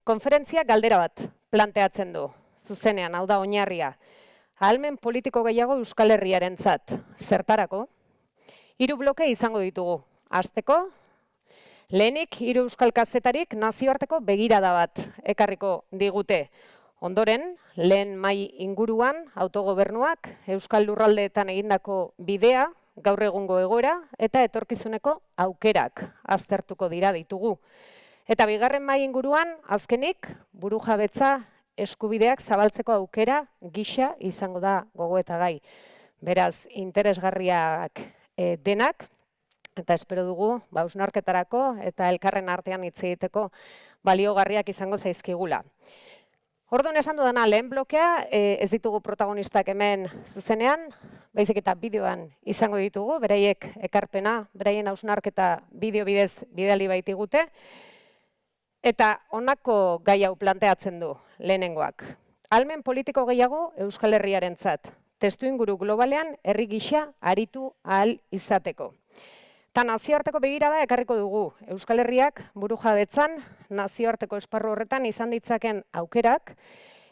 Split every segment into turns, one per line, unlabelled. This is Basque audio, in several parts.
Konferentzia galdera bat planteatzen du, zuzenean, hau da oinarria. Ahalmen politiko gehiago Euskal Herriarentzat. Zertarako? 3 bloke izango ditugu. Hasteko, lehenik 3 euskal kazetarik nazioarteko begirada bat ekarriko digute. Ondoren, lehen mai inguruan autogobernuak Euskal Lurraldeetan egindako bidea, gaur egungo egoera eta etorkizuneko aukerak aztertuko ditugu. Eta bigarren mai inguruan, azkenik, burujabetza eskubideak zabaltzeko aukera gisa izango da gogoetagai. Beraz, interesgarriak denak, eta espero dugu, hausnarketarako eta elkarren artean hitz egiteko baliogarriak izango zaizkigula. Orduan esan dudana, lehen blokea, ez ditugu protagonistak hemen zuzenean, baizik eta bideoan izango ditugu, beraiek ekarpena, beraien hausnarketa bideo bidez bidali baitigute, eta honako gai hau planteatzen du lehenengoak. Ahalmen politiko gehiago Euskal Herriarentzat, testuinguru globalean herri gisa aritu ahal izateko. Eta nazioarteko begirada ekarriko dugu. Euskal Herriak burujabetzan nazioarteko esparru horretan izan ditzaken aukerak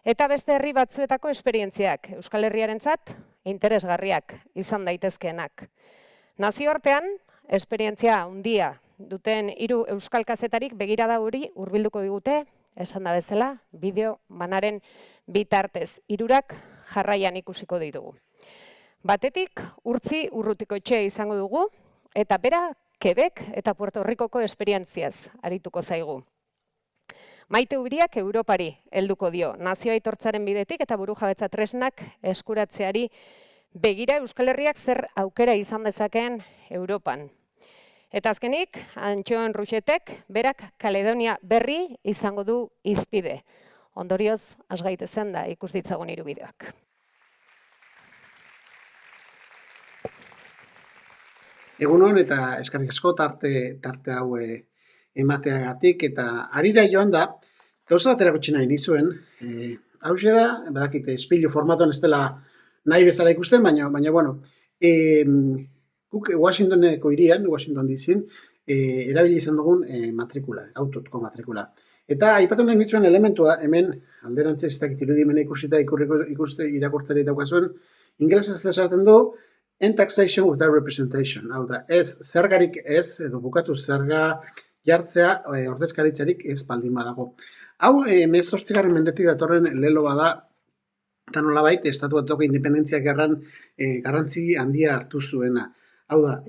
eta beste herri batzuetako esperientziak Euskal Herriarentzat interesgarriak izan daitezkeenak. Nazioartean, esperientzia handia duten 3 euskal kazetarik begirada hori hurbilduko digute, esan da bezala, bideo banaren bitartez. 3 jarraian ikusiko ditugu. Batetik, Urtzi Urrutikoetxea izango dugu, eta bera Quebec eta Puerto Ricoko esperientziaz arituko zaigu. Maite Ubriak Europari helduko dio, nazio aitortzaren bidetik eta burujabetza tresnak eskuratzeari begira Euskal Herriak zer aukera izan dezakeen Europan. Eta azkenik, Antxoen Ruxetek, berak Kaledonia berri izango du hizpide. Ondorioz, has gaitezen da ikus ditzagun 3 bideoak.
Egunon eta eskerrik asko tarte hau emateagatik eta harira joan da, gauza bat erakutsi nahi nizuen, hauxe da, badakite, espilu formatuan ez dela nahi bezala ikusten, baina bueno, guk Washingtoneko hirian, Washington DC-n, erabili izan dugun matrikula, autotko matrikula. Eta aipatu nahi nizuen elementua, hemen alderantzez ez dakit irudimena ikusita irakurtzari daukazuen, ingelesez esaten du, and taxation without representation. Hau da, ez zergarik ez, edo bukatu zerga jartzea ordezkaritzarik ez baldin badago. Hau, 18. mendetik datorren lelo bada, eta nolabait, Estatu Batuetako independentzia gerran garrantzi handia hartu zuena. Hau da,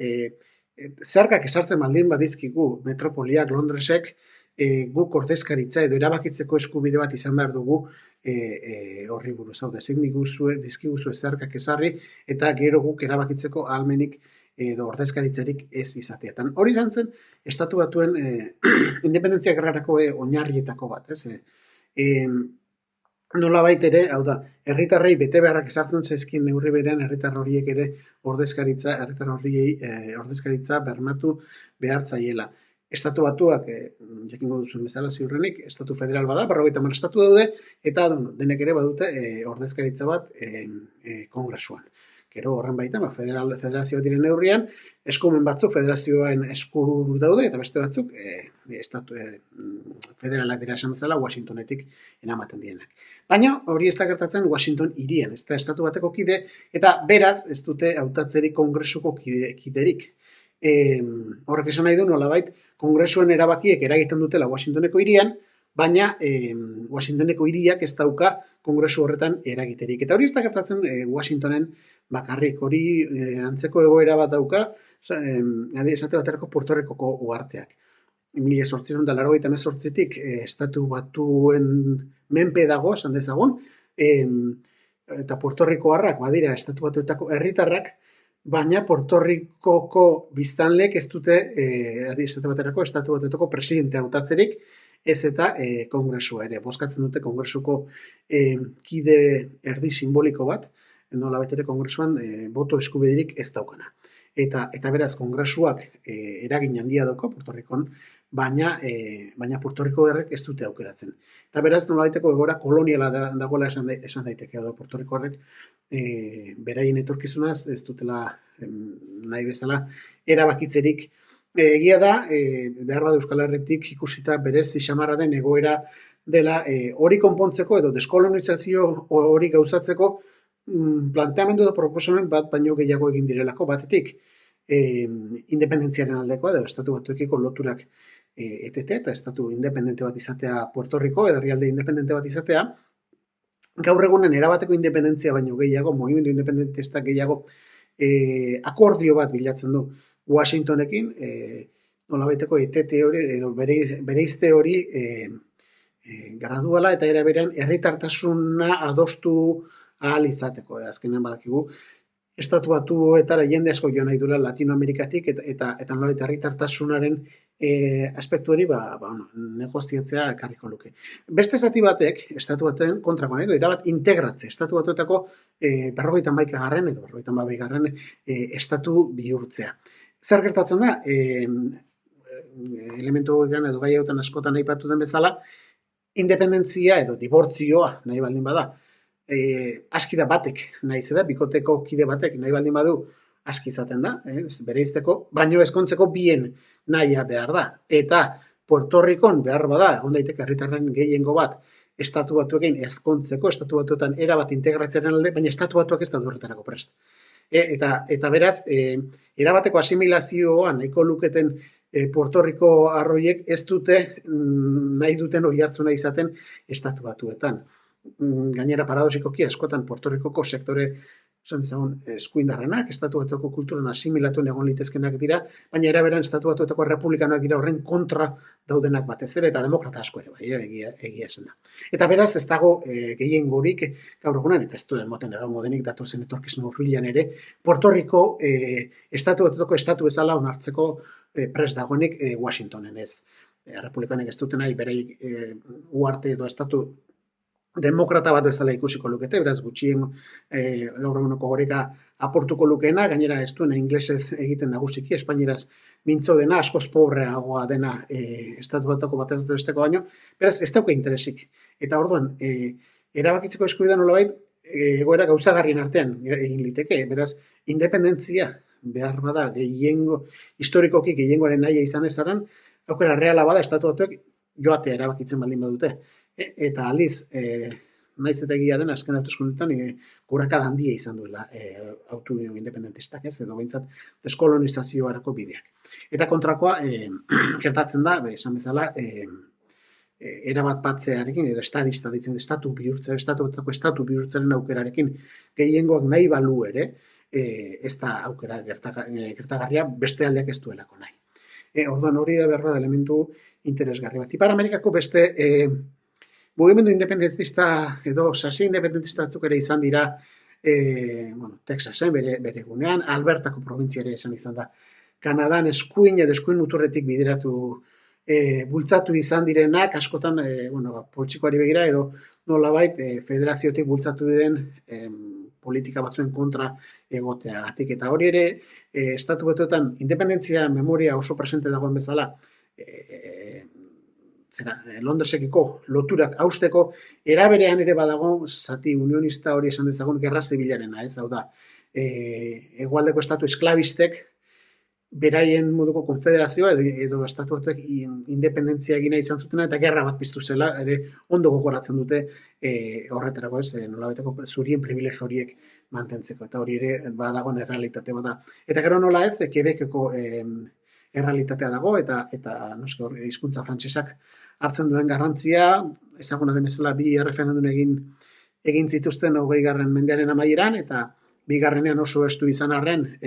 zergak esartzen baldin badizkigu metropoliak, Londresek, guk ordezkaritza edo erabakitzeko eskubide bat izan behar dugu horri buruz. Hau da, ezin dizkiguzue zergak esarri eta gero guk erabakitzeko ahalmenik edo ordezkaritzarik ez izateatan. Hori izan zen, Estatu Batuen independentzia gerrarako oinarrietako bat. Nolabait ere, hau da, herritarrei bete beharrak esartzen zaizkin neurri berean herritar horiek ere herritar horiei ordezkaritza bermatu behartzaiela. Estatu Batuak, jakingo duzuen bezala ziurrenik, Estatu Federal bada, 50 estatu daude, eta denek ere badute ordezkaritza bat kongresuan. Gero horren baita, federazioa diren neurrian, eskumen batzuk federazioen esku daude, eta beste batzuk federalak dira esan bezala Washingtonetik eramaten direnak. Baina hori ez da gertatzen Washington hirian, ez da Estatu Bateko kide, eta beraz ez dute hautatzerik kongresuko kiderik. Horrek esan nahi du nolabait, kongresuen erabakiek eragiten dutela Washingtoneko hirian, baina Washingtoneko hiriak ez dauka kongresu horretan eragiterik. Eta hori ez da gertatzen Washingtonen bakarrik, hori antzeko egoera bat dauka, esate baterako Puerto Ricoko uharteak. 1888tik Estatu Batuen menpe dago, esan dezagun, eta Puerto Ricoarrak badira Estatu Batuetako herritarrak, baina Puerto Ricoko biztanlek ez dute esate baterako Estatu Batuetako presidente hautatzerik, ez eta kongresua ere. Bozkatzen dute kongresuko kide erdi simboliko bat, nolabait ere kongresuan boto eskubiderik ez daukana. Eta beraz, kongresuak eragin handia dauka Puerto Ricon, baina Puerto Rico errek ez dute aukeratzen. Eta beraz, nolabaiteko egoera koloniala dagoela esan daiteke edo Puerto Rico errek beraien etorkizunaz ez dutela nahi bezala erabakitzerik. Egia da, behar bada Euskal Herritik ikusita berez xamarra den egoera dela hori konpontzeko edo deskolonizazio hori gauzatzeko planteamendu edo proposamen bat baino gehiago egin direlako batetik independentziaren aldekoa edo estatu batuekiko loturak etetea eta estatu independente bat izatea Puerto Rico edo herrialde independente bat izatea gaur egunen erabateko independentzia baino gehiago, mugimendu independentista gehiago akordio bat bilatzen du Washingtonekin, nolabaiteko etete hori edo bereizte hori graduala eta era berean herritartasuna adostu ahal izateko. Azkenean badakigu estatu batuetara jende asko joan nahi duela Latinoamerikatik eta nolabait herritartasunaren aspektu hori negoziatzea ekarriko luke. Beste zati batek, estatu batuen kontrako nahi du, erabat integratze, estatu batuetako 51. edo 52. Estatu bihurtzea. Zer gertatzen da, elementu edo gai hautan askotan aipatu den bezala, independentzia edo dibortzioa nahi baldin bada, aski da batek nahi zeda, bikoteko kide batek nahi baldin badu, aski izaten da, bereizteko, baino ezkontzeko bien nahia behar da. Eta Puerto Ricon behar bada, egon daiteke herritarren gehiengo bat, estatu batuekin ezkontzeko, estatu batuetan erabat integratzearen alde, baina estatu batuak ez da horretarako prest. Eta beraz, erabateko asimilazioa nahiko luketen Puerto Rico arroiek ez dute nahi duten oihartzuna izaten estatu batuetan. Gainera paradoxikoki askotan Puerto Ricoko sektore eskuindarrenak, estatu batuetako kulturan asimilatu egon litezkenak dira, baina eraberan estatu batuetako republikanoak dira horren kontra daudenak batez ere, eta demokrata asko ere, egia esan da. Eta beraz, ez dago gehiengorik gaur egunean, eta ez duen moten egongo denik datozen etorkizun hurbilan ere, Puerto Rico estatu batuetako estatu bezala onartzeko prest dagoenik Washingtonen ez. Republikanek ez duten nahi bere uarte edo estatu demokrata bat bezala ikusiko lukete, beraz gutxien gaur eguneko goreka aportuko lukeena, gainera ez duena inglesez egiten nagusiki, espainieraz mintzo dena, askoz pobreagoa dena estatu batako batez besteko baino, beraz ez dauka interesik. Eta orduan, erabakitzeko eskubidea nolabait, egoera gauzagarrien artean egin liteke, beraz, independentzia behar bada historikoki gehiengoaren nahia izan ezaran, aukera reala bada estatu batuek joatea erabakitzen baldin badute. Eta aldiz, naiz eta egia den, azken hauteskundeetan gorakada handia izan duela autu independentistak ez, edo behintzat deskolonizazioarako bideak. Eta kontrakoa, gertatzen da, esan bezala, erabat batzearekin, edo estadista ditzen, estatu bihurtzaren aukerarekin gehiengoak nahi balu ere, ez da aukera gertagarria beste aldeak ez duelako nahi. Orduan hori da behar da elementu interesgarri bat. Ipar Amerikako beste mugimendu independentista edo sasi independentista batzuk ere izan dira Texasen bere gunean, Albertako probintzia ere izan da. Kanadan eskuin muturretik bideratu bultzatu izan direnak, askotan poltsikoari begira edo nolabait federaziotik bultzatu diren politika batzuen kontra egoteagatik. Eta hori ere, estatu batuetan independentzia memoria oso presente dagoen bezala, Londresekiko loturak hausteko, eraberean ere badago zati unionista hori esan dezagun gerra zibilarena, ez hau da. Hegoaldeko estatu esklabistek beraien moduko konfederazioa edo estatu batuek independentzia egina izan zutena eta gerra bat piztu zela, ere ondo gogoratzen dute horretarako ez, nolabaiteko zurien privilegio horiek mantentzeko, eta hori ere badagoen errealitate bat da. Eta gero nola ez, Quebeceko errealitatea dago, eta noski hor hizkuntza frantsesak hartzen duen garrantzia, ezaguna den bezala bi erreferendum egin zituzten 20. mendearen amaieran, eta bigarrenean oso estu izan arren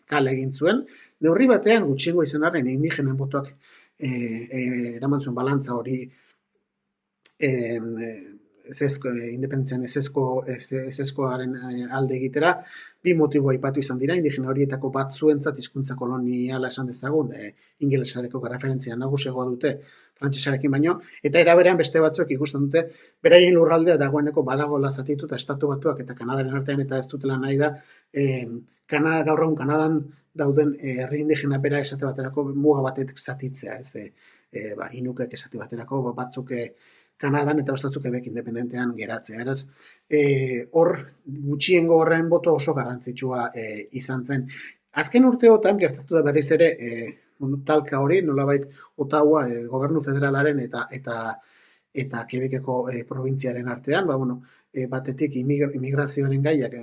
kale egin zuen. Neurri batean gutxiengo izan arren indigenen botoak eraman zuen balantza hori independentzian ezeskoaren alde egitera, bi motibo aipatu izan dira, indigena horietako bat zuentzat hizkuntza koloniala esan dezagun, ingelesareko referentzia nagusiagoa dute frantsesarekin baino, eta eraberean beste batzuek ikusten dute, beraien lurraldea dagoeneko badagoela zatitu eta estatu batuak eta Kanadaren artean eta ez dutela nahi da, gaur egun Kanadan dauden herri indigena bera esate baterako muga batetik zatitzea, inukek esate baterako batzuk Kanadan eta bastatzuk Quebec independentean geratzea. Eraz, hor gutxiengo horren boto oso garrantzitsua izan zen. Azken urteotan gertatu da berriz ere talka hori, nolabait Ottawa gobernu federalaren eta eta Quebeceko probintziaren artean, batetik immigrazioaren gaiak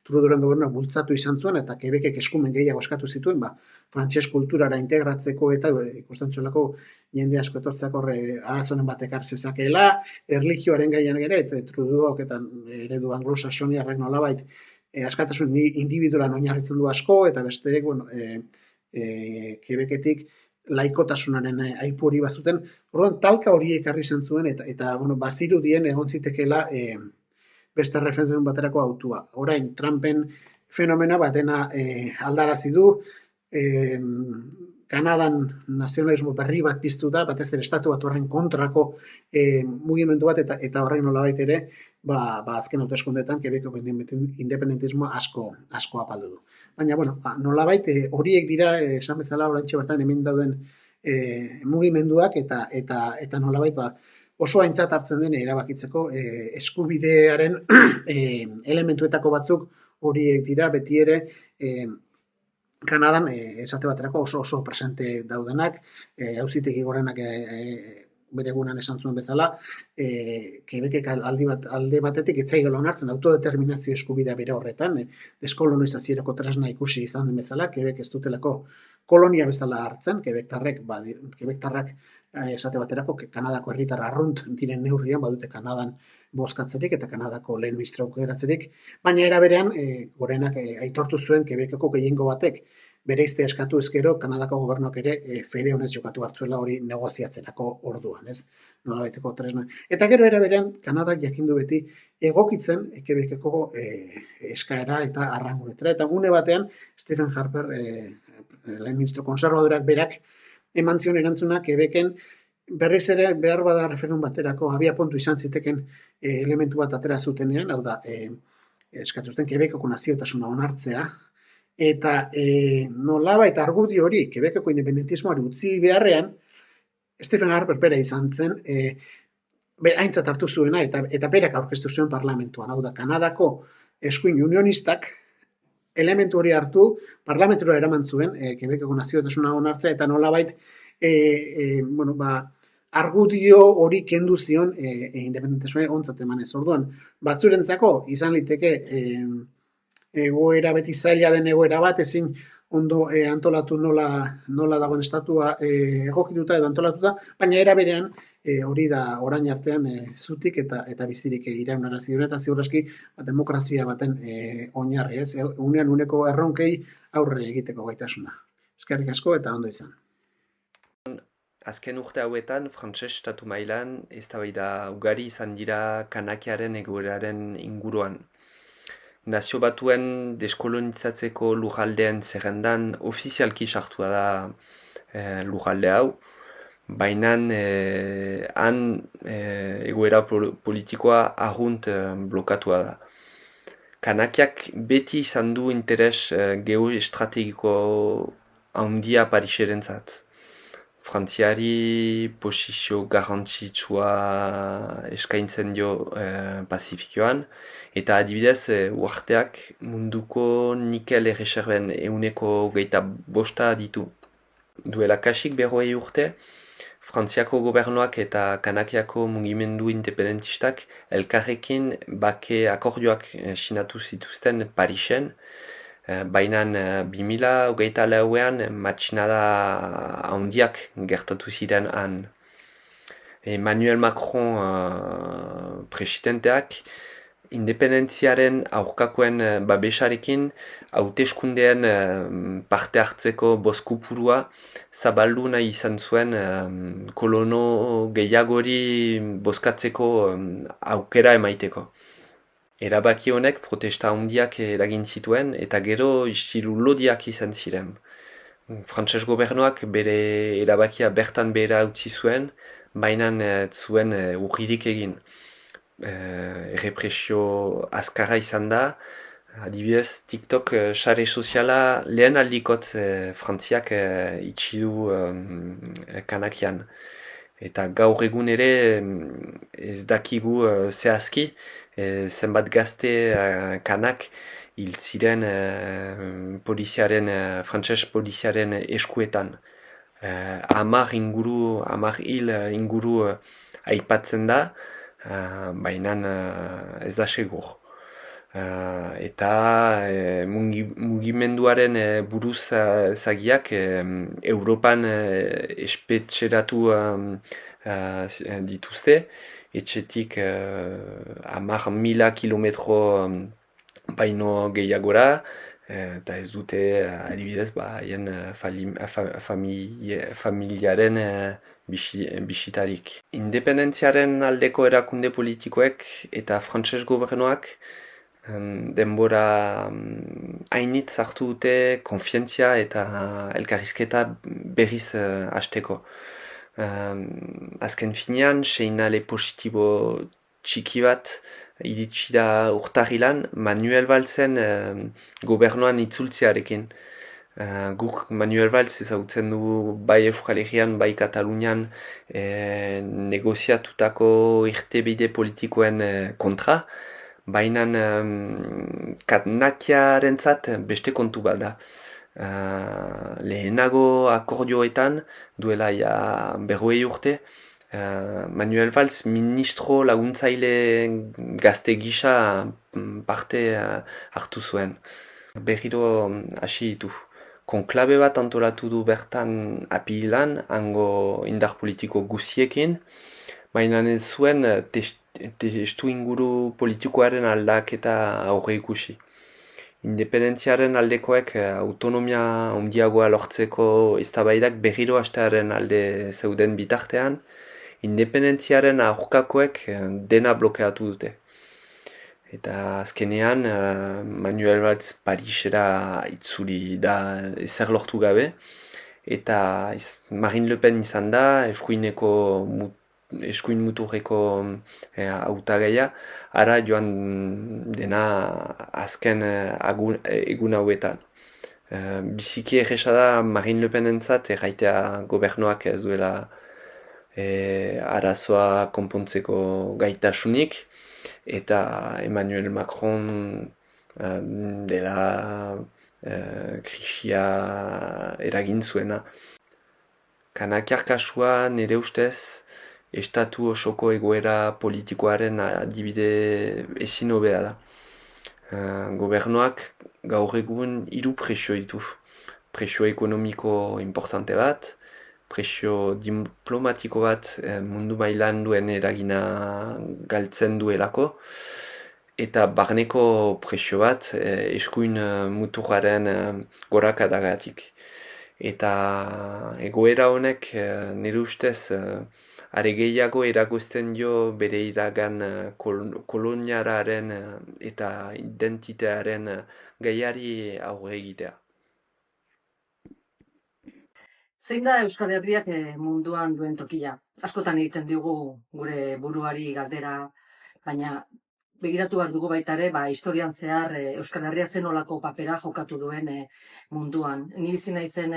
Trudeauren gobernuak bultzatu izan zuen, eta Quebecek eskumen gehiago eskatu zituen, frantses kulturara integratzeko eta ikusten zuelako jende asko etortzeak horre arazonen bat ekar zezakeela, erlijioaren gaian ere, eta Trudeauak eta eredu anglosaxoniarrak nolabait askatasun individualan oinarritzen du asko, eta besteek, Quebeketik laikotasunaren aipu hori bazuten. Orduan, talka hori ekarri izan zuen, eta bazirudien egon zitekeela beste referendum baterako autua. Orain, Trumpen fenomena batena aldarazi du, Kanadan nazionalismo berri bat piztu da, batez ere estatu bat horren kontrako mugimendu bat, eta horren nolabait ere, azken hauteskundeetan Quebeceko independentismoa asko apaldu du. Baina, nolabait horiek dira, esan bezala oraintxe bertan hemen dauden mugimenduak, eta nolabait oso aintzat hartzen den erabakitzeko eskubidearen elementuetako batzuk horiek dira beti ere Kanadan esate baterako oso presente daudenak, auzitegi gorenak bere egunean esan zuen bezala, Quebecek alde batetik etzaigela onartzen autodeterminazio eskubidea bere horretan, deskolonizaziorako tresna ikusi izan den bezala, Quebec ez dutelako kolonia bezala hartzen, Quebectarrak esate baterako Kanadako herritar arrunt diren neurrian badute Kanadan bozkatzerik eta Kanadako lehen ministro aukeratzerik, baina era berean gorenak aitortu zuen Quebeceko gehiengo batek bereizte eskatu ezkero Kanadako gobernuak ere fede honez jokatu hartzuela hori negoziatzerako orduan, ez? Nolabaiteko tresna. Eta gero era berean Kanadak jakindu beti egokitzen Quebeceko eskaera eta arranguretara. Eta gune batean Stephen Harper, lehen ministro konservadorak berak, eman zion erantzuna Quebecen berriz ere behar bada referendum baterako abia puntu izan ziteken elementu bat atera zutenean, hau da, eskatu zuten Quebeceko naziotasuna onartzea, eta nolabait argudio hori Quebeceko independentismoari utzi beharrean, Stephen Harper bera izan zen, aintzat hartu zuena, eta berak aurkeztu zuen parlamentuan, hau da, Kanadako eskuin unionistak elementu hori hartu, parlamentura eraman zuen, Quebeceko naziotasuna onartzea, eta nolabait, argudio hori kendu zion independentismoari ontzat emanez. Orduan, batzurentzako izan liteke egoera beti zaila den egoera bat, ezin ondo antolatu nola dagoen estatua egokituta edo antolatuta, baina era berean hori da orain artean zutik eta bizirik iraunarazi duen, eta ziur aski demokrazia baten oinarri, ez? Unean uneko erronkei aurre egiteko gaitasuna. Eskerrik asko eta ondo izan.
Azken urte hauetan, frantses estatu mailan eztabaida ugari izan dira kanakiaren egoeraren inguruan. Nazio Batuen deskolonizatzeko lurraldeen zerrendan ofizialki sartua da lurralde hau, baina han egoera politikoa arrunt blokatua da. Kanakiak beti izan du interes geoestrategiko handia Pariserentzat. Frantziari posizio garrantzitsua eskaintzen dio Pazifikoan, eta adibidez uarteak munduko nikel erreserben 25% ditu. Duela kasik 40 urte, Frantziako gobernuak eta Kanakiako mugimendu independentistak elkarrekin bake akordioak sinatu zituzten Parisen, baina 2024an matxinada handiak gertatu ziren han. Emmanuel Macron presidenteak independentziaren aurkakoen babesarekin hauteskundeen parte hartzeko bozkupurua zabaldu nahi izan zuen kolono gehiagori bozkatzeko aukera emaiteko. Erabaki honek protesta handiak eragin zituen eta gero istilu lodiak izan ziren. Frantses gobernuak bere erabakia bertan behera utzi zuen, baina zuen urririk egin. Errepresio azkarra izan da, adibidez TikTok sare soziala lehen aldikot Frantziak itxi du Kanakian. Eta gaur egun ere ez dakigu zehazki, zenbat gazte kanak hil ziren frantses poliziaren eskuetan. hamar hil inguru aipatzen da, baina ez da segur. Eta mugimenduaren buruzagiak Europan espetxeratu dituzte, etxetik 10.000 kilometro baino gehiagora, eta ez dute adibidez haien familiaren bisitarik. Independentziaren aldeko erakunde politikoek eta frantses gobernuak denbora hainitz hartu dute konfiantzia eta elkarrizketa berriz hasteko. Azken finean, seinale positibo txiki bat iritsi da urtarrilan Manuel Valsen gobernuan itzultzearekin. Guk Manuel Valls ezagutzen du bai Euskal Herrian, bai Katalunian negoziatutako irtenbide politikoen kontra, baina Kanakiarentzat beste kontu bat da. Lehenago akordioetan, duela 40 urte, Manuel Valls ministro laguntzaile gazte gisa parte hartu zuen. Berriro hasi ditu. Konklabe bat antolatu du bertan apirilan, hango indar politiko guziekin, baina ez zuen testu inguru politikoaren aldaketa aurre ikusi. Independentziaren aldekoek autonomia handiagoa lortzeko eztabaidak berriro hastearen alde zeuden bitartean, independentziaren aurkakoek dena blokeatu dute. Eta azkenean Manuel Valls Parisera itzuli da ezer lortu gabe, eta Marine Le Pen izan da eskuin muturreko hautagaia, ara joan dena azken egun hauetan. Biziki erresa da Marine Le Penentzat erraitea gobernuak ez duela arazoa konpontzeko gaitasunik, eta Emmanuel Macron dela krisia eragin zuena. Kanakiar kasua nire ustez estatu osoko egoera politikoaren adibide ezin hobea da. Gobernuak gaur egun 3 presio ditu. Presio ekonomiko importante bat, presio diplomatiko bat mundu mailan duen eragina galtzen duelako, eta barneko presio bat eskuin muturraren gorakadagatik. Eta egoera honek nire ustez are gehiago erakusten dio bere iragan kolonialaren eta identitatearen gaiari aurre egitea.
Zein da Euskal Herriak munduan duen tokia? Askotan egiten digu gure buruari galdera, baina begiratu behar dugu baita ere, historian zehar Euskal Herria zen olako papera jokatu duen munduan. Ni bizi naizen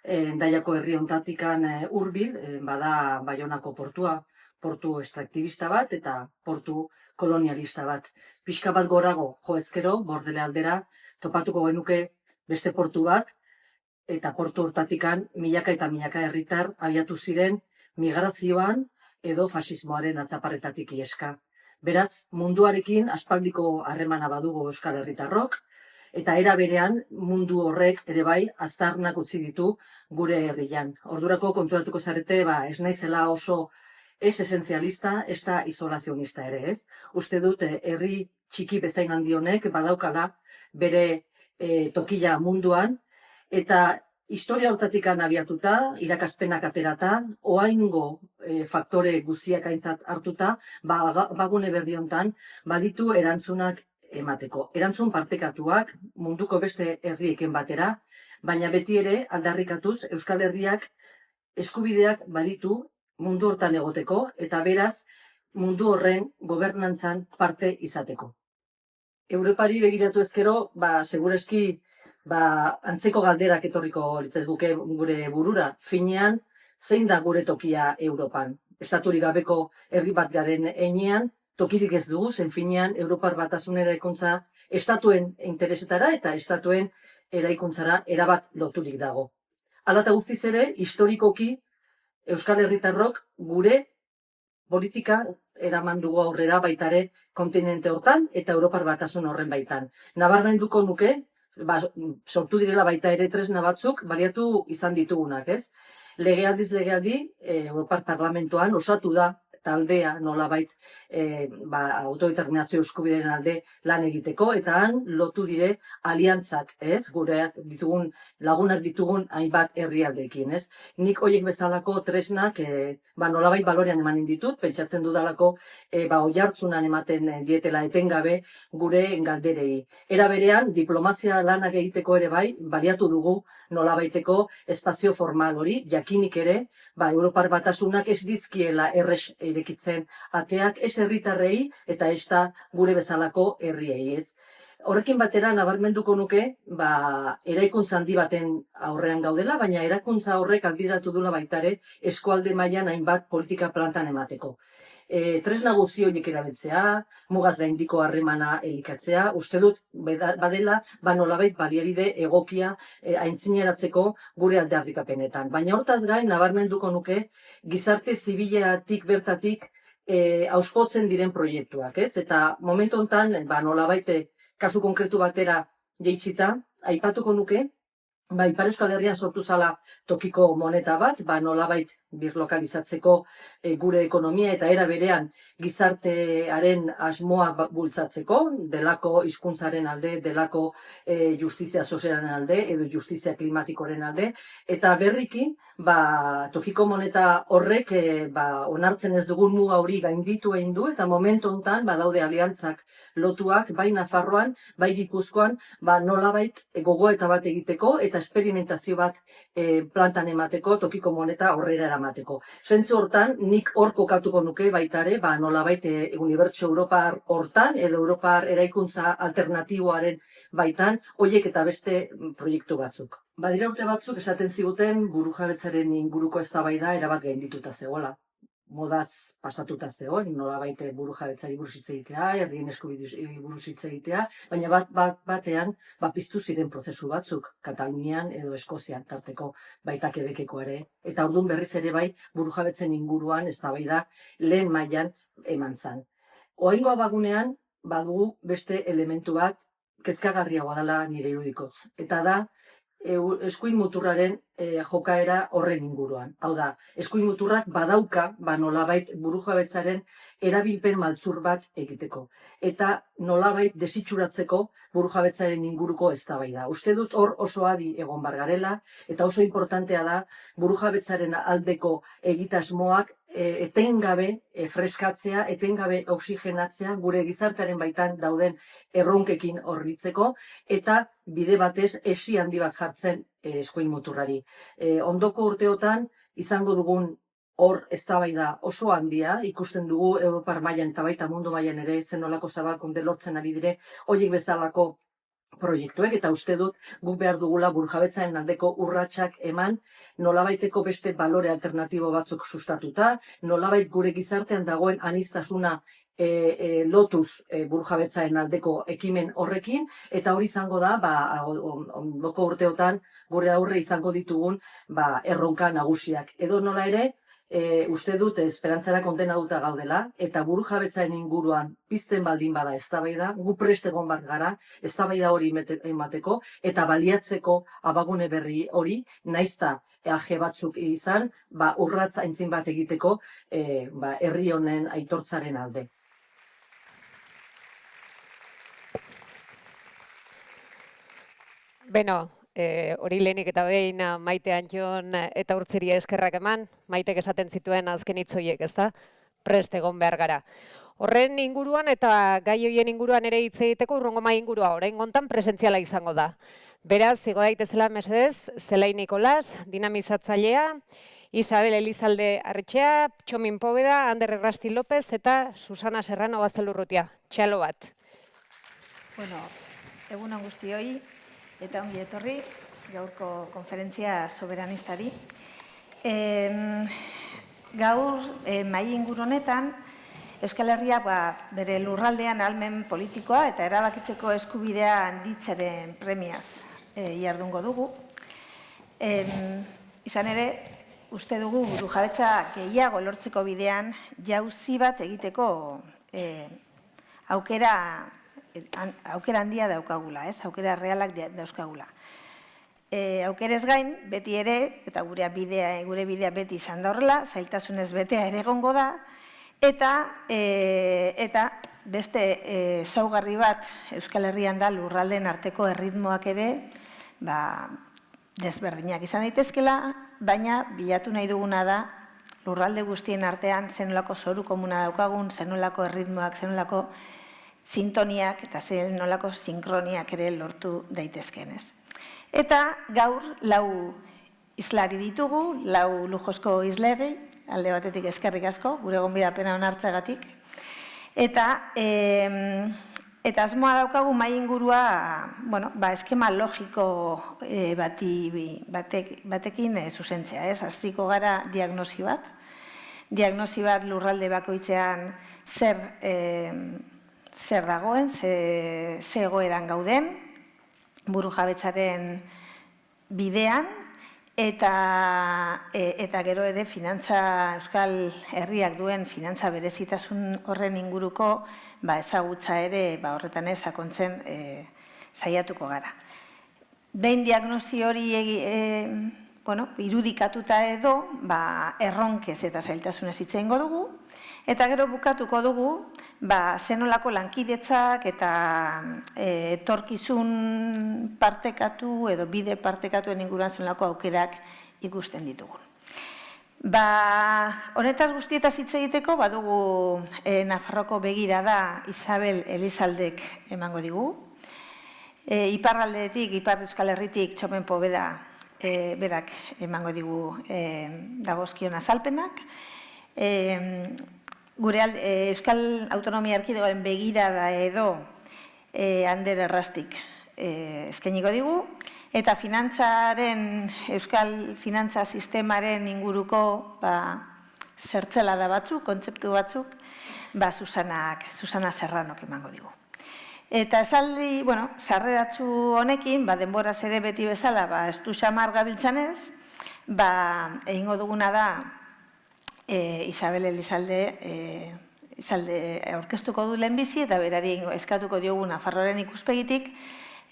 Hendaiako herri hontatikan hurbil, bada Baionako portua, portu estraktibista bat eta portu kolonialista bat. Pixka bat gorago jo ezkero, Bordele aldera, topatuko genuke beste portu bat, eta portu hortatikan milaka eta milaka herritar abiatu ziren migrazioan edo fasismoaren atzaparretatik ieska. Beraz, munduarekin aspaldiko harremana badugu Euskal Herritarrok, eta era berean mundu horrek ere bai aztarnak utzi ditu gure herrian. Ordurako konturatuko zarete, ez naizela oso ez esenzialista, ez da isolazionista ere, ez? Uste dut herri txiki bezain handi honek badaukala bere tokia munduan, eta historia hortatik abiatuta, irakaspenak aterata, oaingo faktore guziak aintzat hartuta, bagune berri hontan baditu erantzunak emateko. Erantzun partekatuak munduko beste herrieken batera, baina beti ere aldarrikatuz Euskal Herriak eskubideak baditu mundu hortan egoteko, eta beraz mundu horren gobernantzan parte izateko. Europari begiratu ezkero, segureski antzeko galderak etorriko litzaizuke gure burura. Finean, zein da gure tokia Europan? Estaturik gabeko herri bat garen heinean, tokirik ez dugu, zen finean Europar Batasunera eraikuntza estatuen interesetara eta estatuen eraikuntzara erabat loturik dago. Hala eta guztiz ere, historikoki Euskal Herritarrok gure politika eraman dugu aurrera baita ere kontinente hortan eta Europar Batasun horren baitan. Nabarmenduko nuke, sortu direla baita ere tresna batzuk baliatu izan ditugunak, ez? Legealdiz legealdi, Europar Parlamentoan osatu da taldea nolabait autodeterminazio eskubideen alde lan egiteko, eta han lotu dire aliantzak, ez? Gure ditugun, lagunak ditugun hainbat herrialdeekin, ez? Nik horiek bezalako tresnak nolabait balorean emanen ditut, pentsatzen dudalako oihartzunan ematen dietela etengabe gure galderei. Era berean, diplomazia lanak egiteko ere bai, baliatu dugu nolabaiteko espazio formal hori, jakinik ere, Europar Batasunak ez dizkiela erres irekitzen ateak, ez herritarrei eta ez da gure bezalako herriei, ez? Horrekin batera, nabarmenduko nuke, eraikuntza handi baten aurrean gaudela, baina eraikuntza horrek albideratu dula baitare eskualde mailan hainbat politika plantan emateko. Tresna guzti horiek erabiltzea, mugaz gaindiko harremana elikatzea, uste dut badela, nolabait baliabide egokia aintzineratzeko gure aldarrikapenetan. Baina hortaz gain, nabarmenduko nuke, gizarte zibilatik bertatik hauspotzen diren proiektuak, ez? Eta momentu honetan, nolabait kasu konkretu batera jeitsita, aipatuko nuke, Ipar Euskal Herrian sortu zala tokiko moneta bat, nolabait birlokalizatzeko gure ekonomia eta era berean gizartearen asmoak bultzatzeko, delako hizkuntzaren alde, delako justizia sozialaren alde edo justizia klimatikoren alde, eta berriki tokiko moneta horrek onartzen ez dugun muga hori gainditu egin du, eta momentu honetan badaude aliantzak lotuak, bai Nafarroan, bai Gipuzkoan, nolabait gogoeta bat egiteko eta esperimentazio bat plantan emateko, tokiko moneta aurrera eramateko. Zentzu hortan, nik hor kokatuko nuke baitare, nolabait unibertso Europar hortan, edo Europar eraikuntza alternatiboaren baitan, horiek eta beste proiektu batzuk. Badira urte batzuk esaten ziguten burujabetzaren inguruko eztabaida erabat gaindituta zegoela. Modaz pasatuta zegoen, nolabait burujabetzari buruz hitz egitea, herrien eskubidei buruz hitz egitea, baina batean piztu ziren prozesu batzuk, Katalunian edo Eskozian tarteko baita Quebeceko ere, eta orduan berriz ere bai burujabetzen inguruan eztabaida lehen mailan eman zan. Oraingo bagunean badugu beste elementu bat kezkagarriagoa dela nire irudikoz, eta da eskuin muturraren jokaera horren inguruan. Hau da, eskuin muturrak badauka, nolabait burujabetzaren erabilpen maltzur bat egiteko. Eta nolabait desitxuratzeko burujabetzaren inguruko eztabaida. Uste dut hor oso adi egon bar garela, eta oso importantea da burujabetzaren aldeko egitasmoak etengabe freskatzea, etengabe oxigenatzea, gure gizartearen baitan dauden erronkekin horritzeko, eta bide batez esi handi bat jartzen eskuin muturrari. Ondoko urteotan izango dugun hor eztabaida oso handia, ikusten dugu Europar mailan eta baita mundu mailan ere zenolako zabalkunde lortzen ari dire horiek bezalako proiektuek, eta uste dut guk behar dugula burujabetzaren aldeko urratsak eman, nolabaiteko beste balore alternatibo batzuk sustatuta, nolabait gure gizartean dagoen aniztasuna lotuz burujabetzaren aldeko ekimen horrekin, eta hori izango da, ondoko urteotan gure aurre izango ditugun erronka nagusiak. Edo nola ere, uste dut esperantzara kondenatuta gaudela, eta burujabetzaren inguruan pizten baldin bada eztabaida, gu prest egon bat gara, eztabaida hori emateko, eta baliatzeko abagune berri hori, naizta eaje batzuk izan, urratz aintzin bat egiteko herri honen aitortzaren alde.
Beno, hori lehenik eta behin Maite Antxon eta Urtziri eskerrak eman, Maitek esaten zituen azken hitz horiek, ezta? Prest egon behar gara. Horren inguruan eta gai horien inguruan ere hitz egiteko urrungo mahai ingurua orain gontan presentziala izango da. Beraz, igo daitezela mesedez, Zelai Nikolas, dinamizatzailea, Isabel Elizalde Arretxea, Txomin Pobeda, Ander Errasti López eta Susana Serrano Gaztelurrutia. Txalo bat.
Bueno, egunon guztioi eta ongi etorri gaurko konferentzia soberanistari. Gaur, mahai inguru honetan, Euskal Herria bere lurraldean ahalmen politikoa eta erabakitzeko eskubidea handitzaren premiaz jardungo dugu. Izan ere, uste dugu burujabetza gehiago lortzeko bidean jauzi bat egiteko aukera handia daukagula, aukera realak dauzkagula. Aukerez gain, beti ere, eta gure bidea beti izan da horrela, zailtasunez betea ere egongo da, eta beste ezaugarri bat Euskal Herrian da lurraldeen arteko erritmoak ere desberdinak izan daitezkela, baina bilatu nahi duguna da lurralde guztien artean zenolako zoru komuna daukagun, zenolako erritmoak, zenolako sintoniak eta zenolako sinkroniak ere lortu daitezkenez. Eta gaur 4 islari ditugu, 4 lujozko isleri, alde batetik eskerrik asko, gure gonbidapena onartzeagatik. Eta asmoa daukagu mahai ingurua, eskema logiko batekin zuzentzea, hasiko gara diagnosi bat lurralde bakoitzean zer dagoen, ze egoeran gauden, burujabetzaren bidean, eta gero ere Euskal Herriak duen finantza berezitasun horren inguruko ezagutza ere horretan sakontzen saiatuko gara. Behin diagnosi hori irudikatuta edo, erronkez eta zailtasunez hitz egingo dugu, eta gero bukatuko dugu, zenolako lankidetzak eta etorkizun partekatu edo bide partekatuen inguruan zenolako aukerak ikusten ditugun. Honetaz guztietaz hitz egiteko, badugu Nafarroko begirada Isabel Elizaldek emango digu. Iparraldetik, Ipar Euskal Herritik Txomen Poveda berak emango digu dagozkion azalpenak. Gure Euskal Autonomia Erkidegoaren begirada edo Ander Errastik eskainiko digu. Eta Euskal Finantza Sistemaren inguruko zertzelada batzuk, kontzeptu batzuk, Susana Serranok emango digu. Eta esaldi, sarreratzu honekin, denboraz ere beti bezala, ez du xamar gabiltzanez, egingo duguna da Isabel Elizalde aurkeztuko du lehenbizi, eta berari eskatuko diogu Nafarroaren ikuspegitik,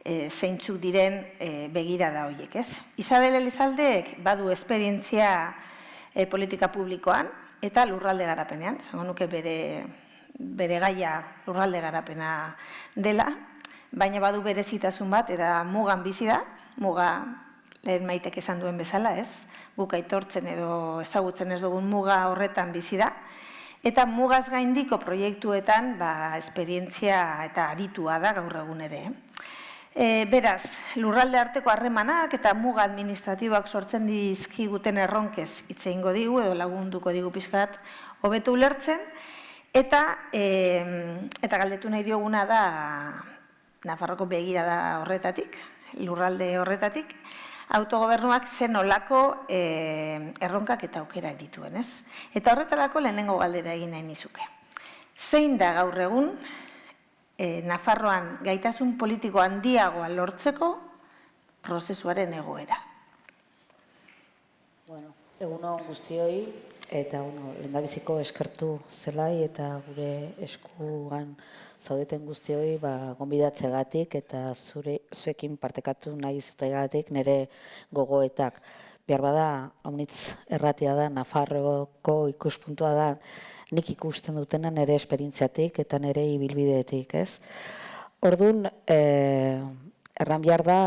zeintzuk diren begirada horiek, ez? Isabel Elizaldeek badu esperientzia politika publikoan eta lurralde garapenean, zango nuke bere gaia lurralde garapena dela, baina badu berezitasun bat eta mugan bizi da, muga lehen Maitek esan duen bezala, ez? Guk aitortzen edo ezagutzen ez dugun muga horretan bizi da, eta mugaz gaindiko proiektuetan esperientzia eta aritua da gaur egun ere. Beraz, lurralde arteko harremanak eta muga administratiboak sortzen dizkiguten erronkez hitz egingo digu edo lagunduko digu pixkat hobeto ulertzen, eta galdetu nahi dioguna da Nafarroko begirada horretatik, lurralde horretatik, autogobernuak zenolako erronkak eta aukerak dituen, ez? Eta horretarako lehenengo galdera egin nahi nizuke. Zein da gaur egun Nafarroan gaitasun politiko handiagoa lortzeko prozesuaren egoera?
Egunon guztioi, eta lehendabiziko eskertu zelai eta gure eskuan zaudeten guztioi gonbidatzeagatik eta zuekin partekatu nahi izateagatik nire gogoetak. Behar bada, haunitz erratia da, Nafarroko ikuspuntua da, nik ikusten dutena nire esperientziatik eta nire ibilbideetik, ez? Orduan, erran behar da,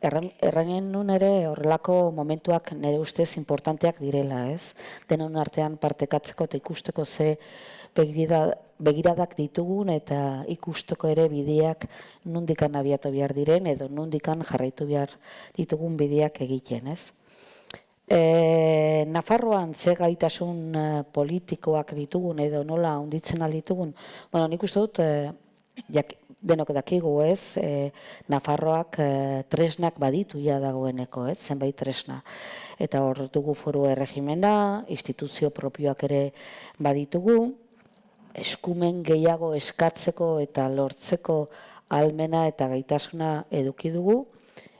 erranen nun ere horrelako momentuak nire ustez importanteak direla, ez? Denon artean partekatzeko eta ikusteko ze begiradak ditugun eta ikusteko ere bideak nundikan abiatu behar diren edo nundikan jarraitu behar ditugun bideak egiten, ez? Nafarroan ze gaitasun politikoak ditugun edo nola handitzen alditugun, nik uste dut denok dakigu, ez, Nafarroak tresnak baditu ja dagoeneko, ez, zenbait tresna. Eta hor dugu foru erregimena, instituzio propioak ere baditugu, eskumen gehiago eskatzeko eta lortzeko ahalmena eta gaitasuna eduki dugu,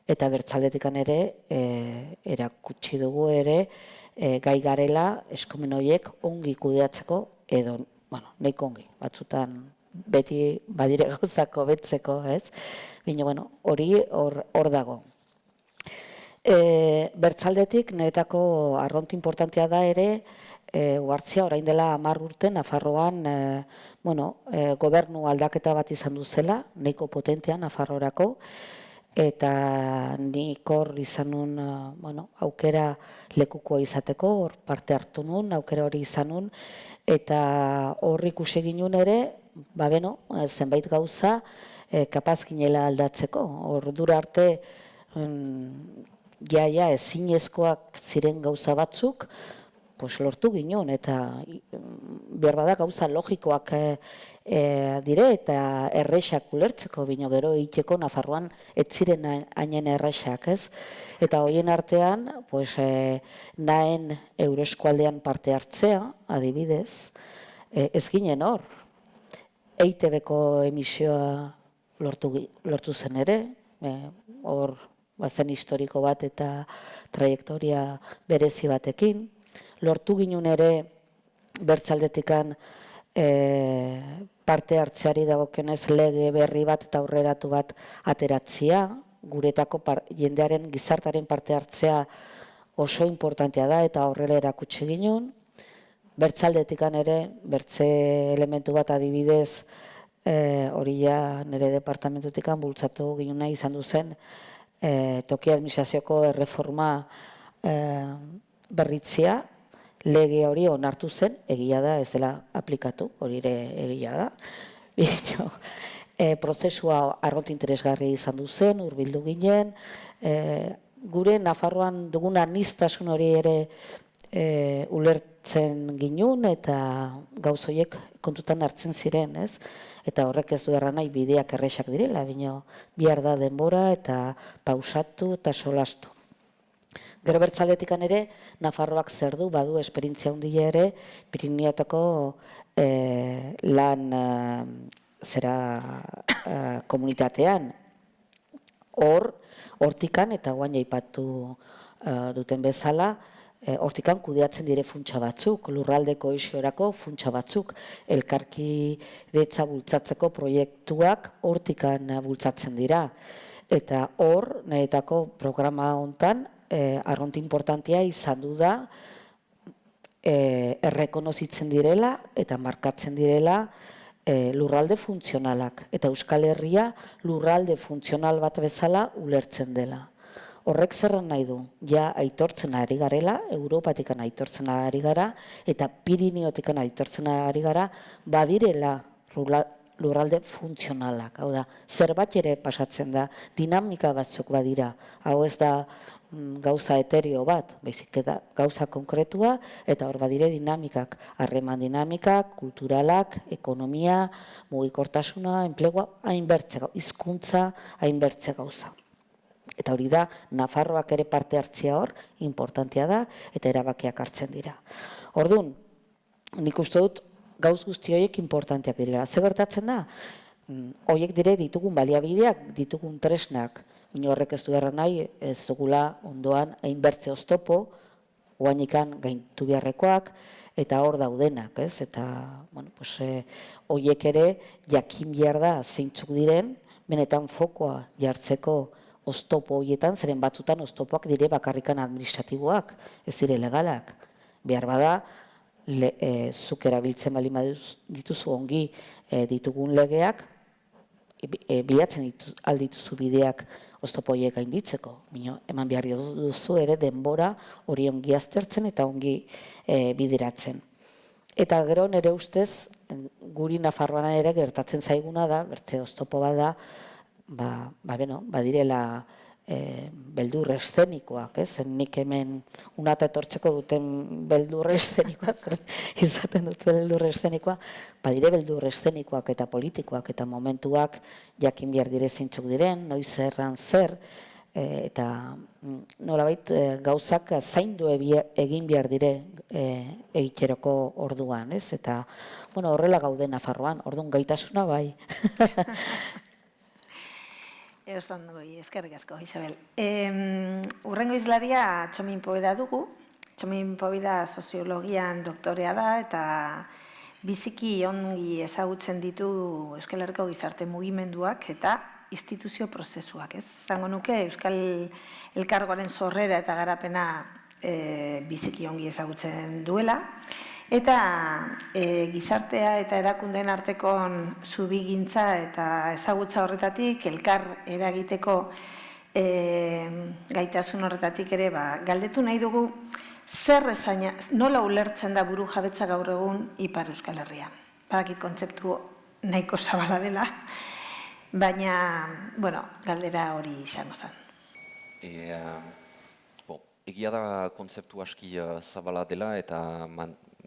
eta bertzaldetikan ere erakutsi dugu ere gai garela eskumen horiek ongi kudeatzeko edo, nahiko ongi, batzutan beti badire gauzak hobetzeko, ez? Baina, hori hor dago. Bertzaldetik niretako arront importantea da ere, Uhartzia orain dela 10 urte Nafarroan gobernu aldaketa bat izan duzela, nahiko potentea Nafarroarako, eta nik hor izan nun aukera lekukoa izateko, hor parte hartu nun, aukera hori izan nun, eta hor ikusi ginen ere, zenbait gauza kapaz ginela aldatzeko. Hor dura arte ezinezkoak ziren gauza batzuk, lortu ginen, eta behar bada gauza logikoak dire eta errexak ulertzeko, bino gero egiteko Nafarroan ez ziren hainen errexak, ez? Eta horien artean, nahen Euroeskualdean parte hartzea, adibidez, ez ginen hor. EITB-ko emisioa lortu zen ere, hor bazen historiko bat eta trajektoria berezi batekin. Lortu ginen ere bertzaldetikan parte hartzeari dagokionez lege berri bat eta aurreratu bat ateratzea, guretako jendearen gizartaren parte hartzea oso importantea da eta horrela erakutsi ginen. Bertzaldetikan ere, bertze elementu bat adibidez, hori nire departamentutikan bultzatu ginen nahi izan duzen, toki administrazioko erreforma berritzea, lege hori onartu zen, egia da, ez dela aplikatu, hori ere egia da. Prozesua arront interesgarri izan duzen, hurbildu ginen, gure Nafarroan dugun aniztasun hori ere ulertzen ginen eta gauzoiek kontutan hartzen ziren, ez? Eta horrek ez du erran nahi bideak errexak direla, bino bihar da denbora eta pausatu eta solastu. Gero bertzaldetikan ere, Nafarroak zer du, badu esperientzia handia ere, Pirinioetako lan komunitatean. Hortikan, eta guain aipatu duten bezala, hortikan kudeatzen dire funtsa batzuk, lurralde kohesiorako funtsa batzuk, elkarkidetza bultzatzeko proiektuak hortikan bultzatzen dira. Eta hor, niretako programa hontan, arront importantea izan du da errekonozitzen direla eta markatzen direla lurralde funtzionalak. Eta Euskal Herria lurralde funtzional bat bezala ulertzen dela. Horrek zerran nahi du, ja aitortzen ari garela, Europatikan aitortzen ari gara, eta Piriniotikan aitortzen ari gara, badirela lurralde funtzionalak. Hau da, zerbait ere pasatzen da, dinamika batzuk badira. Hau ez da gauza eterio bat, baizik da gauza konkretua, eta hor badire dinamikak, harreman dinamikak, kulturalak, ekonomia, mugikortasuna, enplegua, hainbertze, hizkuntza, hainbertze gauza. Eta hori da, Nafarroak ere parte hartzea hor, importantea da, eta erabakiak hartzen dira. Orduan, nik uste dut, gauz guzti horiek importanteak direla. Ze gertatzen da? Horiek dire ditugun baliabideak, ditugun tresnak, baina horrek ez du erran nahi, ez dugula ondoan hainbertze oztopo, oainikan gaintu beharrekoak, eta hor daudenak, ez? Eta, horiek ere jakin behar da zeintzuk diren, benetan fokoa jartzeko oztopo horietan, zeren batzutan oztopoak dire bakarrikan administratiboak, ez dire legalak. Behar bada, zuk erabiltzen bali dituzu ongi ditugun legeak, bilatzen aldituzu bideak oztopo horiek gainditzeko. Eman behar duzu ere denbora hori ongi aztertzen eta ongi bideratzen. Eta gero nire ustez, guri Nafarroan ere gertatzen zaiguna da, bertze oztopo bada, badirela beldur eszenikoak, nik hemen unata etortzeko duten beldur eszenikoa, izaten dut beldur eszenikoa, badire beldur eszenikoak eta politikoak eta momentuak jakin behar dire zeintzuk diren, noiz erran zer, eta nolabait gauzak zaindu egin behar dire egiteroko orduan, eta horrela gaude Nafarroan, orduan gaitasuna bai.
Oso ondo, eskerrik asko, Isabel. Urrengo izlaria Txomin Poveda dugu. Txomin Poveda soziologian doktorea da eta biziki ongi ezagutzen ditu Euskal Herriko gizarte mugimenduak eta instituzio prozesuak, ez? Zango nuke Euskal Elkargoaren sorrera eta garapena biziki ongi ezagutzen duela. Eta gizartea eta erakundeen artekon zubigintza eta ezagutza horretatik, elkar eragiteko gaitasun horretatik ere, galdetu nahi dugu, zer esaina, nola ulertzen da buru jabetza gaur egun Ipar Euskal Herrian? Badakit kontzeptu nahiko zabala dela, baina, galdera hori izango zen.
Egia da kontzeptu aski zabala dela eta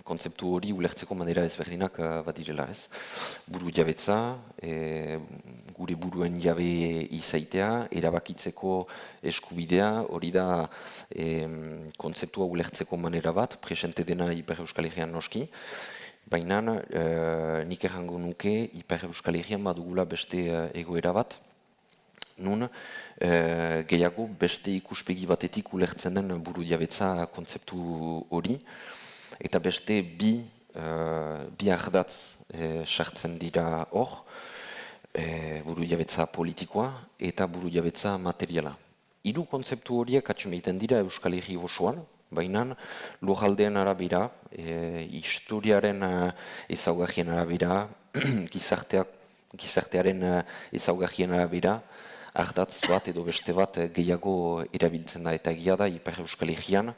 kontzeptu hori ulertzeko manera ezberdinak badirela, ez? Buru jabetza, gure buruen jabe izaitea, erabakitzeko eskubidea, hori da kontzeptua ulertzeko manera bat, presente dena Ipar Euskal Herrian noski, baina nik errango nuke Ipar Euskal Herrian badugula beste egoera bat, nun gehiago beste ikuspegi batetik ulertzen den buru jabetza kontzeptu hori, eta beste bi ardatz sartzen dira hor, buru jabetza politikoa eta buru jabetza materiala. Hiru kontzeptu horiek atxemaiten dira Euskal Herri osoan, baina lujaldean arabera, historiaren ezaugarrien arabera, gizartearen ezaugarrien arabera, ardatz bat edo beste bat gehiago erabiltzen da. Eta egia da Ipar Euskal Herrian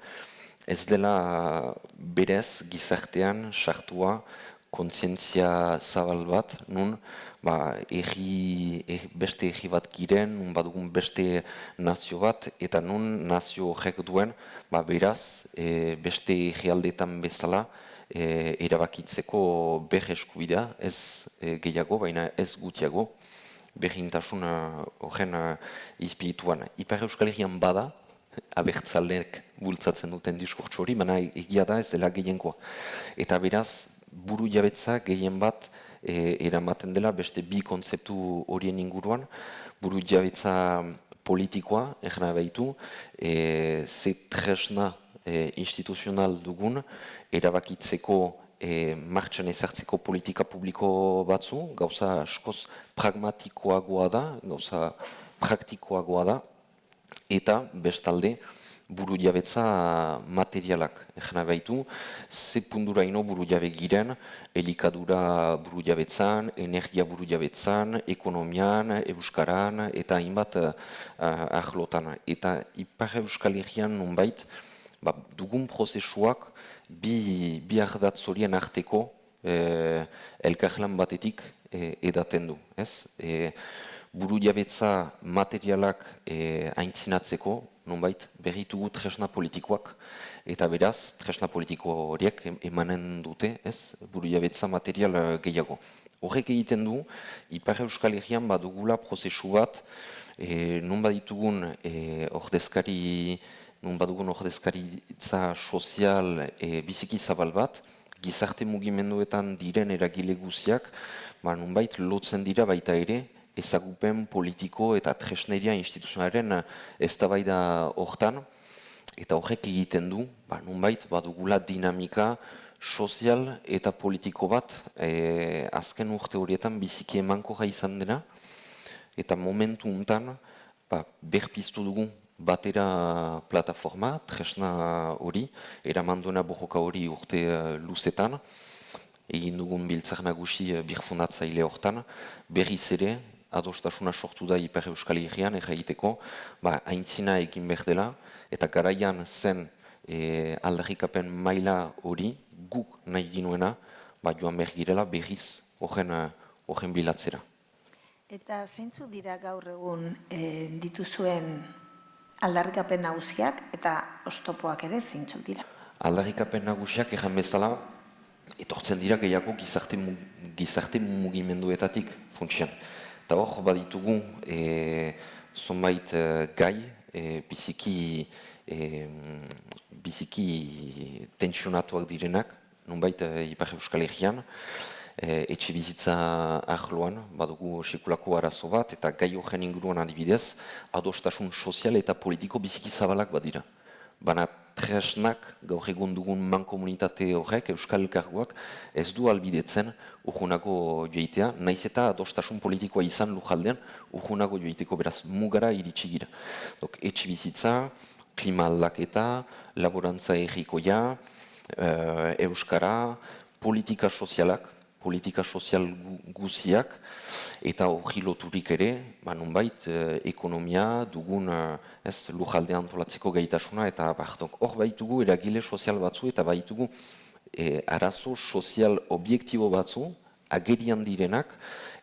ez dela berez gizartean sartua kontzientzia zabal bat, nun beste erri bat giren, nun badugun beste nazio bat, eta nun nazio horrek duen beraz beste herrialdeetan bezala erabakitzeko eskubidea, ez gehiago, baina ez gutiago, berdintasun horren izpirituan. Ipar Euskal Herrian bada, abertzaleek bultzatzen duten diskurtso hori, baina egia da ez dela gehiengoa. Eta beraz, buru jabetza gehien bat eramaten dela beste bi kontzeptu horien inguruan, buru jabetza politikoa, egna behitu, ze tresna instituzional dugun, erabakitzeko martxan ezartzeko politika publiko batzu, gauza askoz pragmatikoagoa da, gauza praktikoagoa da, eta bestalde buru jabetza materialak. Egena behitu, ze pundura ino buru jabe giren, elikadura buru jabetzan, energia buru jabetzan, ekonomian, euskaran, eta hainbat ahlotan. Eta Ipar Euskal Herrian nonbait, dugun prozesuak bi ardatz horien arteko elkarlan batetik edaten du. Buru jabetza materialak aintzinatzeko, nonbait, berritugu tresna politikoak, eta beraz, tresna politiko horiek emanen dute, buru jabetza material gehiago. Horrek egiten du, Ipar Euskal Herrian badugula prozesu bat, non baditugun ordezkaritza sozial biziki zabal bat, gizarte mugimenduetan diren eragile guziak, nonbait lotzen dira baita ere, ezagupen politiko eta tresneria instituzionaren eztabaida hortan, eta horrek egiten du, nonbait badugula dinamika sozial eta politiko bat azken urte horietan biziki emankorra izan dena, eta momentu untan berpiztu dugu batera plataforma, tresna hori, eramanduena borroka hori urte luzetan, egin dugun biltzar nagusi birfundatzaile hortan, berriz ere, adostasuna sortu da Ipar Euskal Herrian egiteko, aintzina egin behar dela, eta garaian zen aldarrikapen maila hori guk nahi ginuena, joan behar girela berriz horren bilatzera.
Eta zeintzu dira gaur egun dituzuen aldarrikapen nagusiak eta oztopoak ere zeintzu dira?
Aldarrikapen nagusiak egan bezala, etortzen dira gehiago gizarte mugimenduetatik funtsian. Eta hor baditugu zonbait gai biziki tentsionatuak direnak, nonbait Ipar Euskal Herrian, etxebizitza arloan, badugu sekulako arazo bat, eta gai horren inguruan adibidez, adostasun sozial eta politiko biziki zabalak badira. Baina tresnak, gaur egun dugun mankomunitate horrek, Euskal Elkargoak, ez du albidetzen urjunako joitea, naiz eta adostasun politikoa izan lujaldean urjunako joiteko, beraz mugara iritsi gira. Etxebizitza, klima aldaketa, laborantza errikoia, euskara, politika sozial guziak, eta hori loturik ere, nonbait, ekonomia dugun lujalde antolatzeko gaitasuna, eta hor baitugu eragile sozial batzu, eta baitugu arazo sozial objektibo batzu, agerian direnak,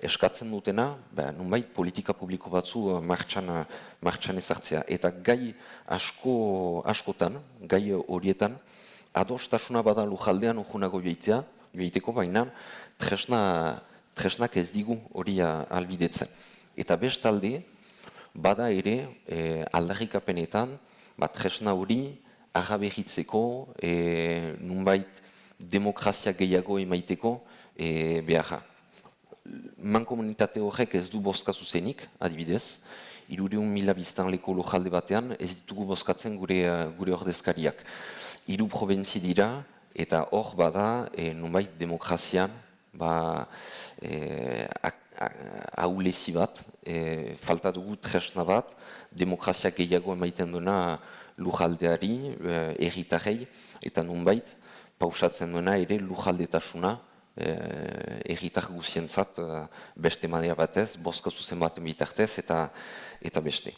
eskatzen dutena, nonbait, politika publiko batzu martxan ezartzea. Eta gai askotan, gai horietan, adostasuna bada lujaldean urjunago joiteko, baina tresnak ez digu hori albidetzen. Eta bestalde, bada ere aldarrikapenetan, tresna hori agabehitzeko, nonbait demokrazia gehiago emaiteko beharra. Mankomunitate horrek ez du bozka zuzenik, adibidez, 300.000 biztanleko lujalde batean ez ditugu bozkatzen gure ordezkariak. 3 probentzi dira, eta hor bada, nonbait demokrazian, ahulezi bat, falta dugu tresna bat, demokrazia gehiago emaiten duena lujaldeari, erritarrei, eta nonbait, pausatzen duena ere lujaldetasuna, erritar guzientzat beste manera batez, bozka zuzen baten bitartez, eta beste.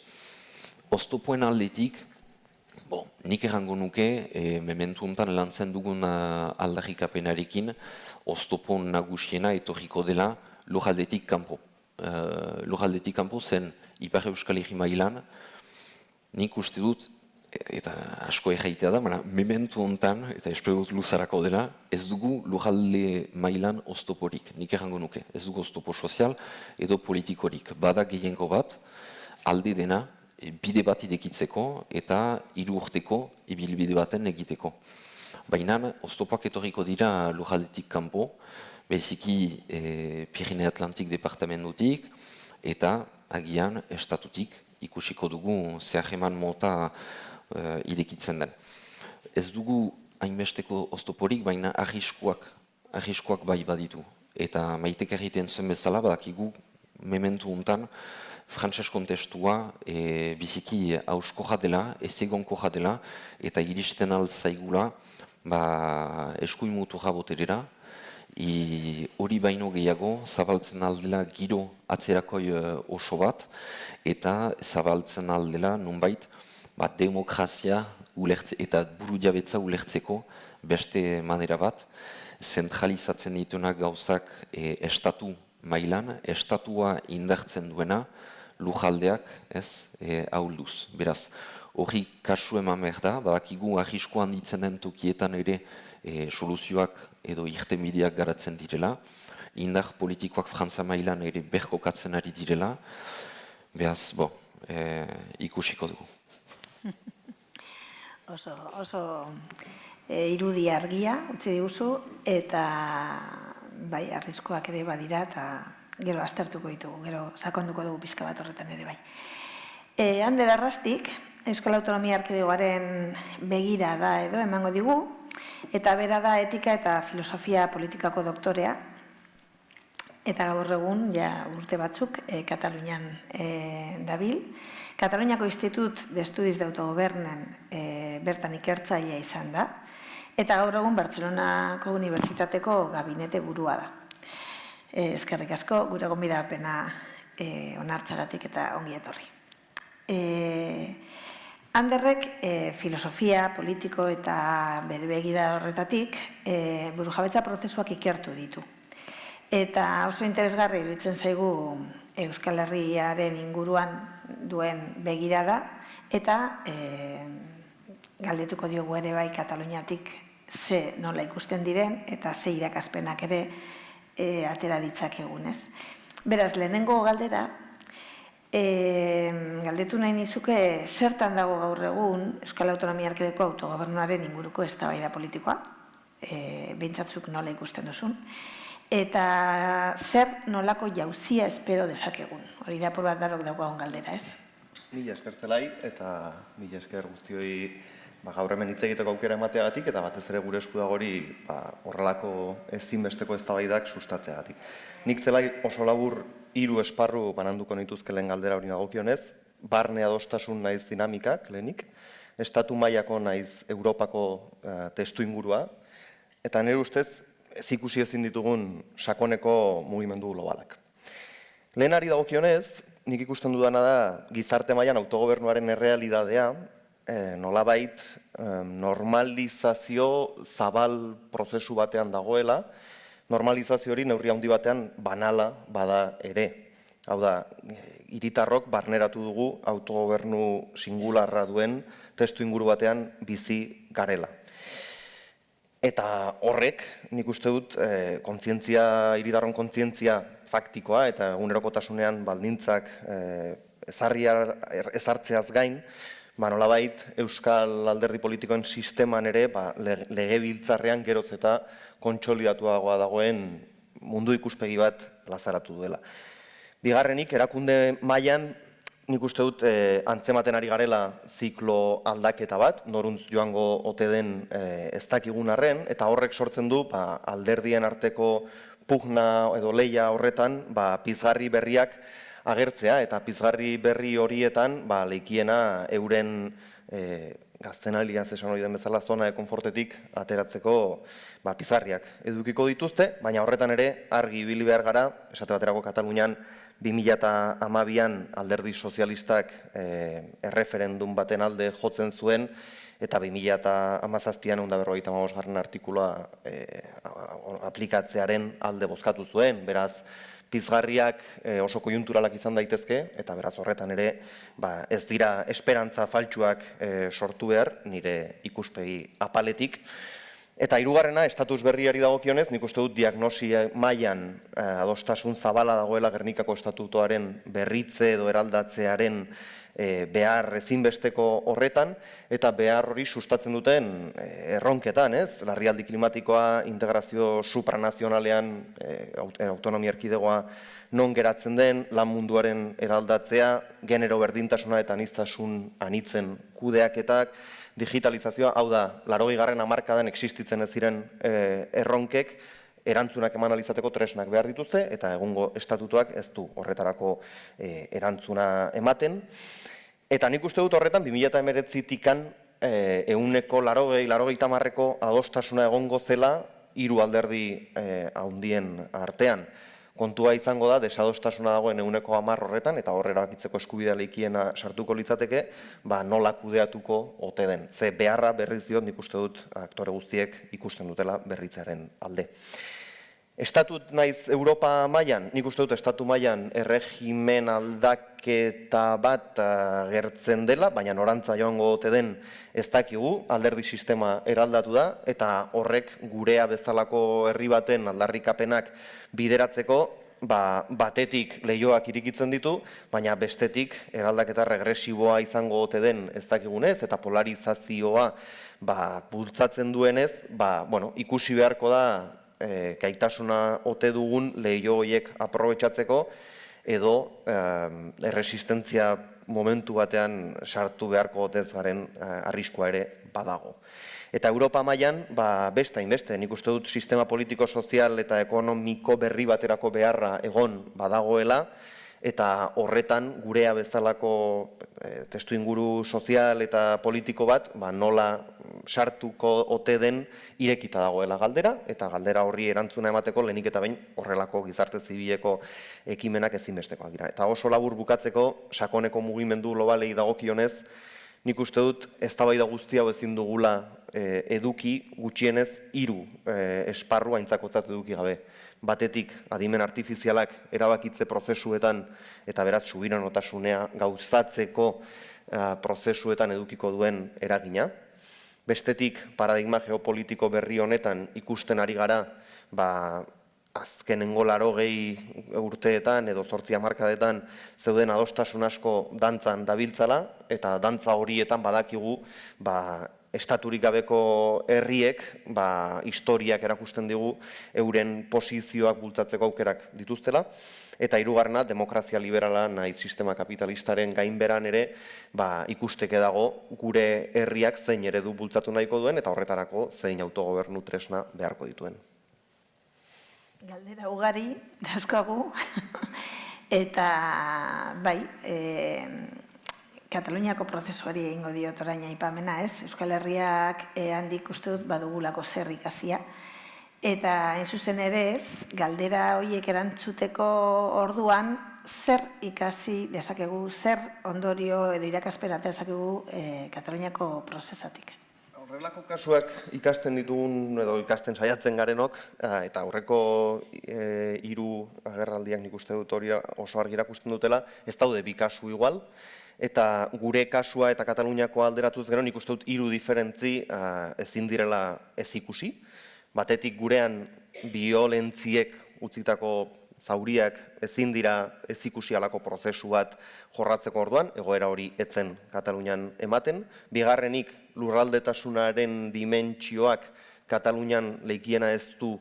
Oztopoen aldetik, nik errango nuke, mementu honetan lantzen dugun aldarrikapenarekin, oztopon nagusiena etorriko dela lujaldetik kanpo. Lujaldetik kanpo zen Ipar Euskal Herri mailan, nik uste dut, eta asko erraitea da, mementu honetan, eta espero dut luzarako dela, ez dugu lujalde mailan oztoporik, nik errango nuke. Ez dugu oztopo sozial edo politikorik. Bada gehiengo bat, alde dena, bide bat idekitzeko eta 3 urteko ibilbide baten egiteko. Baina, oztopak etorriko dira lujaldetik kanpo, beziki Pirine Atlantik departamentutik, eta agian estatutik ikusiko dugu zehageman mota idekitzen den. Ez dugu hainbesteko oztoporik, baina arriskuak bai baditu. Eta Maitek egiten zuen bezala, badakigu mementu honetan, frantses kontestua biziki hauskoja dela, ezegonkoja dela, eta iristen altzaigula eskuin muturra boterera, hori baino gehiago zabaltzen aldela giro atzerakoi oso bat, eta zabaltzen aldela nonbait demokrazia eta buru jabetza ulertzeko beste manera bat, zentralizatzen dituenak gauzak estatu mailan, estatua indartzen duena, lujaldeak ahulduz. Beraz, hori kasu eman behar da, badakigu arrisku handitzen den tokietan ere soluzioak edo irtenbideak garatzen direla, indar politikoak Frantza mailan ere berkokatzen ari direla, beraz, ikusiko dugu.
Oso irudi argia, utzi diguzu, eta bai, arriskoak ere badira, eta gero aztertuko ditugu, gero sakonduko dugu pizka bat horretan ere bai. Ander Arrastik, Euskal Autonomia Erkidegoaren begira da edo emango digu, eta bera da etika eta filosofia politikako doktorea, eta gaur egun, urte batzuk, Katalunian dabil. Kataluniako Institut de Estudis de Autogobernen bertan ikertzailea izan da, eta gaur egun Bartzelonako Unibertsitateko gabinete burua da. Eskerrik asko, gure gonbidapena onartzagatik eta ongi etorri. Anderrek filosofia, politiko eta bere begida horretatik burujabetza prozesuak ikertu ditu. Eta oso interesgarri iruditzen zaigu Euskal Herriaren inguruan duen begirada, eta galdetuko diogu ere bai Kataluniatik ze nola ikusten diren, eta ze irakaspenak ere atera ditzakegun, ez? Beraz, lehenengo galdera, galdetu nahi nizuke zertan dago gaur egun Euskal Autonomia Erkidegoko autogobernuaren inguruko eztabaida politikoa, beintzatzuk nola ikusten duzun, eta zer nolako jauzia espero dezakegun. Hori da apur bat darok daukagun galdera, ez?
Mila esker zelai eta mila esker guztioi gaur hemen hitz egiteko aukera emateagatik eta batez ere gure esku dagori horrelako ezinbesteko eztabaidak sustatzeagatik. Nik zelai oso labur 3 esparru bananduko nituzke lehen galdera hori dagokionez, barne adostasun naiz dinamikak lehenik, estatu mailako naiz Europako testuingurua, eta nire ustez ez ikusi ezin ditugun sakoneko mugimendu globalak. Lehenari dagokionez, nik ikusten dudana da gizarte mailan autogobernuaren errealidadea, nolabait normalizazio zabal prozesu batean dagoela, normalizazio hori neurri handi batean banala bada ere. Hau da, hiritarrok barneratu dugu autogobernu singularra duen testu inguru batean bizi garela. Eta horrek, nik uste dut, hiritarron kontzientzia faktikoa eta egunerokotasunean baldintzak ezartzeaz gain, nolabait Euskal Alderdi Politikoen sisteman ere legebiltzarrean geroz eta kontsolidatuagoa dagoen mundu ikuspegi bat plazaratu duela. Bigarrenik, erakunde mailan nik uste dut antzematen ari garela ziklo aldaketa bat, noruntz joango ote den ez dakigun arren, eta horrek sortzen du alderdien arteko pugna edo leia horretan pizgarri berriak agertzea, eta pizgarri berri horietan leikiena euren gaztenaliaz esan hori den bezala zona de konfortetik ateratzeko pizgarriak edukiko dituzte, baina horretan ere argi ibili behar gara, esate baterako Katalunian 2012an alderdi sozialistak erreferendum baten alde jotzen zuen, eta 2017an 155. Artikulua aplikatzearen alde bozkatu zuen, beraz, pizgarriak oso kojunturalak izan daitezke, eta beraz horretan ere ez dira esperantza faltsuak sortu behar, nire ikuspegi apaletik. Eta hirugarrena, estatus berriari dagokionez, nik uste dut diagnosi mailan adostasun zabala dagoela Gernikako estatutoaren berritze edo eraldatzearen behar ezinbesteko horretan, eta behar hori sustatzen duten erronketan, larrialdi klimatikoa, integrazio supranazionalean, autonomia erkidegoa non geratzen den, lan munduaren eraldatzea, genero berdintasuna eta aniztasun anitzen kudeaketak, digitalizazioa, hau da, 80. hamarkadan existitzen ez ziren erronkek, erantzunak eman alizateko tresnak behar dituzte, eta egungo estatutuak ez du horretarako erantzuna ematen. Eta nik uste dut horretan, 2019-tikan 180-ko adostasuna egongo zela 3 alderdi handien artean. Kontua izango da, desadostasuna dagoen 110 horretan, eta horrera bakitzeko eskubidea leikiena sartuko litzateke, nola kudeatuko ote den. Ze beharra berriz diot nik uste dut aktore guztiek ikusten dutela berritzearen alde. Estatut naiz Europa mailan, nik uste dut estatu mailan erregimen aldaketa bat gertzen dela, baina norantza joango ote den ez dakigu, alderdi sistema eraldatu da, eta horrek gurea bezalako herri baten aldarrikapenak bideratzeko, batetik lehioak irikitzen ditu, baina bestetik eraldaketa regresiboa izango ote den ez dakigunez, eta polarizazioa bultzatzen duenez, ikusi beharko da gaitasuna ote dugun lehio horiek aprobetxatzeko edo erresistentzia momentu batean sartu beharko otez garen arriskua ere badago. Eta Europa mailan, beste hainbeste, nik uste dut sistema politiko, sozial eta ekonomiko berri baterako beharra egon badagoela, eta horretan gurea bezalako testuinguru sozial eta politiko bat nola sartuko ote den irekita dagoela galdera, eta galdera horri erantzuna emateko lehenik eta behin horrelako gizarte zibileko ekimenak ezinbestekoak dira. Eta oso labur bukatzeko sakoneko mugimendu globalei dagokionez, nik uste dut eztabaida guzti hau ezin dugula eduki gutxienez 3 esparru aintzakotzat eduki gabe. Batetik, adimen artifizialak erabakitze prozesuetan eta beraz subiranotasunea gauzatzeko prozesuetan edukiko duen eragina. Bestetik, paradigma geopolitiko berri honetan ikusten ari gara, azkenengo 80 urteetan edo 8 hamarkadetan zeuden adostasun asko dantzan dabiltzala, eta dantza horietan badakigu estaturik gabeko herriek historiak erakusten digu euren posizioak bultzatzeko aukerak dituztela, eta hirugarrena demokrazia liberala nahi sistema kapitalistaren gainberan ere ikusteke dago gure herriak zein eredu bultzatu nahiko duen eta horretarako zein autogobernu tresna beharko dituen.
Galdera ugari dauzkagu eta bai, Kataluniako prozesuari egingo diot orain aipamena, ez? Euskal Herriak handik uste dut badugulako zer ikasia. Eta hain zuzen ere ez, galdera horiek erantzuteko orduan, zer ikasi dezakegu, zer ondorio edo irakaspen atera dezakegu Kataluniako prozesatik.
Horrelako kasuak ikasten ditugun edo ikasten saiatzen garenok, eta aurreko 3 agerraldiak nik uste dut hori oso argi erakusten dutela, ez daude bi kasu igual, eta gure kasua eta Kataluniako alderatuz gero nik uste dut 3 diferentzi ezin direla ez ikusi. Batetik gurean biolentziek utzitako zauriak ezin dira ez ikusi halako prozesu bat jorratzeko orduan, egoera hori etzen Katalunian ematen. Bigarrenik lurraldetasunaren dimentsioak Katalunian leikiena ez du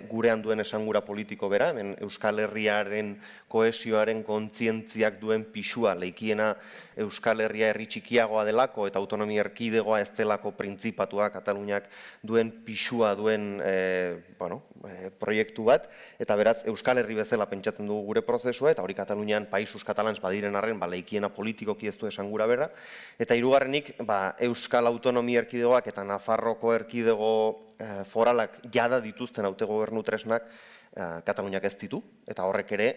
gurean duen esangura politiko bera, hemen Euskal Herriaren kohesioaren kontzientziak duen pisua, leikiena Euskal Herria herri txikiagoa delako eta autonomia erkidegoa ez delako printzipatua Kataluniak duen pisua duen proiektu bat, eta beraz Euskal Herri bezala pentsatzen dugu gure prozesua, eta hori Katalunian Països Catalans badiren arren, leikiena politikoki ez du esangura bera, eta hirugarrenik Euskal Autonomia erkidegoak eta Nafarroko erkidego foralak jada dituzten autogobernu tresnak Kataluniak ez ditu, eta horrek ere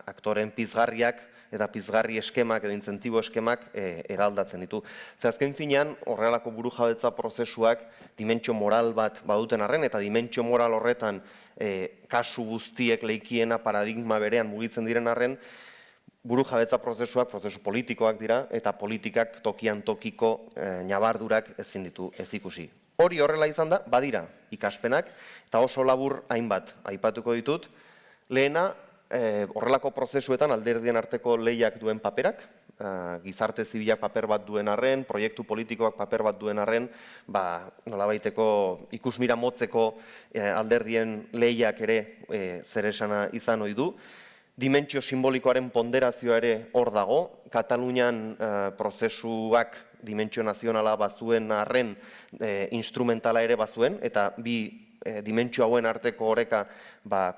aktoren pizgarriak eta pizgarri eskemak edo inzentibo eskemak eraldatzen ditu. Azken finean, horrelako burujabetza prozesuak dimentsio moral bat baduten arren, eta dimentsio moral horretan kasu guztiek leikiena paradigma berean mugitzen diren arren, burujabetza prozesuak prozesu politikoak dira, eta politikak tokian tokiko nabardurak ezin ditu ez ikusi. Hori horrela izan da, badira ikaspenak, eta oso labur hainbat aipatuko ditut. Lehena, horrelako prozesuetan alderdien arteko lehiak duen paperak, gizarte zibilak paper bat duen arren, proiektu politikoak paper bat duen arren, nolabaiteko ikusmira motzeko alderdien lehiak ere zeresana izan ohi du. Dimentsio simbolikoaren ponderazioa ere hor dago, Katalunian prozesuak dimentsio nazionala bazuen arren instrumentala ere bazuen, eta bi dimentsio hauen arteko oreka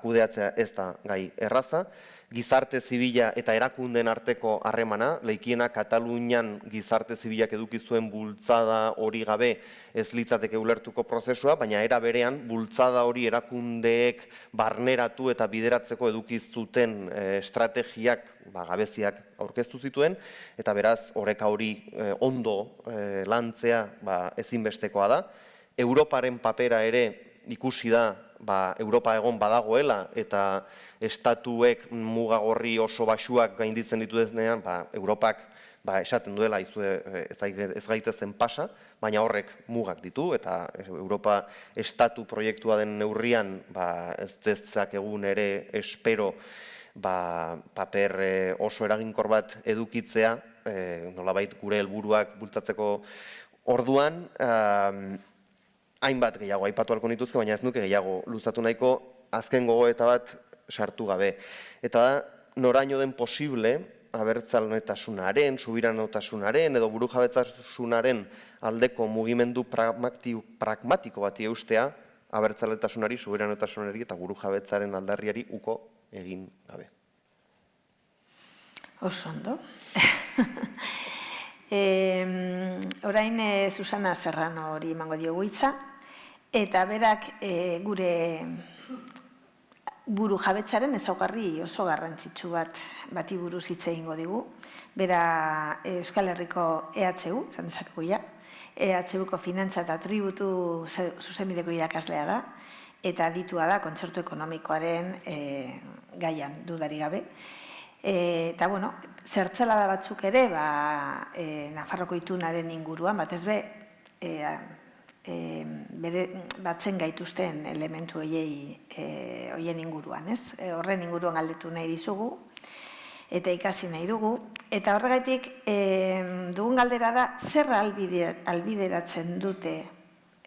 kudeatzea ez da gai erraza. Gizarte zibila eta erakundeen arteko harremana, leikiena Katalunian gizarte zibilak eduki zuen bultzada hori gabe ez litzateke ulertuko prozesua, baina era berean bultzada hori erakundeek barneratu eta bideratzeko eduki zuten estrategiak gabeziak aurkeztu zituen, eta beraz oreka hori ondo lantzea ezinbestekoa da. Europaren papera ere ikusi da Europa egon badagoela eta estatuek mugagorri oso baxuak gainditzen dituznean, Europak esaten duela ez gaitezen pasa, baina horrek mugak ditu, eta Europa estatu proiektua den neurrian ez dezakegun ere espero paper oso eraginkor bat edukitzea, nolabait gure helburuak bultzatzeko orduan, hainbat gehiago aipatu ahalko nituzke, baina ez nuke gehiago luzatu nahiko azken gogoeta bat sartu gabe. Eta da, noraino den posible abertzaletasunaren, subiranotasunaren edo burujabetzasunaren aldeko mugimendu pragmatiko bati eustea abertzaletasunari, subiranotasunari eta burujabetzaren aldarriari uko egin gabe.
Oso ondo. Orain Susana Serrano hori emango diogu hitza, eta berak gure buru jabetzaren ezaugarri oso garrantzitsu bati buruz hitz egingo digu. Bera Euskal Herriko EHU, esan dezakegu ja, EHUko finantza eta tributu zuzenbideko irakaslea da, eta aditua da kontzertu ekonomikoaren gaian dudari gabe. Eta, zertzelada batzuk ere, Nafarroko itunaren inguruan, batez be, batzen gaituzten elementu horien inguruan, ez? Horren inguruan galdetu nahi dizugu. eta ikasi nahi dugu. Eta horregatik dugun galdera da, zer albideratzen dute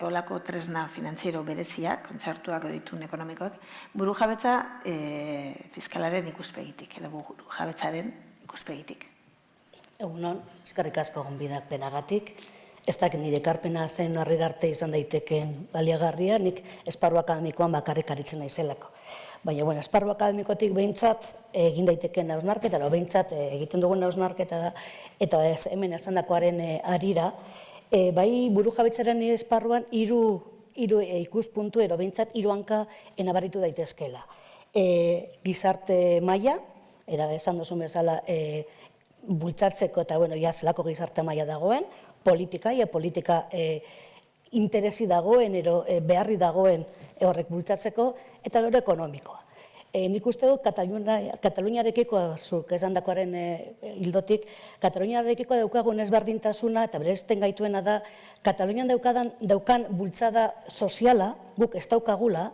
olako tresna finantziero bereziak, kontzertuak edo itun ekonomikoak, burujabetza fiskalaren ikuspegitik, edo burujabetzaren ikuspegitik.
Egunon, eskerrik asko gonbidak penagatik. Ez dakit nire ekarpena zen harrera arte izan daiteken baliagarria, nik esparru akademikoan bakarrik aritzen naizelako. Baina, esparru akademikotik behintzat egin daiteken hausnarketa, behintzat egiten dugun hausnarketa da, eta hemen esandakoaren harira, bai burujabetzaren esparruan hiru ikuspuntu, edo behintzat hiru hanka nabaritu daitezkeela. Gizarte maila, esan duzun bezala, bultzatzeko eta, zelako gizarte maila dagoen, politika interesi dagoen, ero beharri dagoen horrek bultzatzeko, eta gero ekonomikoa. Nik uste dut, Kataluniarekiko, zuk esandakoaren hildotik, Kataluniarekiko daukagun ezberdintasuna, eta bereizten gaituena da, Katalunian daukan bultzada soziala, guk ez daukagula,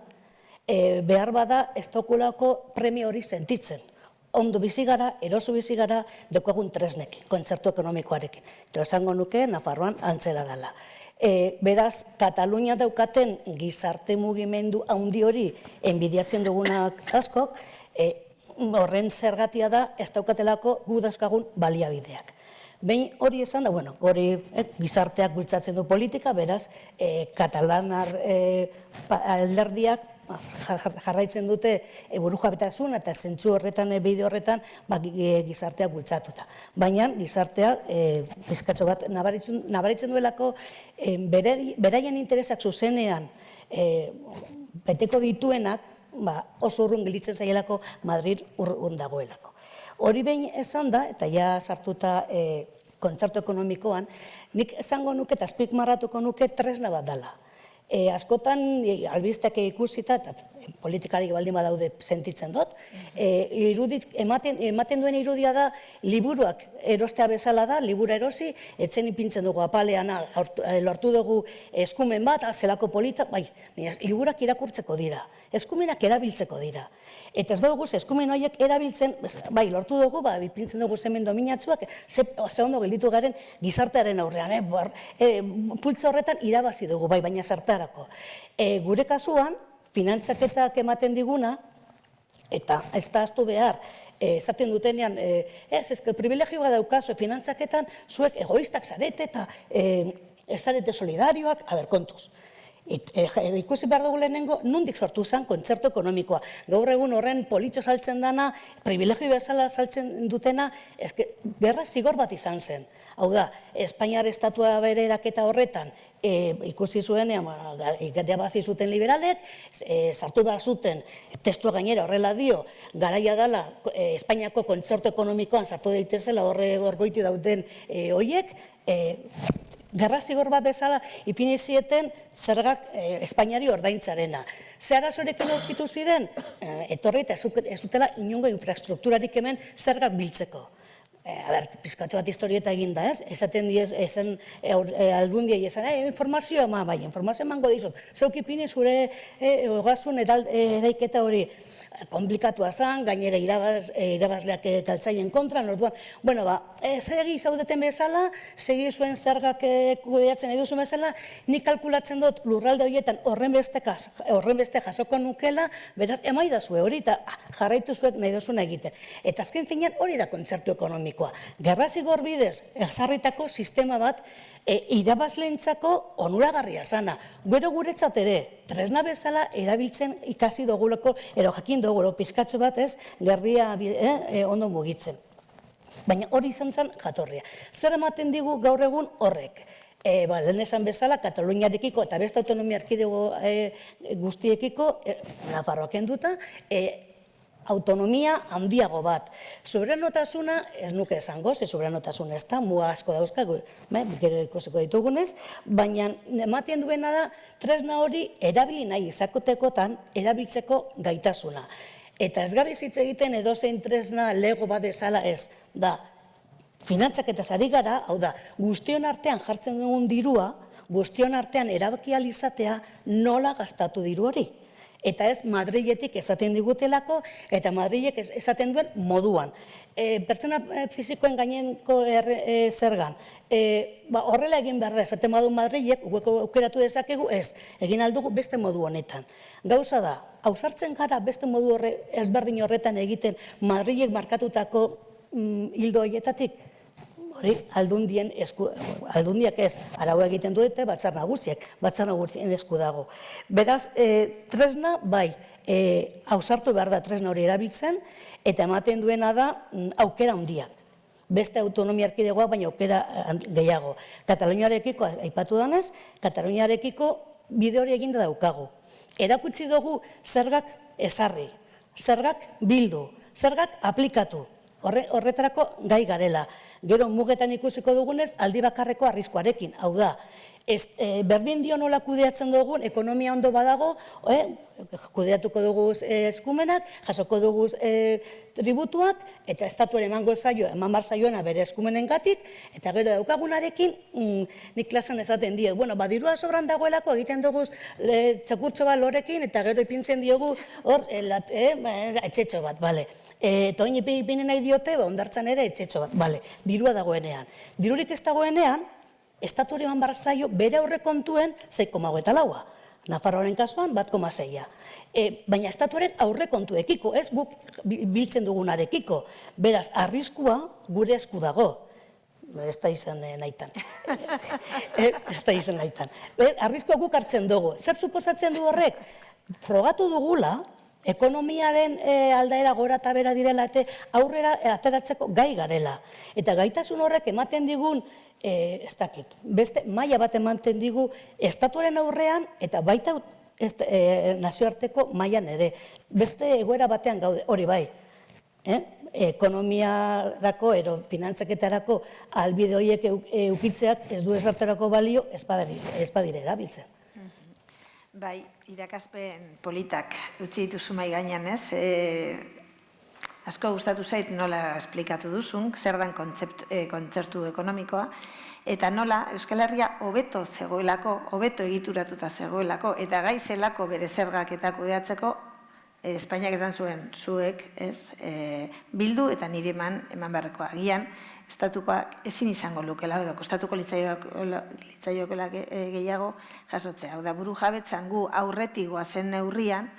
behar bada ez daukulako premio hori sentitzen. Ondo bizi gara, eroso bizi gara, daukagun tresnekin, kontzertu ekonomikoarekin. Eta esango nuke, Nafarroan antzera dela. Beraz, Katalunia daukaten gizarte mugimendu handi hori enbidiatzen dugunak askok, horren zergatia da ez daukatelako gu dauzkagun baliabideak. Behin hori esan da, hori gizarteak bultzatzen du politika, beraz, katalanar alderdiak jarraitzen dute burujabetasun eta zentzu horretan, bide horretan, gizarteak bultzatuta. Baina gizarteak bizkatxo bat nabaritzen duelako beraien interesak zuzenean beteko dituenak oso urrun gelitzen zaielako Madrid urrun dagoelako. Hori behin esan da, eta ja sartuta kontzertu ekonomikoan, nik esango nuke eta azpimarratuko nuke tresna bat dela. Askotan, albisteak ikusita, eta politikari baldin badaude sentitzen dut, ematen duen irudia da, liburuak erostea bezala da, libura erosi, etzen ipintzen dugu apalean, lortu dugu eskumen bat, zelako polita, liburak irakurtzeko dira, eskumenak erabiltzeko dira. Eta ez badugu, eskumen horiek erabiltzen, lortu dugu, ipintzen dugu zemen dominatzuak, ze ondo gelditu garen gizartearen aurrean, pultza horretan irabazi dugu, baina zertarako. Gure kasuan, finantzaketak ematen diguna, eta ez da ahaztu behar, esaten dutenean, privilegioa daukazu, finantzaketan zuek egoistak zarete eta ez zarete solidarioak, kontuz. Ikusi behar dugu lehenengo, nondik sortu zen kontzertu ekonomikoa. Gaur egun horren politxo saltzen dana, privilegio bezala saltzen dutena, gerra zigor bat izan zen. Hau da, Espainiar estatua bere eraketa horretan, ikusi zuen, irabazi zuten liberalek, sartu behar zuten, testua gainera horrela dio, garaia dela Espainiako kontzertu ekonomikoan sartu daitezela horre gorgoiti dauten hoiek, gerra zigor bat bezala ipini zieten zergak Espainiari ordaintzarena. Ze arazorekin aurkitu ziren, etorri eta ez zutela inongo infrastrukturarik hemen zergak biltzeko. Pizkatxo bat historieta egin da, ez? Esaten esan aldundiei esan, informazioa informazioa emango dizut. Zeuk ipini zure ogasun eraiketa hori komplikatua zen, gainera irabazleak taltzaien kontra, orduan, segi zaudeten bezala, segi zuen zergak kudeatzen nahi duzu bezala, nik kalkulatzen dut lurralde horietan horren beste jasoko nukela, beraz, emaidazue hori, eta jarraitu zuet nahi duzuna egiten. Eta azken finean hori da kontzertu ekonomikoa. Gerra zigor bidez, ezarritako sistema bat, irabazleentzako onuragarria zana. Gero guretzat ere, tresna bezala erabiltzen ikasi dugulako, ero jakin dugu, pizkatxo bat ez, gerria ondo mugitzen. Baina hori izan zen jatorria. Zer ematen digu gaur egun horrek? Lehen esan bezala, Kataluniarekiko eta beste autonomia erkidego guztiekiko, Nafarroak enduta, autonomia handiago bat. Soberanotasuna ez nuke esango, ze soberanotasuna ez da, muga asko dauzkagu, gero ikusiko ditugunez, baina ematen duena da tresna hori erabili nahi izakotekotan erabiltzeko gaitasuna. Eta ez gabiz hitz egiten edozein tresna lego bat ezala ez, da, finantzaketaz ari gara, hau da, guztion artean jartzen dugun dirua, guztion artean erabaki alizatea nola gastatu diru hori. eta ez Madriletik esaten digutelako, eta Madrilek esaten duen moduan. Pertsona fizikoen gainenko zergan, horrela egin behar da, esaten badu Madrilek, aukeratu dezakegu, ez, egin aldugu beste modu honetan. Gauza da, ausartzen gara beste modu ezberdin horretan egiten Madrilek markatutako hildo horietatik, hori, aldundiak ez, arau egiten dute batzar nagusien esku dago. Beraz, tresna, bai, ausartu behar da tresna hori erabiltzen, eta ematen duena da aukera handiak. Beste autonomia erkidegoak, baina aukera gehiago. Kataluniarekiko, aipatu danez, Kataluniarekiko bide hori eginda daukagu. Erakutsi dugu zergak ezarri, zergak bildu, zergak aplikatu. Horretarako gai garela. Gero mugetan ikusiko dugunez, aldi bakarreko arriskuarekin. Hau da, berdin dio nola kudeatzen dugun, ekonomia ondo badago, kudeatuko dugu eskumenak, jasoko dugu tributuak, eta estatuaren eman bar zaioena bere eskumenengatik, eta gero daukagunarekin, nik klasen esaten diet, badirua sobran dagoelako egiten dugu txakurtxo bat lorekin, eta gero ipintzen diogu hor, etxetxo bat, bale. Eta oin ipinen nahi diote, ondartzan ere etxetxo bat, bale, dirua dagoenean. Dirurik ez dagoenean, estatu hori eman bar zaio bere aurrekontuen 6,24. Nafarroaren kasuan 1,6. Baina estatuaren aurrekontuekiko, ez guk biltzen dugunarekiko. Beraz, arriskua gure esku dago. Ez da izan nahitan. Arriskua guk hartzen dugu. Zer suposatzen du horrek? Frogatu dugula, ekonomiaren aldaera gora eta bera direla eta aurrera ateratzeko gai garela. Eta gaitasun horrek ematen digun, ez dakit, beste maila bat ematen digu estatuaren aurrean eta baita nazioarteko mailan ere. Beste egoera batean gaude, hori bai, ekonomiarako, finantzaketarako albide horiek eukitzeak ez du esarterako balio ez badire erabiltzen.
Bai, irakaspen politak utzi dituzu mai gainean, ez? Asko gustatu zait nola esplikatu duzun, zer dan kontzertu ekonomikoa, eta nola Euskal Herria hobeto zegoelako, hobeto egituratuta zegoelako, eta gai zelako bere zergak eta kudeatzeko, Espainiak esan zuen zuek, bildu eta nire eman beharrekoa. Agian, estatukoak ezin izango lukela, edo kostatuko litzaiokola gehiago jasotzea. Hau da, buru jabetzan gu aurretik goazen neurrian,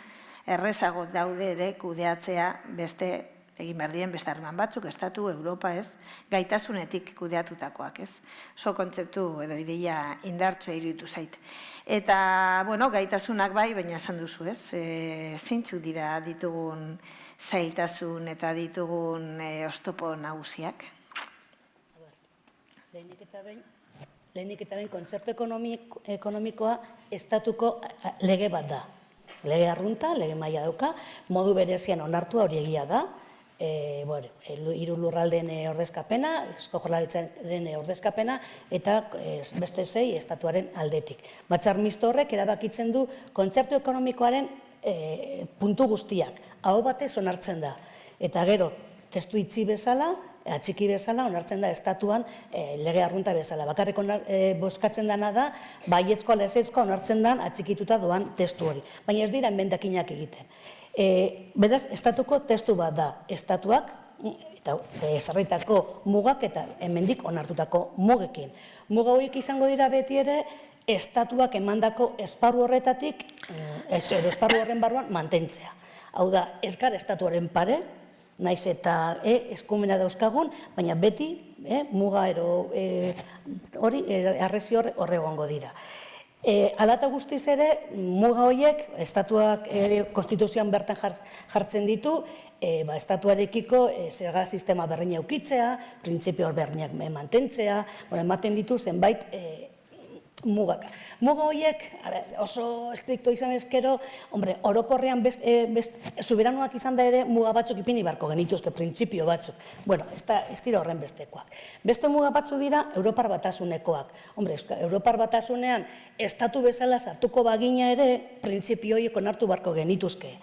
errezago daude ere kudeatzea beste egin behar diren beste harreman batzuk, estatu, Europa, ez, gaitasunetik kudeatutakoak, ez. Oso kontzeptu edo ideia indartsua iruditu zait. Eta, bueno, gaitasunak bai, baina esan duzu, ez, zeintzuk dira ditugun zailtasun eta ditugun oztopo nagusiak?
Lehenik eta behin kontzertu ekonomikoa estatuko lege bat da. Lege arrunta, lege maila dauka, modu berezian onartua hori egia da, hiru lurraldeen ordezkapena, Eusko Jaurlaritzaren ordezkapena, eta beste 6 estatuaren aldetik. Batzar misto horrek erabakitzen du kontzertu ekonomikoaren puntu guztiak, aho batez onartzen da. Eta gero, testu itxi bezala, atxiki bezala, onartzen da estatuan lege arrunta bezala. Bakarrik bozkatzen dana da, baiezkoa lezezkoa onartzen da atxikituta doan testu hori. Baina ez dira enmendakinak egiten. Beraz, estatuko testu bat da, estatuak ezarritako mugak eta hemendik onartutako mugekin. Muga horiek izango dira beti ere, estatuak emandako esparru horretatik, esparru horren barruan mantentzea. Hau da, ez gara estatuaren pare, naiz eta eskumena dauzkagun, baina beti muga hori arrezi horregongo dira. Alata guztiz ere, muga horiek, estatuak konstituzioan bertan jartzen ditu, estatuarekiko zerga sistema berdina eukitzea, printzipio berdinak mantentzea, ematen ditu zenbait mugak. Muga horiek, oso estrikto izan ezkero, orokorrean soberanoak izan da ere muga batzuk ipini barko genituzke, printzipio batzuk. Bueno, ez dira horren bestekoak. Beste muga batzu dira Europar Batasunekoak. Europar Batasunean estatu bezala sartuko bagina ere, printzipio horiek onartu barko genituzke.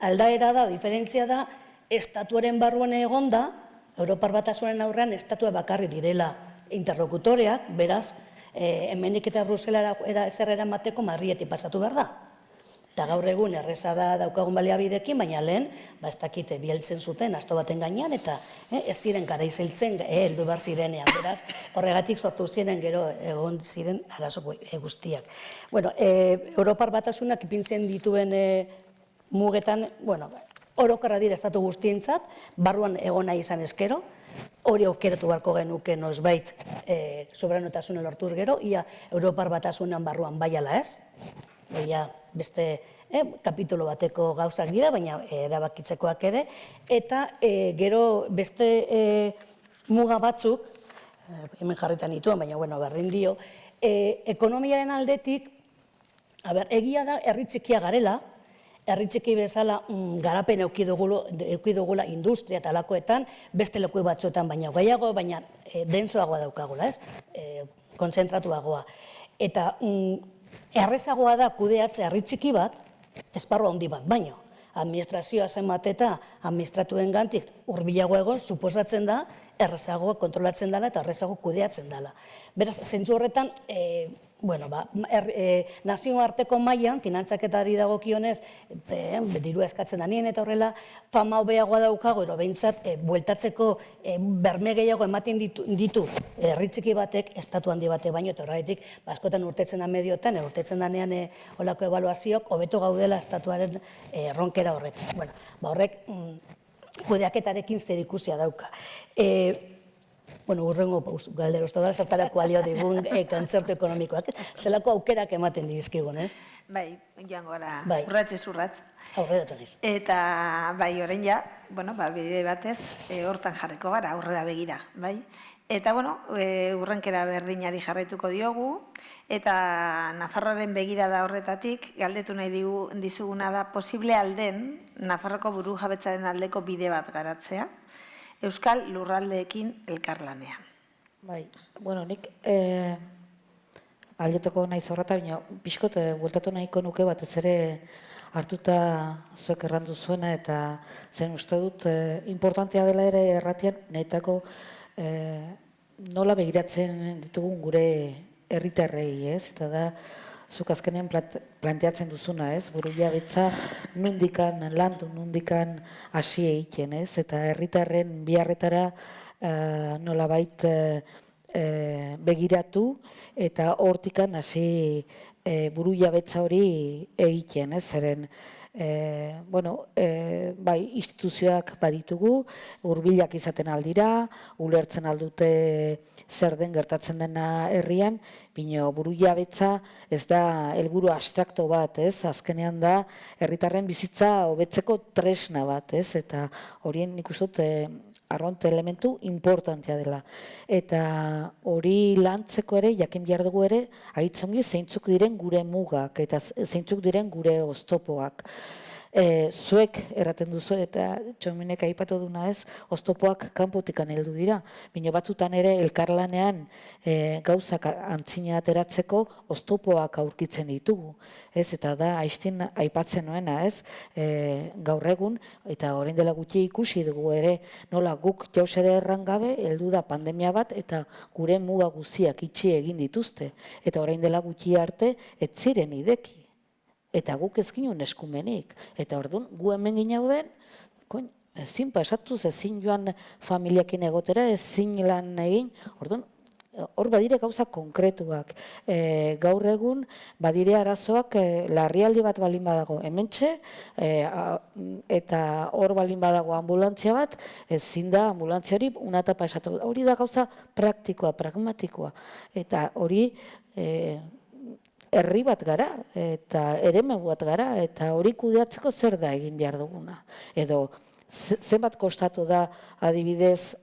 Aldaera da, diferentzia da, estatuaren barruan egonda, Europar Batasunen aurrean estatua bakarri direla interlokutoreak, beraz, hemenik eta Bruselara zer eramateko Madriletik pasatu behar da. Eta gaur egun erreza da daukagun baliabidekin, baina lehen, ez dakite, bieltzen zuten asto baten gainean, eta ez ziren gara izeltzen, heldu behar zirenean, beraz, horregatik sortu ziren gero egon ziren arazo guztiak. Bueno, Europar Batasunak ipintzen dituen mugetan, bueno, orokorra dira estatu guztientzat, barruan egon nahi izan eskero, hori aukeratu beharko genuke noizbait soberanotasuna lortuz gero, ia Europar Batasunan barruan baiala ez, ia beste kapitulo bateko gauzak dira, baina erabakitzekoak ere, eta gero beste muga batzuk, hemen jarritan dituen, baina berdin dio, ekonomiaren aldetik, egia da herri txikia garela, herri txiki bezala garapen eduki dugula industria eta lakoetan, beste leku batzuetan baina gehiago, baina densoagoa daukagula, ez? Kontzentratuagoa. Eta errezagoa da kudeatzea herri txiki bat, esparru handi bat, baino. Administrazioa zenbat eta administratuen gantik hurbilago egon, suposatzen da, errezagoa kontrolatzen dela eta errezago kudeatzen dela. Beraz, zentzu horretan, nazioarteko mailan, finantzaketari dagokionez, dirua eskatzen da nien eta horrela, fama hobeagoa daukago, ero behintzat, bueltatzeko berme gehiago ematen ditu herri txiki batek, estatu handi bate baino, eta horregatik, askotan urtetzen da mediotan, urtetzen danean olako ebaluazioak, hobeto gaudela estatuaren erronkera horretik. Horrek, kudeaketarekin zer ikusia dauka. Urrengo galdera uste da, zertarako alio digun kontzertu ekonomikoak. Zelako aukerak ematen dizkigun, ez?
Bai, joango gara, urratxez urratz.
Aurrera tagiz.
Eta, bai, orain ja, bide batez, hortan jarriko gara, aurrera begira, bai? Eta, urrenkera berdinari jarraituko diogu, eta Nafarroaren begirada horretatik, galdetu nahi dizuguna da, posible alden, Nafarroko buru jabetzaren aldeko bide bat garatzea, Euskal lurraldeekin elkarlanean.
Bai, nik aldetoko nahi zorrata, baina pixkot bueltatu nahiko nuke batez ere hartuta zuek errandu zuena, eta zen uste dut importantea dela ere erratian, nahitako nola begiratzen ditugun gure herritarrei, ez? Eta da, zuk azkenean planteatzen duzuna, ez? Buru jabetza nundikan landu, nundikan hasi egiten, ez? Eta herritarren biharretara nolabait begiratu eta hortikan hasi buru jabetza hori egiten, ez? Zeren, bai, instituzioak baditugu, hurbilak izaten aldira, ulertzen aldute zer den gertatzen dena herrian, bino buru jabetza ez da helburu abstrakto bat, ez? Azkenean da herritarren bizitza hobetzeko tresna bat, ez? Eta horien nik uste dut arronte elementu importantea dela. Eta hori lantzeko ere, jakin behar dugu ere, aitzongi zeintzuk diren gure mugak eta zeintzuk diren gure oztopoak. Zuek erraten duzu eta Txominek aipatu duna ez, oztopoak kanpotikan heldu dira. Bino batzutan ere elkarlanean gauzak antzina ateratzeko oztopoak aurkitzen ditugu. Eta da, Aistin aipatzen nuena ez, gaur egun, eta orain dela gutxi ikusi dugu ere, nola guk jausere erran gabe, heldu da pandemia bat, eta gure muga guziak itxi egin dituzte. Eta orain dela gutxi arte, ez ziren ideki. Eta guk ez ginen eskumenik. Eta orduan, gu hemen ginauden, ezin pasatuz, ezin joan familiakin egotera, ezin lan egin, orduan, hor badire gauza konkretuak. Gaur egun, badire arazoak larrialdi bat balin badago hementxe, eta hor balin badago ambulantzia bat, ezin da ambulantzia hori unata pasatu. Hori da gauza praktikoa, pragmatikoa. Eta hori herri bat gara, eta eremu bat gara, eta hori kudeatzeko zer da egin behar duguna. Edo, zenbat kostatu da adibidez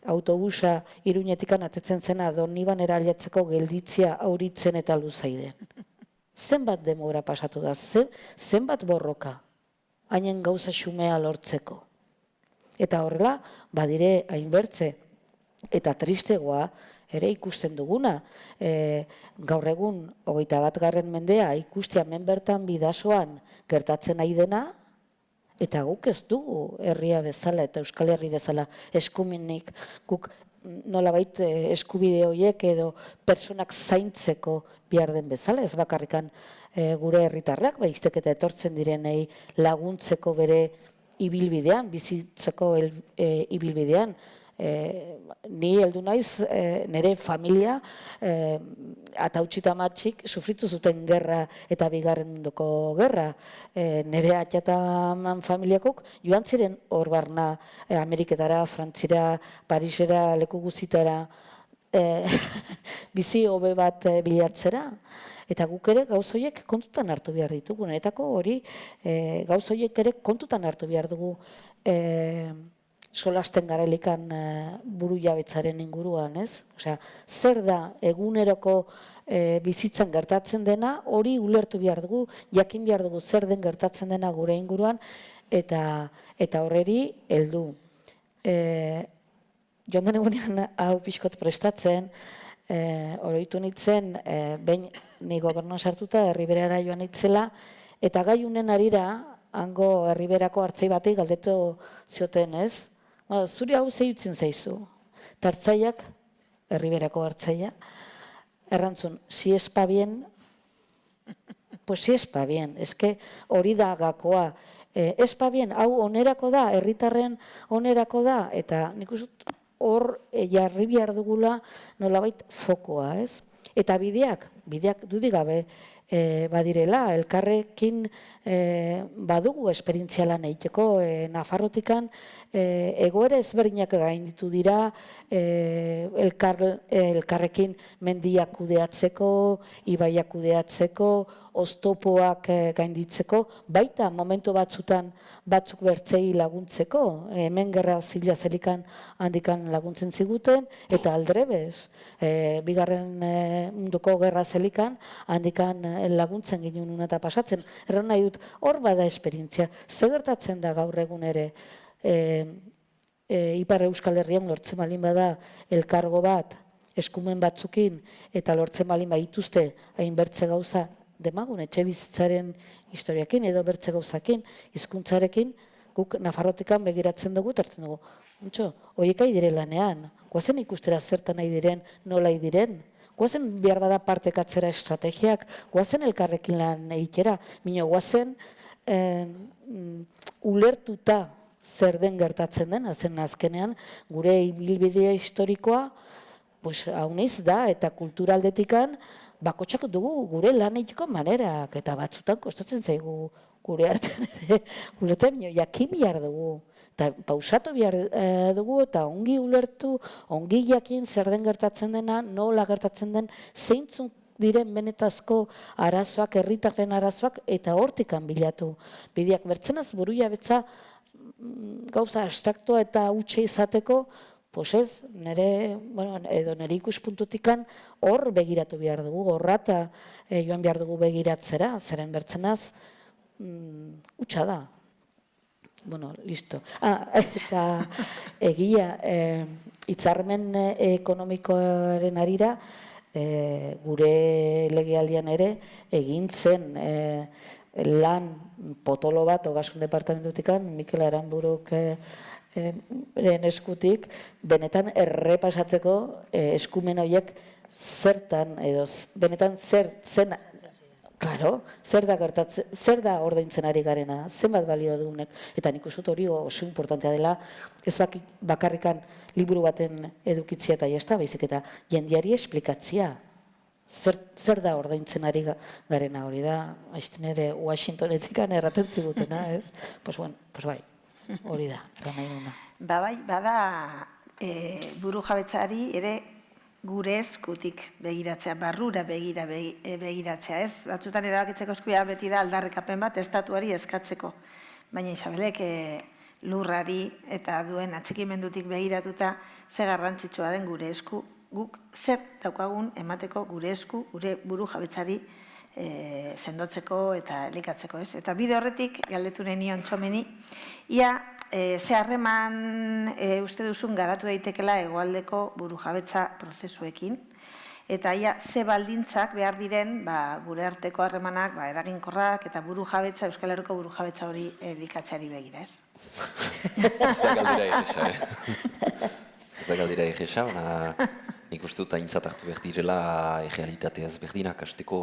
autobusa Iruñetikan atetzen zena Donibane aliatzeko gelditzia auritzen eta luzaiden. Zenbat demora pasatu da, zenbat borroka, hainen gauza xumea lortzeko. Eta horrela, badire hainbertze, eta tristegoa, ere ikusten duguna, gaur egun 21. mendea ikustia hemen bertan bidasoan gertatzen nahi dena, eta guk ez dugu herria bezala eta Euskal Herri bezala eskumenik, guk nolabait eskubide horiek edo personak zaintzeko behar den bezala, ez bakarrikan gure herritarrak, baizik eta etortzen direnei laguntzeko bere ibilbidean, bizitzeko ibilbidean. Ni heldu naiz, nire familia, atautxita matxik, sufritu zuten gerra eta bigarren munduko gerra. Nire atxataman familiakok joan ziren hor barna Ameriketara, Frantzira, Parisera, leku guzitara, bizi hobe bat bilatzera. Eta guk ere gauzoiek kontutan hartu behar ditugu. Niretako hori gauzoiek ere kontutan hartu behar dugu solasten garelikan buru jabetzaren inguruan, ez? Osea, zer da eguneroko bizitzan gertatzen dena, hori ulertu behar dugu, jakin behar dugu zer den gertatzen dena gure inguruan, eta horreri heldu. Joan den egunean hau pixkot prestatzen, oroitu nintzen, behin ni gobernuan sartuta, Herriberara joan nintzela, eta gai unen harira, hango Herriberako hartzai batek galdetu zioten, ez? Zuri hau zehitzen zaizu. Tartzaiak, Herriberako hartzaia, errantzun, si espa bien, pues si espa bien. Eske hori da gakoa. Espa bien, hau onerako da, herritarren onerako da, eta nik uste hor jarri behar dugula nolabait fokoa, ez? Eta bideak dudik gabe badirela, elkarrekin badugu esperientzialan egiteko, Nafarrotikan egoera ezberdinak gainditu dira, elkarrekin mendiak kudeatzeko, ibaiak kudeatzeko, oztopoak gainditzeko, baita momentu batzutan batzuk bertzei laguntzeko, hemen gerra zibila zelikan handikan laguntzen ziguten, eta aldrebez, bigarren munduko gerra zelikan handikan laguntzen ginen eta pasatzen. Erran nahi dut, hor bada esperientzia. Ze gertatzen da gaur egun ere, Ipar Euskal Herrian lortzen balin bada elkargo bat, eskumen batzukin, eta lortzen balin badituzte hain bertze gauza, demagun, etxe bizitzaren historiakin edo bertze gauzakin, hizkuntzarekin, guk Nafarrotikan begiratzen dugu, tartzen dugu. Horiek ahi dire lanean, guazen ikustera zertan nahi diren, nola ahi diren, guazen behar bada partekatzera estrategiak, guazen elkarrekin lan egitera, minio guazen ulertuta zer den gertatzen den, zen azkenean gure ibilbidea historikoa hauniz da, eta kulturaldetikan bakotxak dugu gure lan egiteko manerak, eta batzutan kostatzen zaigu gure artean ere, ulertzen jakin behar dugu, eta pausatu behar dugu, eta ongi ulertu, ongi jakin zer den gertatzen dena, nola gertatzen den, zeintzun diren benetazko arazoak, herritarren arazoak, eta hortikan bilatu. Bideak bertzenaz buru jabetza gauza abstraktua eta hutsa izateko, ez, nire ikuspuntutikan hor begiratu behar dugu, horrata joan behar dugu begiratzera, zeren bertzenaz hutsa da. Listo. Eta egia, hitzarmen ekonomikoaren harira, gure legealdian ere, egin zen lan potolo bat, Ogasun Departamentutikan, Mikel Aranburuk eskutik, benetan errepasatzeko eskumen horiek zertan, edo benetan zer da ordaintzen ari garena, zenbat balio dugunek, eta nik uste hori oso importantea dela, ez bakarrikan liburu baten edukitzia eta jazta, baizik eta jendiari esplikatzia. Zer da ordaintzen ari garena hori da, haizten ere Washingtonetzikan erraten zigutena, ez? Pues bai, hori da, nahi duna.
Bada buru jabetzari ere gure eskutik begiratzea, barrura begiratzea, ez? Batzutan erabakitzeko eskubidea beti da aldarrikapen bat estatuari eskatzeko. Baina Isabelek lurrari eta duen atxikimendutik begiratuta ze garrantzitsua den gure esku, guk zer daukagun emateko gure esku, gure buru jabetzari sendotzeko eta elikatzeko, ez? Eta bide horretik, galdetu nion Txomeni, ia ze harreman uste duzun garatu daitekela hegoaldeko buru jabetza prozesuekin, eta ia ze baldintzak behar diren gure arteko harremanak eraginkorrak eta buru jabetza, Euskal Herriko buru jabetza hori elikatzeari begira, ez?
Ez da galdera egesa, Ez da galdera egesa, nik uste dut aintzat hartu behar direla errealitateaz berdinak hasteko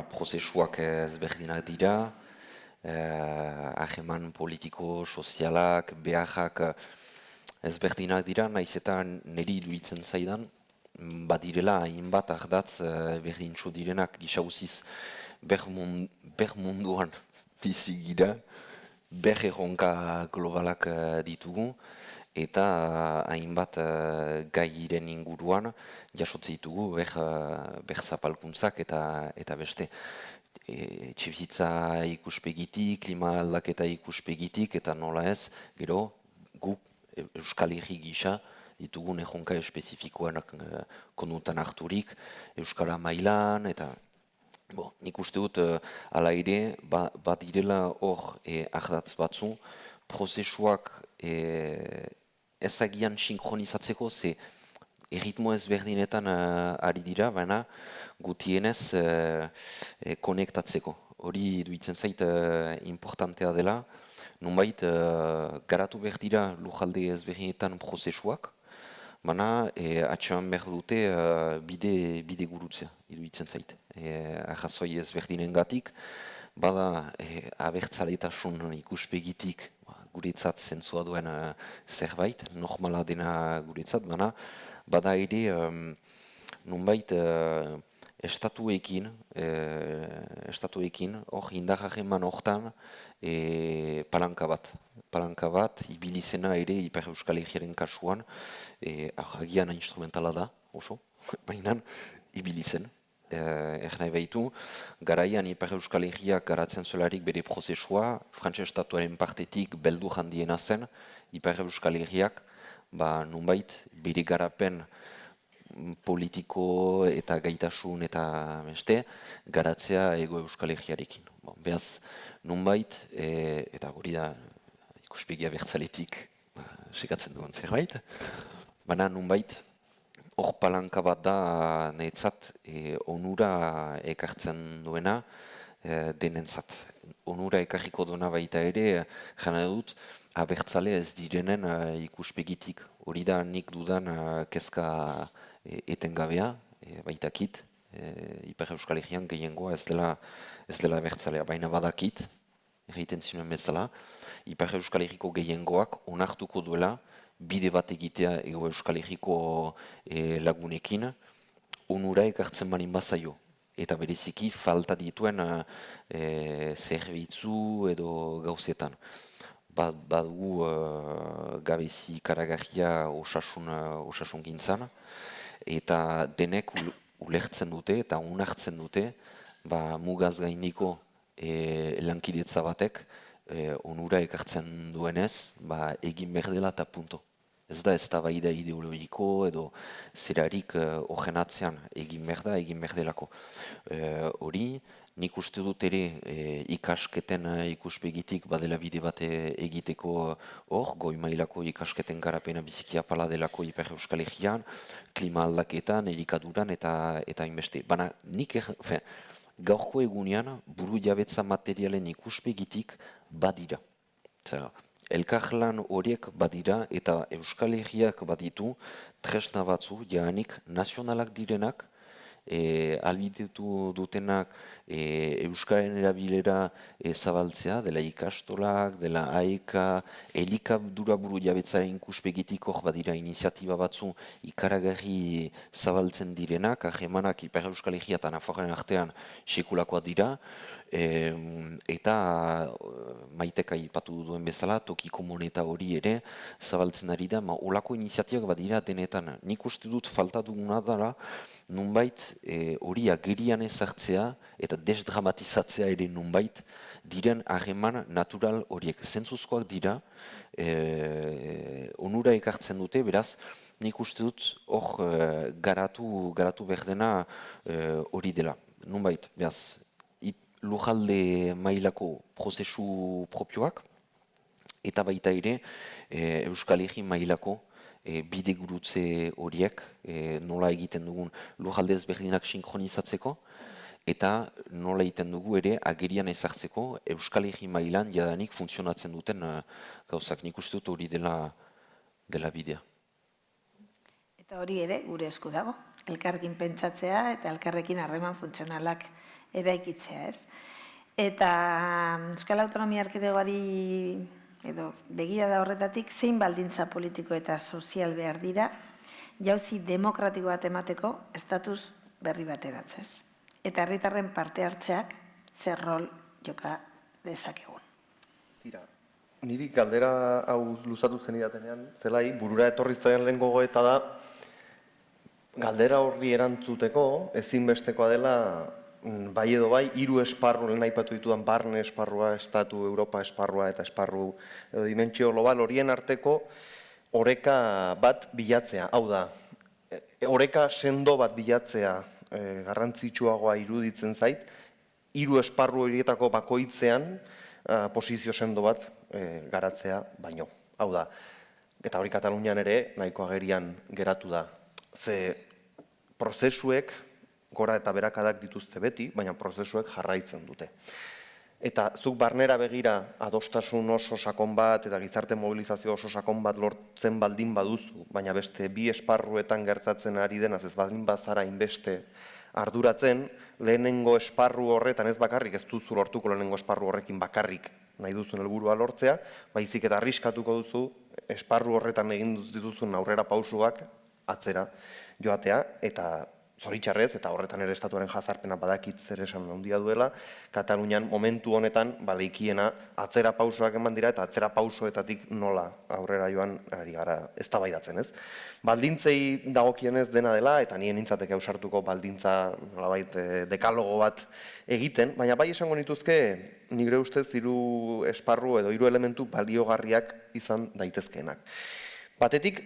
prozesuak ezberdinak dira, hageman politiko, sozialak, beharrak ezberdinak dira, naiz eta niri iruditzen zaidan, badirela hainbat ardatz berdintxo direnak gisa-guziz munduan bizi gira, erronka globalak ditugu, eta hainbat gairen inguruan jasotze ditugu zapalkuntzak eta beste. Etxebizitza ikuspegitik, klima aldaketa ikuspegitik, eta nola ez, gero guk Euskal Herri gisa ditugun erronka espezifikoak kondutan harturik, Euskara mailan, eta nik uste dut ala ere, bat direla hor ardatz batzu, prozesuak ezagian sinkronizatzeko, ze erritmo ezberdinetan ari dira, baina gutienez konektatzeko. Hori duitzen zait importantea dela, nonbait garatu behar dira lujalde ezberdinetan prozesuak, baina atxeman behar dute bide gurutzea, iruditzen zait. Arrazoi ezberdinen gatik, bada abertzaletasun ikuspegitik guretzat zentzua duen zerbait, normala dena guretzat, baina bada ere nonbait estatuekin, hor indarrageman hortan palanka bat, ibilizena ere Ipar Euskal Herriaren kasuan, agian instrumentala da, oso, baina ibilizen. Nahi behitu, garaian Ipar Euskal Herriak garatzen zelarik bere prozesua, Frantses estatuaren partetik beldu handiena zen, Ipar Euskal Herriak, nonbait, bere garapen politiko eta gaitasun eta beste, garatzea Ego Euskal Herriarekin. Beaz, nonbait, eta hori da ikuspegia bertzaletik sekatzen duen zerbait, baina nonbait, hor palanka bat da netzat onura ekartzen duena denentzat. Onura ekarriko duena baita ere, jana dut, abertzale ez direnen ikuspegitik. Hori da nik dudan kezka etengabea, baitakit, Ipar Euskal Herrian gehiengoa ez dela abertzalea, baina badakit, egiten zinuen bezala, Ipar Euskal Herriko gehiengoak onartuko duela bide bat egitea Ego Euskal Herriko lagunekin, onura ekartzen balin bazaio. Eta bereziki falta dituen zerbitzu edo gauzetan. Badugu gabezi karagarria osasun gintzan, eta denek ulertzen dute eta unartzen dute mugaz gaindiko lankidetza batek onura ekartzen duenez, egin behar dela eta punto. Ez da eztabaida ideologiko edo zerarik horren atzean egin behar delako. Hori, nik uste dut ere ikasketen ikuspegitik badela bide bat egiteko hor, goi mailako ikasketen garapena biziki apala delako Ipar Euskal Herrian, klima aldaketan, elikaduran eta inbeste. Baina nik gaurko egunean buru jabetza materialen ikuspegitik badira. Elkarlan horiek badira eta Euskal Herriak baditu tresna batzu, jaanik nazionalak direnak, albidetu dutenak Euskaren erabilera zabaltzea, dela ikastolak, dela aeka, elikadura buru jabetzaren ikuspegitik hor badira iniziatiba batzu ikaragarri zabaltzen direnak, ahemanak Ipar Euskal Herria eta Nafarroaren artean sekulakoa dira, eta Maitek aipatu duen bezala, tokiko moneta hori ere zabaltzen ari da, olako iniziatibak badira denetan. Nik uste dut falta duguna dara, nunbait hori agerian ezartzea eta desdramatizatzea ere nunbait diren hageman natural horiek zentzuzkoak dira, onura ekartzen dute, beraz, nik uste dut hor garatu behar dena hori dela. Nunbait, beraz, lujalde mailako prozesu propioak, eta baita ere Euskal Herri mailako bide gurutze horiek nola egiten dugun lujalde ezberdinak sinkronizatzeko, eta nola egiten dugu ere agerian ezartzeko Euskal Herri mailan jadanik funtzionatzen duten gauzak. Nik uste dut hori dela bidea.
Eta hori ere gure esku dago. elkarrekin pentsatzea eta elkarrekin harreman funtzionalak eraikitzea, ez? Eta Euskal Autonomia Erkidegoari edo begirada horretatik zein baldintza politiko eta sozial behar dira jauzi demokratiko bat emateko estatus berri bateratzez. Eta herritarren parte hartzeak zer rol joka dezakegun.
Tira, niri galdera hau luzatu zenidatenean, zelai, burura etorri zaien lehen gogoeta da, galdera horri erantzuteko ezinbestekoa dela bai edo bai, 3 esparru, lehen aipatu ditudan barne esparrua, estatu, Europa esparrua eta esparru edo dimentsio global horien arteko oreka bat bilatzea. Hau da, oreka sendo bat bilatzea garrantzitsuagoa iruditzen zait, 3 esparru horietako bakoitzean posizio sendo bat garatzea baino. Hau da, eta hori Katalunian ere nahiko agerian geratu da. Ze prozesuek gora eta berakadak dituzte beti, baina prozesuek jarraitzen dute. Eta zuk barnera begira adostasun oso sakon bat eta gizarte mobilizazio oso sakon bat lortzen baldin baduzu, baina beste 2 esparruetan gertatzen ari denaz ez baldin bazara inbeste arduratzen, lehenengo esparru horretan ez bakarrik, ez duzu lortuko lehenengo esparru horrekin bakarrik nahi duzun helburua lortzea, baizik eta arriskatuko duzu esparru horretan egin dituzun aurrera pausuak atzera joatea, eta zoritxarrez, eta horretan ere estatuaren jazarpena badakit zer esan handia duela, Katalunian momentu honetan leikiena atzera pausoak eman dira eta atzera pausoetatik nola aurrera joan ari gara eztabaidatzen, ez? Baldintzei dagokienez dena dela, eta nien nintzateke ausartuko baldintza nolabait dekalogo bat egiten, baina bai esango nituzke nire ustez 3 esparru edo 3 elementu baliogarriak izan daitezkeenak. Batetik,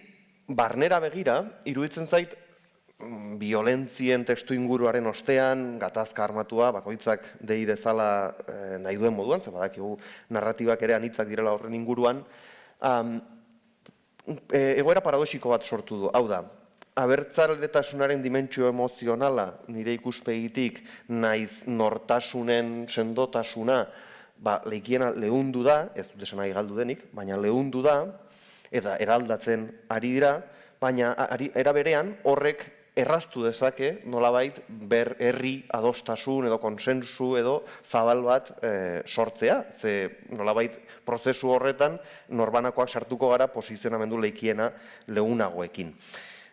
barnera begira, iruditzen zait, biolentzien testu inguruaren ostean, gatazka armatua, bakoitzak dei dezala nahi duen moduan, ze badakigu narratibak ere anitzak direla horren inguruan, egoera paradoxiko bat sortu du. Hau da, abertzaletasunaren dimentsio emozionala nire ikuspegitik naiz nortasunen sendotasuna leikiena lehundu da, ez dut esan nahi galdu denik, baina lehundu da, eta eraldatzen ari dira, baina era berean horrek erraztu dezake nolabait herri adostasun edo konsensu edo zabal bat sortzea, ze nolabait prozesu horretan norbanakoak sartuko gara posizionamendu leikiena lehunagoekin.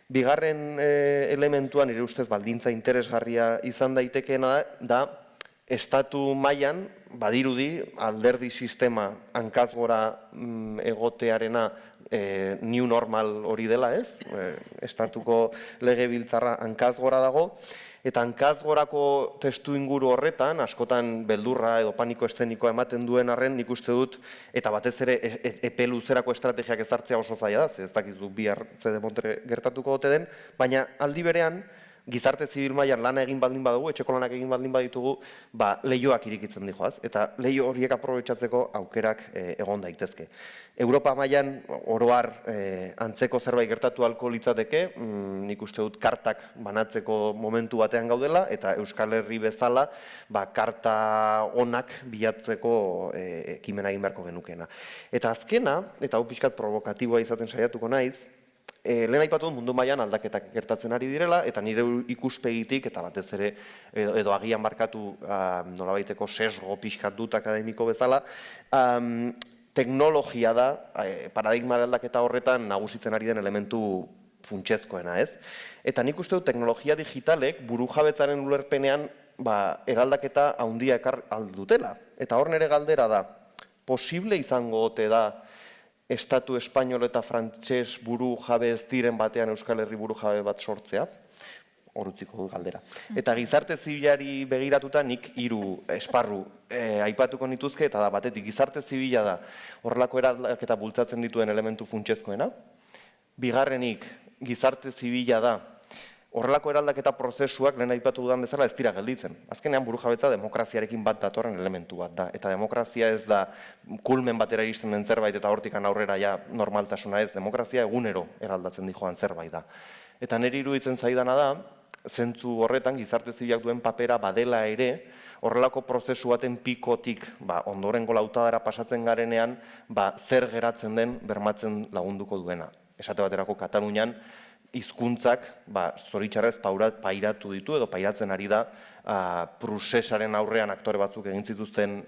Bigarren elementuan nire ustez baldintza interesgarria izan daitekeena da estatu mailan badirudi alderdi sistema hankaz gora egotearena new normal hori dela, ez? Estatuko legebiltzarra hankaz gora dago, eta hankaz gorako testu inguru horretan, askotan beldurra edo paniko eszenikoa ematen duen arren, nik uste dut, eta batez ere epe luzerako estrategiak ezartzea oso zaila da, ez dakizu bihar zedemontre gertatuko ote den, baina aldi berean, gizarte zibil mailan lana egin baldin badugu, etxeko lanak egin baldin baditugu, lehioak irikitzen dijoaz, eta lehio horiek aprobetxatzeko aukerak egon daitezke. Europa mailan oroar antzeko zerbait gertatu ahalko litzateke, nik uste dut kartak banatzeko momentu batean gaudela, eta Euskal Herri bezala karta onak bilatzeko ekimena egin beharko genukeena. Eta azkena, eta hau pixkat provokatiboa izaten saiatuko naiz, lehen aipatu mundu mailan aldaketak gertatzen ari direla, eta nire ikuspegitik, eta batez ere edo agian markatu nolabaiteko sesgo pixkat dut akademiko bezala, teknologia da, paradigma aldaketa horretan nagusitzen ari den elementu funtsezkoena, ez? Eta nik uste dut teknologia digitalek burujabetzaren ulerpenean eraldaketa handia ekar aldutela. Eta hor nire galdera da, posible izango ote da Estatu espainol eta frantses buru jabe ez diren batean Euskal Herri buru jabe bat sortzea, hor utziko dut galdera. Eta gizarte zibilari begiratuta nik 3 esparru aipatuko nituzke, eta da batetik gizarte zibila da horrelako eraldaketa bultzatzen dituen elementu funtsezkoena. Bigarrenik gizarte zibila da horrelako eraldaketa prozesuak lehen aipatu dudan bezala ez dira gelditzen. Azkenean burujabetza demokraziarekin bat datorren elementu bat da. Eta demokrazia ez da kulmen batera iristen den zerbait eta hortikan aurrera ja normaltasuna ez. Demokrazia egunero eraldatzen dijoan zerbait da. Eta niri iruditzen zaidana da, zentzu horretan gizarte zibilak duen papera badela ere, horrelako prozesu baten pikotik ondorengo lautadara pasatzen garenean, zer geratzen den bermatzen lagunduko duena. Esate baterako Katalunian, hizkuntzak zoritxarrez pairatu ditu edo pairatzen ari da Prusesaren aurrean aktore batzuk egin zituzten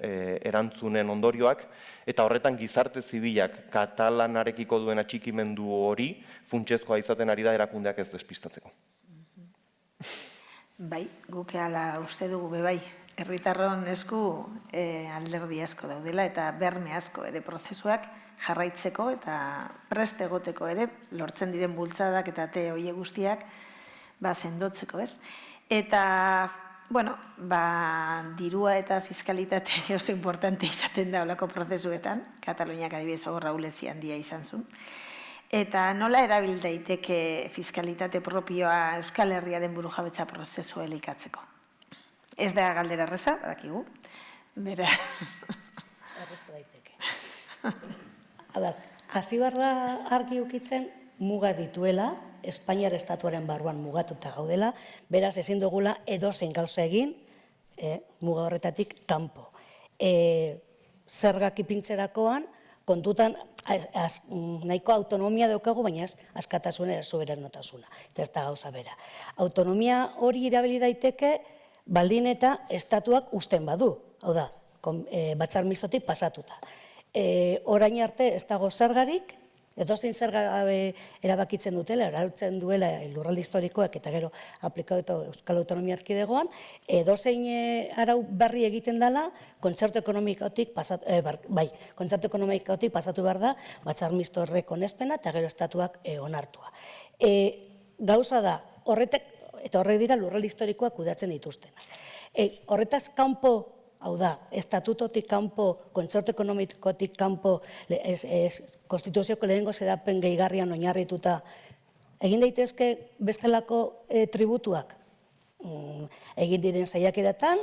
erantzunen ondorioak, eta horretan gizarte zibilak katalanarekiko duen atxikimendu hori funtsezkoa izaten ari da erakundeak ez despistatzeko.
Bai, guk ala uste dugu bebai, herritarron esku alderdi asko daudela eta berme asko ere prozesuak jarraitzeko eta prest egoteko ere lortzen diren bultzadak eta te hoie guztiak sendotzeko, ez? Eta, bueno, dirua eta fiskalitatea oso importante izaten da olako prozesuetan, Kataluniak adibidez hor ahulezi handia izan zuen. Eta nola erabil daiteke fiskalitate propioa Euskal Herriaren burujabetza prozesua elikatzeko? Ez da galdera erreza, badakigu. Bera.
Erreztu daiteke. Hasi barra argi ukitzen muga dituela, Espainiar estatuaren barruan mugatuta gaudela, beraz ezin dugula edozein gauza egin muga horretatik kanpo. Zergak ipintzerakoan, kontutan nahiko autonomia daukagu, baina ez askatasuna eta soberanotasuna, eta ez da gauza bera. Autonomia hori erabili daiteke baldin eta estatuak uzten badu, hau da, batzar mistotik pasatuta. Orain arte ez dago zergarik, edozein zerga erabakitzen dutela, arautzen duela lurralde historikoak eta gero aplikatu Euskal Autonomia Erkidegoan, edozein arau berri egiten dela, kontzertu ekonomikotik pasatu behar da, batzar misto horrek onespena eta gero estatuak onartua. Gauza da, eta horrek dira lurralde historikoak kudeatzen dituztenak. Horretaz kanpo, hau da, estatutotik kanpo, kontzertu ekonomikotik kanpo, konstituzioko lehenengo xedapen gehigarrian oinarrituta, egin daitezke bestelako tributuak? Egin diren saiakeratan,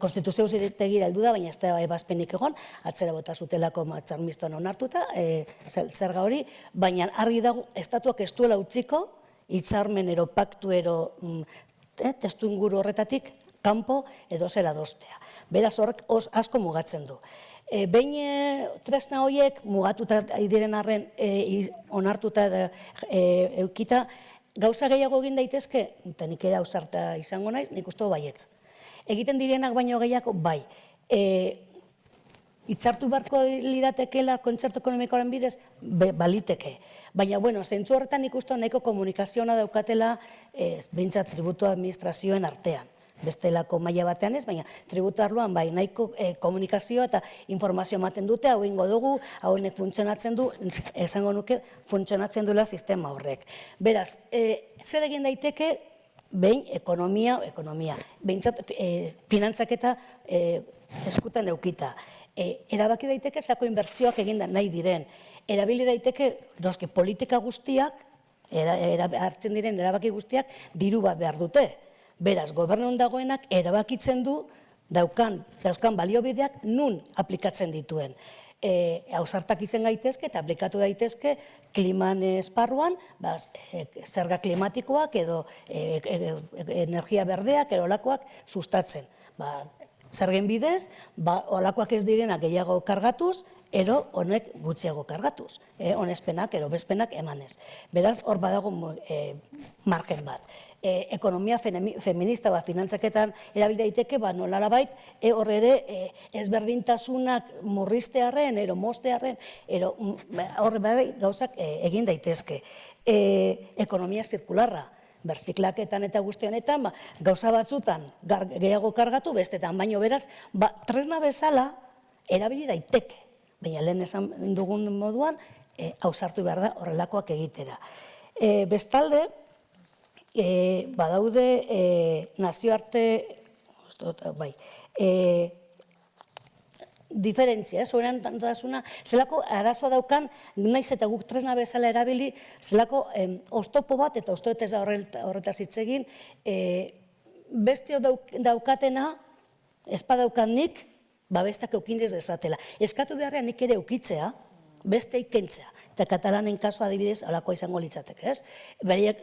konstituzio auzitegira heldu da, baina ez da ebazpenik egon, atzera bota zutelako batzar mistoan onartuta, zerga hori, baina argi dago, estatuak ez duela utziko, hitzarmen ero, paktu ero, testu inguru horretatik, kanpo edo zera dostea. Beraz horrek asko mugatzen du. Behin tresna horiek mugatuta diren arren onartuta eukita, gauza gehiago egin daitezke, eta nik ere ausarta izango naiz, nik uste baietz. Egiten direnak baino gehiago, bai. Itzartu beharko liratekela kontzertu ekonomikoaren bidez, baliteke. Baina, bueno, zentzu horretan ikustu nahiko komunikazioa daukatela behintzat tributu administrazioen artean. Bestelako maila batean ez, baina tributu arloan bai nahiko komunikazioa eta informazio ematen dute, hau ingo dugu, hau honek funtzionatzen du, esango nuke funtzionatzen duela sistema horrek. Beraz, zer egin daiteke, behin ekonomia, behintzat finantzaketa eskutan eukita. Erabaki daiteke zako inbertsioak egin nahi diren. Erabili daiteke, noski, politika guztiak, hartzen diren erabaki guztiak, diru bat behar dute. Beraz, gobernuan dagoenak erabakitzen du dauzkan baliobideak nun aplikatzen dituen. Ausartak izan gaitezke eta aplikatu daitezke kliman esparruan, zerga klimatikoak edo energia berdeak edo olakoak sustatzen. Zergen bidez, olakoak ez direnak gehiago kargatuz, ero honek gutxiago kargatuz. Honespenak, ero bezpenak emanez. Beraz, hor badago margen bat. Ekonomia feminista finantzaketan erabil daiteke, nolarabait hor ere ezberdintasunak murriztearren, ero mostearren, ero hor gauzak egin daitezke. Ekonomia zirkularra, berziklaketan eta guzti honetan, gauza batzutan gehiago kargatu, bestetan, baino beraz, tresna bezala erabili daiteke. Baina lehen esan dugun moduan, ausartu behar da horrelakoak egitera. Bestalde, badaude nazioarte, diferentzia, soberantasuna, zelako arazoa daukan, naiz eta guk tresna bezala erabili, zelako oztopo bat, eta oztoetez da horretaz hitz egin, bestio daukatena, espadaukan nik, bestak eukindez desatela. Eskatu beharrean nik ere eukitzea, beste ikentzea. Eta katalanen kasua adibidez, alakoa izango litzateke, ez? Beriek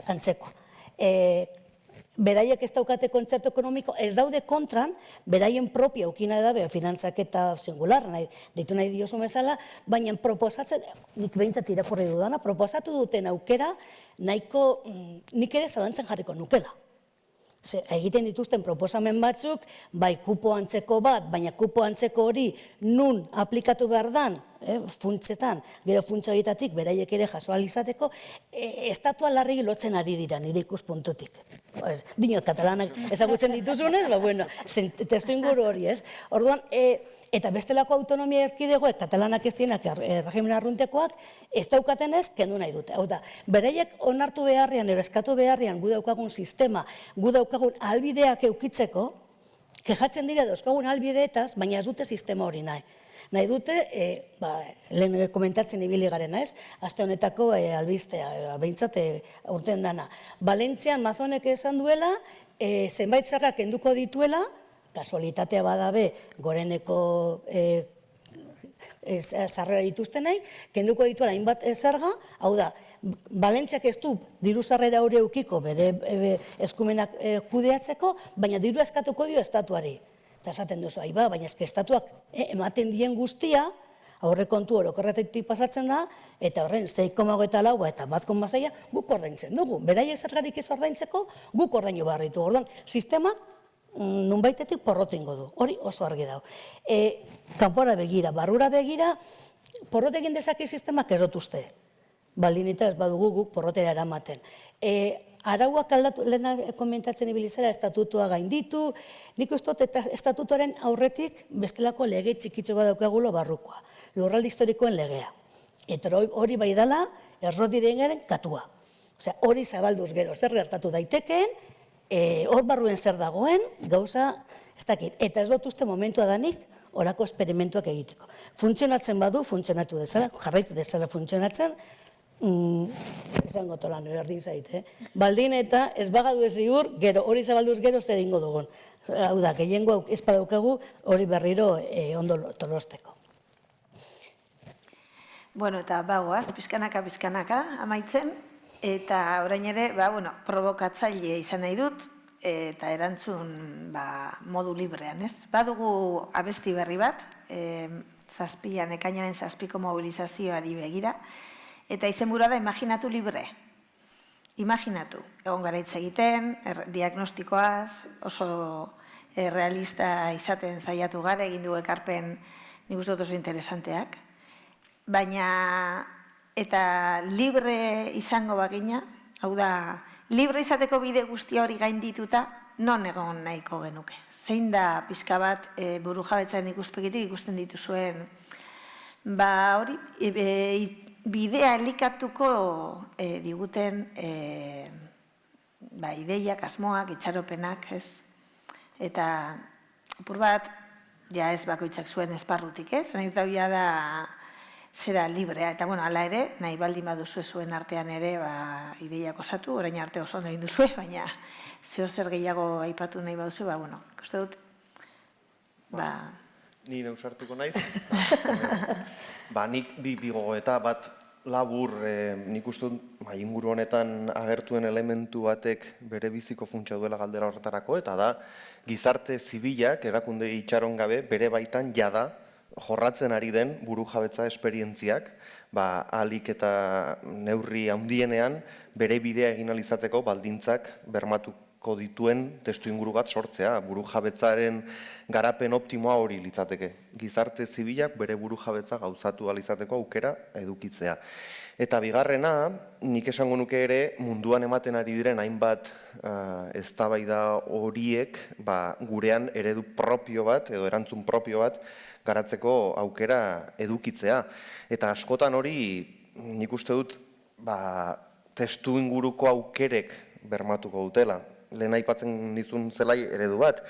antzeko. beraiek ez daukate kontzertu ekonomiko, ez daude kontran, beraien propio eukina da, finantzaketa singular, deitu nahi diozu bezala, baina proposatzen, nik behintzat irakurri dudana, proposatu duten aukera, nahiko, nik ere zalantzen jarriko nukela. Egiten dituzten proposamen batzuk, bai kupo antzeko bat, baina kupo antzeko hori nun aplikatu behar dan, funtsetan, gero funtsa horietatik beraiek ere jaso ahal izateko, estatua larri lotzen ari dira nire ikuspuntutik. Dinot, katalanak ezagutzen dituzunez, testu inguru hori, ez? Orduan, eta bestelako autonomia erkidegoek, katalanak ez dienak regimen arruntekoak, ez daukaten ez, kendu nahi dute. Hau da, beraiek onartu beharrean, eskatu beharrean, gu daukagun sistema, gu daukagun albideak eukitzeko, kejatzen dira dauzkagun albideetaz, baina ez dute sistema hori nahi. Nahi dute, lehen komentatzen ibili garen, ez? Aste honetako albistea, behintzat urten dana. Valentzian Mazonek esan duela, zenbait zerga kenduko dituela, kasualitatea badabe, goreneko sarrera dituztenei, kenduko dituela hainbat zerga, hau da, Valentziak ez du diru sarrera hori eukiko bere eskumenak kudeatzeko, baina diru eskatuko dio estatuari. Eta esaten duzu, baina ezke estatuak ematen dien guztia, aurrekontu orokorretik pasatzen da, eta horren 6,4 eta 1,6 guk ordaintzen dugu. Beraiek zergarik ez ordaintzeko, guk ordainu behar ditu. Orduan, sistemak nunbaitetik porrotingo du. Hori oso argi dago. Kanpora begira, barrura begira, porrotekin dezake sistemak erotuzte. Baldin eta ez badugu guk porrotera eramaten. Arauak aldatu, lehen komentatzen ibilizera, estatutua gainditu, nik uste dut estatutuaren aurretik bestelako lege txikitxo bat daukagulo barrukoa, lurralde historikoen legea. Eta hori bai dela, errodirengaren katua. Osea, hori zabalduz gero, zer gertatu daitekeen, hor barruen zer dagoen, gauza, ez dakit. Eta ez dut uste momentua danik, horako esperimentuak egiteko. Funtzionatzen badu, funtzionatu dezala, jarraitu dezala funtzionatzen, izango tolan erdin zaite. Baldin eta ez bagadu ez ziur, gero hori zabalduz gero zer ingo dugun. Hau da, gehiengo ez badaukagu hori berriro ondo tolosteko.
Bueno, eta bagoaz, pizkanaka amaitzen, eta orain ere, provokatzaile izan nahi dut, eta erantzun modu librean, ez? Badugu abesti berri bat, ekainaren 7ko mobilizazioari begira, eta izenburua da imaginatu libre. Imaginatu, egon gara hitz egiten, diagnostikoaz, oso realista izaten saiatu gara, egin du ekarpen nik uste dut oso interesanteak, baina eta libre izango bagina, hau da, libre izateko bide guztia hori gaindituta, non egon nahiko genuke. Zein da pixka bat burujabetzaren ikuspegitik ikusten dituzuen, hori, bidea elikatuko diguten ideiak, asmoak, itxaropenak, ez? Eta, apur bat, ja ez bakoitzak zuen esparrutik, ez? Nahi dut hau da zera librea, eta ala ere, nahi baldin baduzue zuen artean ere ideiak osatu, orain arte oso ondo egin duzue, baina zeo zer gehiago aipatu nahi baduzue, ikuste dut,
Ni neusartuko naiz. Nik bigogo eta bat labur nik uste dut inguru honetan agertuen elementu batek bere biziko funtsa duela galdera horretarako, eta da gizarte zibilak erakunde itxaron gabe bere baitan jada jorratzen ari den burujabetza esperientziak, ahalik eta neurri handienean bere bidea egin ahal izateko baldintzak bermatuko dituen testu inguru bat sortzea, burujabetzaren garapen optimoa hori litzateke. Gizarte zibilak bere burujabetza gauzatu ahal izateko aukera edukitzea. Eta bigarrena, nik esango nuke ere munduan ematen ari diren hainbat eztabaida horiek gurean eredu propio bat edo erantzun propio bat garatzeko aukera edukitzea. Eta askotan hori nik uste dut testu inguruko aukerek bermatuko dutela. Lehen aipatzen dizun zelai eredu bat,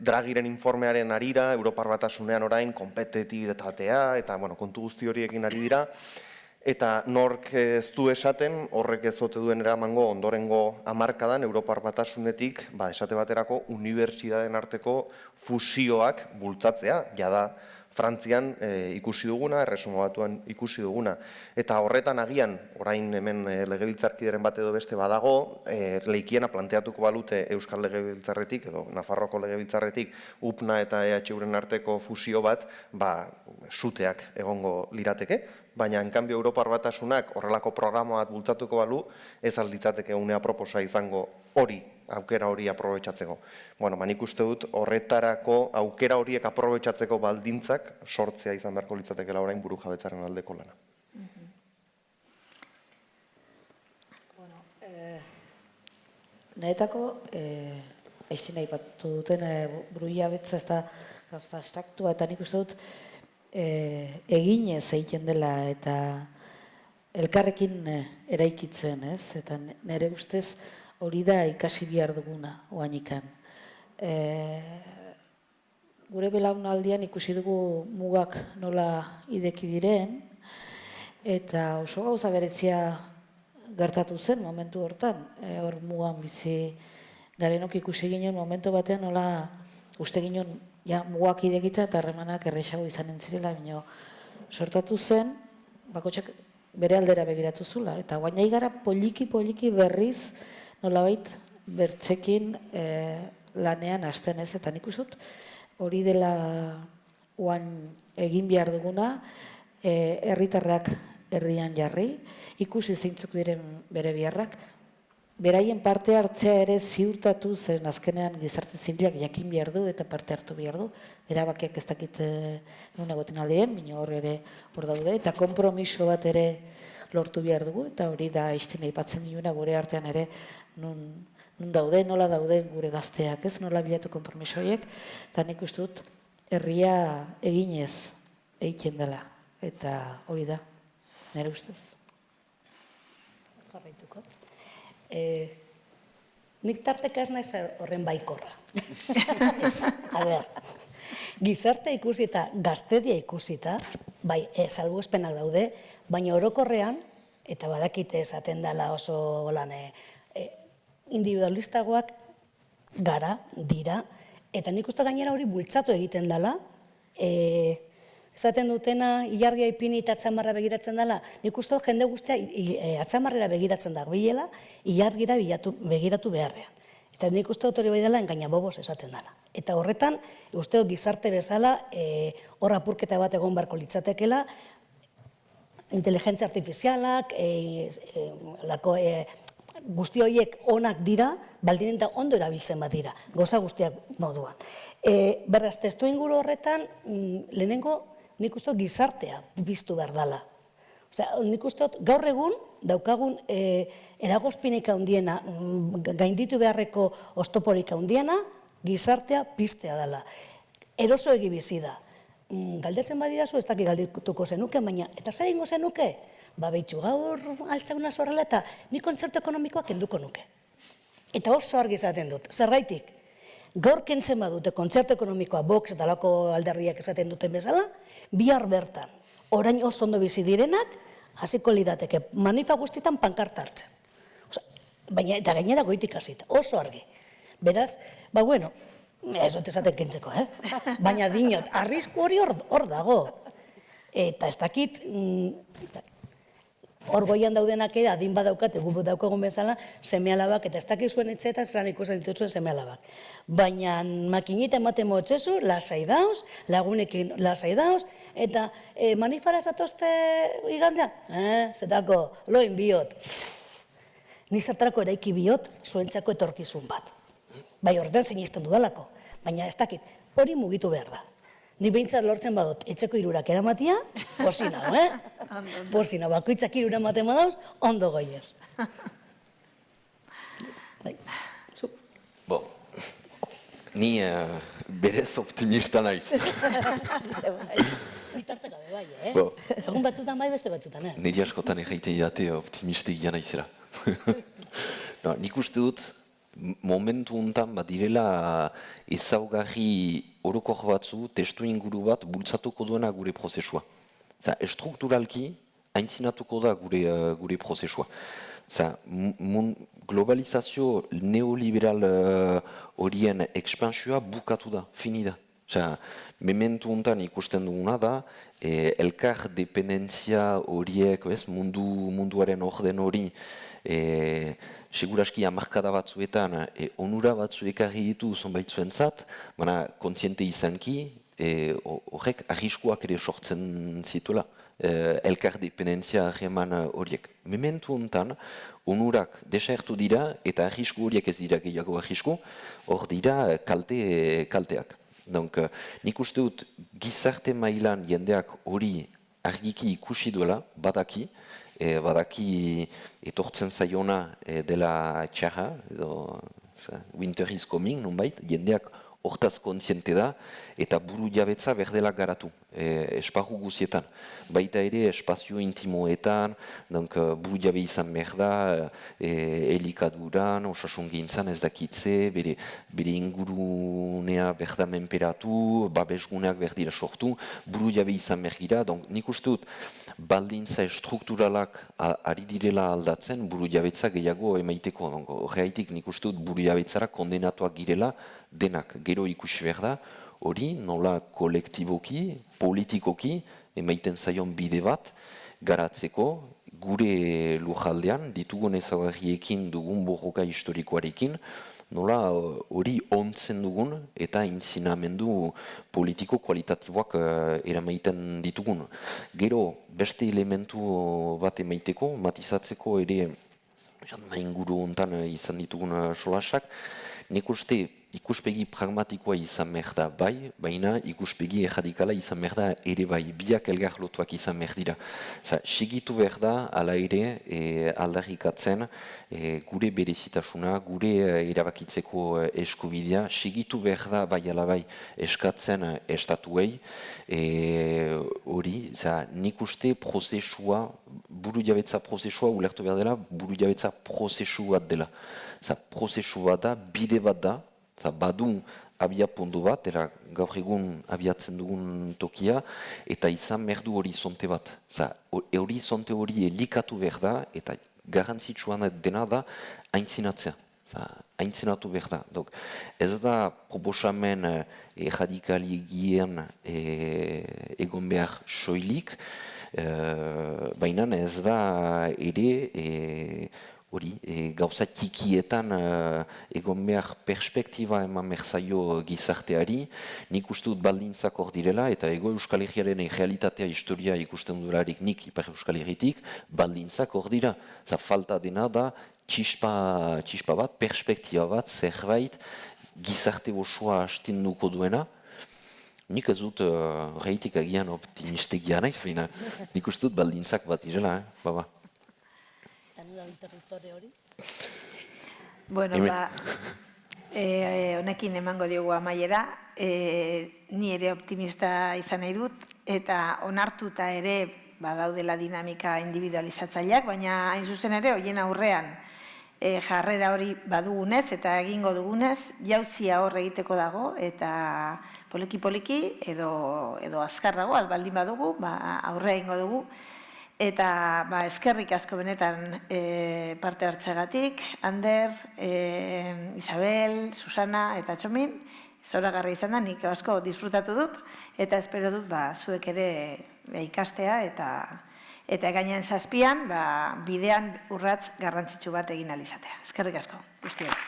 Dragiren informearen arira, Europar Batasunean orain, konpetitibitatea, eta kontu guzti horiekin ari dira, eta nork ez du esaten, horrek ez ote duen eramango ondorengo hamarkadan Europar Batasunetik, esate baterako, unibertsitateen arteko fusioak bultzatzea, jada Frantzian ikusi duguna, Erresuma Batuan ikusi duguna. Eta horretan agian, orain hemen legebiltzarkideren bat edo beste badago, leikiena planteatuko balute Euskal Legebiltzarretik, edo Nafarroko Legebiltzarretik, UPNA eta EHUren arteko fusio bat, suteak egongo lirateke, baina, enkanbio, Europar Batasunak horrelako programa bat bultatuko balu, ez alditzateke unea proposa izango aukera hori aprobetxatzeko. Bueno, nik uste dut horretarako aukera horiek aprobetxatzeko baldintzak sortzea izan beharko litzatekela orain burujabetzaren aldeko lana.
Nahetako, aiztina ipatu duten burujabetza ez da gauza abstraktua, eta nik uste dut eginez egiten dela eta elkarrekin eraikitzen, ez? Eta nire ustez hori da ikasi behar duguna, oanikan. Gure belaunaldian ikusi dugu mugak nola ideki diren, eta oso gauza berezia gertatu zen momentu hortan. Hor mugan bizi garenok ikusi ginen momentu batean nola uste ginen mugak idekita eta harremanak errexago izan entzirela, baina sortatu zen, bakotxak bere aldera begiratu zula. Eta guainai gara poliki berriz nolabait bertzekin lanean hasten ez, eta nik uste dut hori dela oan egin behar duguna, herritarrak erdian jarri, ikusi zeintzuk diren bere biharrak, beraien parte hartzea ere ziurtatu, zen azkenean gizarte zibilak jakin behar du eta parte hartu behar du, erabakiak ez dakit nun egoten aldien, baina hor ere hor daude, eta konpromiso bat ere lortu behar dugu, eta hori da aizten aipatzen giluna gure artean ere nun daude, nola dauden gure gazteak, ez nola bilatu konpromiso horiek, eta nik uste dut herria eginez egiten dela, eta hori da, nire ustez.
Jarraituko. Nik tarteka ez naiz horren baikorra. Gizarte ikusita, gaztedia ikusita, bai, salbuespenak daude, baina orokorrean, eta badakite esaten dela oso lan individualistagoak gara, dira, eta nik uste gainera hori bultzatu egiten dela, esaten dutena ilargia ipini eta atzamarra begiratzen dela, nik uste jende guztia atzamarrera begiratzen da bilela, ilargira begiratu beharrean. Eta nik uste hori bai dela engaina bobos esaten dela. Eta horretan, uste gizarte bezala, hor apurketa bat egon barko litzatekela, inteligentzia artifizialak, guzti horiek onak dira, baldin eta ondo erabiltzen bat dira, goza guztiak moduan. Beraz, testu inguru horretan, lehenengo nik uste gizartea biztu behar dela. Nik uste gaur egun daukagun eragozpinik handiena, gainditu beharreko oztoporik handiena, gizartea piztea dela. Eroso egi bizi da. Galdetzen badidazu, ez dakik galdetuko zenuke, baina, eta zer egingo zenuke? Behitxu, gaur altzagunaz horrela eta nik kontzertu ekonomikoak kenduko nuke. Eta oso argi izaten dut, zergaitik, gaur kentzen badute kontzertu ekonomikoa Vox eta alako alderriak esaten duten bezala, bihar bertan, orain oso ondo bizi direnak, hasiko lirateke manifa guztietan pankarta hartzen. Baina, eta gainera goitik hasita, oso argi. Beraz, bueno, ez dut esaten kentzeko, baina dinot, arrisku hori hor dago. Eta ez dakit, hor goian daudenak ere, adin badaukate, gu daukagun bezala, seme-alabak, eta ez dakit zuen etxeetan, zelan ikusten dituzuen seme-alabak. Baina makinita ematen motzezu, lasai dauz, lagunekin lasai dauz, eta manifara zatozte igandean? Zetako, loin biot. Ni zertarako eraiki biot, zuentzako etorkizun bat. Bai, horretan sinisten dudalako, baina ez dakit, hori mugitu behar da. Ni behintzat lortzen badut, etxeko irurak eramatia, posina, posina, bakoitzak irura ematen badauz, ondo goiez.
Ni berez optimista naiz.
Ni tarteka be bai, egun batzutan bai, beste batzutan,
Niri askotan egeite jate optimistik jana izera. Nik uste dut, momentu honetan badirela ezaugarri orokor batzu, testu inguru bat bultzatuko duena gure prozesua. Estrukturalki aintzinatuko da gure prozesua. Globalizazio neoliberal horien ekspansioa bukatu da, fini da. Osea, mementu honetan ikusten duguna da, elkar dependentzia horiek, munduaren orden hori, seguraski hamarkada batzuetan onura batzu ekarri ditu zonbaitzuentzat, baina kontziente izanki, horrek arriskuak ere sortzen zituela, elkar dependentzia harreman horiek. Mementu honetan, onurak desagertu dira eta arrisku horiek ez dira gehiago arrisku, hor dira kalteak. Donc, nik uste dut gizarte mailan jendeak hori argiki ikusi duela, badaki etortzen zaiona dela txarra, edo winter is coming, nonbait, jendeak hortaz kontziente da, eta buru jabetza berdela garatu, esparru guzietan. Baita ere, espazio intimoetan, buru jabe izan behar da, elikaduran, osasun gintzan ez dakitze, bere ingurunea behar da menperatu, babesguneak behar dira sortu, buru jabe izan behar gira, nik uste dut, baldintza estrukturalak ari direla aldatzen, buru jabetza gehiago emaiteko. Horreaitik nik uste dut buru jabetzara kondenatuak girela, denak gero ikusi behar da, hori nola kolektiboki, politikoki, emaiten zaion bide bat, garatzeko gure lujaldean, ditugun ezagarriekin dugun borroka historikoarekin, nola hori ontzen dugun eta intzinamendu politiko kualitatiboak eramaiten ditugun. Gero, beste elementu bat emaiteko, matizatzeko ere, inguru hontan izan ditugun solasak, nik uste ikuspegi pragmatikoa izan behar da bai, baina ikuspegi erradikala izan behar da ere bai, biak elgar lotuak izan behar dira. Sigitu behar da, ala ere, aldarrikatzen gure berezitasuna, gure erabakitzeko eskubidea, sigitu behar da bai ala bai eskatzen estatuei, hori, nik uste prozesua, buru jabetza prozesua, ulertu behar dela, buru jabetza prozesu bat dela. Prozesu bat da, bide bat da, badun abia puntu bat, gaur egun abiatzen dugun tokia, eta izan behar du horizonte bat. Horizonte hori elikatu behar da, eta garantzitsuan dena da, aintzinatzea. Aintzinatu behar da. Ez da proposamen erradikaligien egon behar soilik, baina ez da ere hori, gauza txikietan egon behar perspektiba eman merzaio gizarteari, nik uste dut baldintzak hor direla, eta ego Euskal Herriaren realitatea historia ikusten durarik nik Ipar Euskal Herritik, baldintzak hor dira. Falta dena da, txispa bat, perspektiba bat, zerbait, gizarte osoa astinduko duena. Nik ez dut reitik agian optimistegia naiz, nik uste dut baldintzak bat direla, baba.
Interruptore hori?
Bueno, honekin emango diogu amaiera, ni ere optimista izan nahi dut, eta onartuta ere badaudela dinamika individualizatzaileak, baina hain zuzen ere, hoien aurrean jarrera hori badugunez eta egingo dugunez, jauzia hor egiteko dago, eta poliki-poliki edo azkarrago, albaldin badugu, aurrea egingo dugu, eta eskerrik asko benetan parte hartzeagatik, Ander, Isabel, Susana eta Txomin, zoragarri izan da, nik asko disfrutatu dut, eta espero dut zuek ere ikastea eta gainean zazpian bidean urratz garrantzitsu bat egin alizatea. Eskerrik asko, guztiak.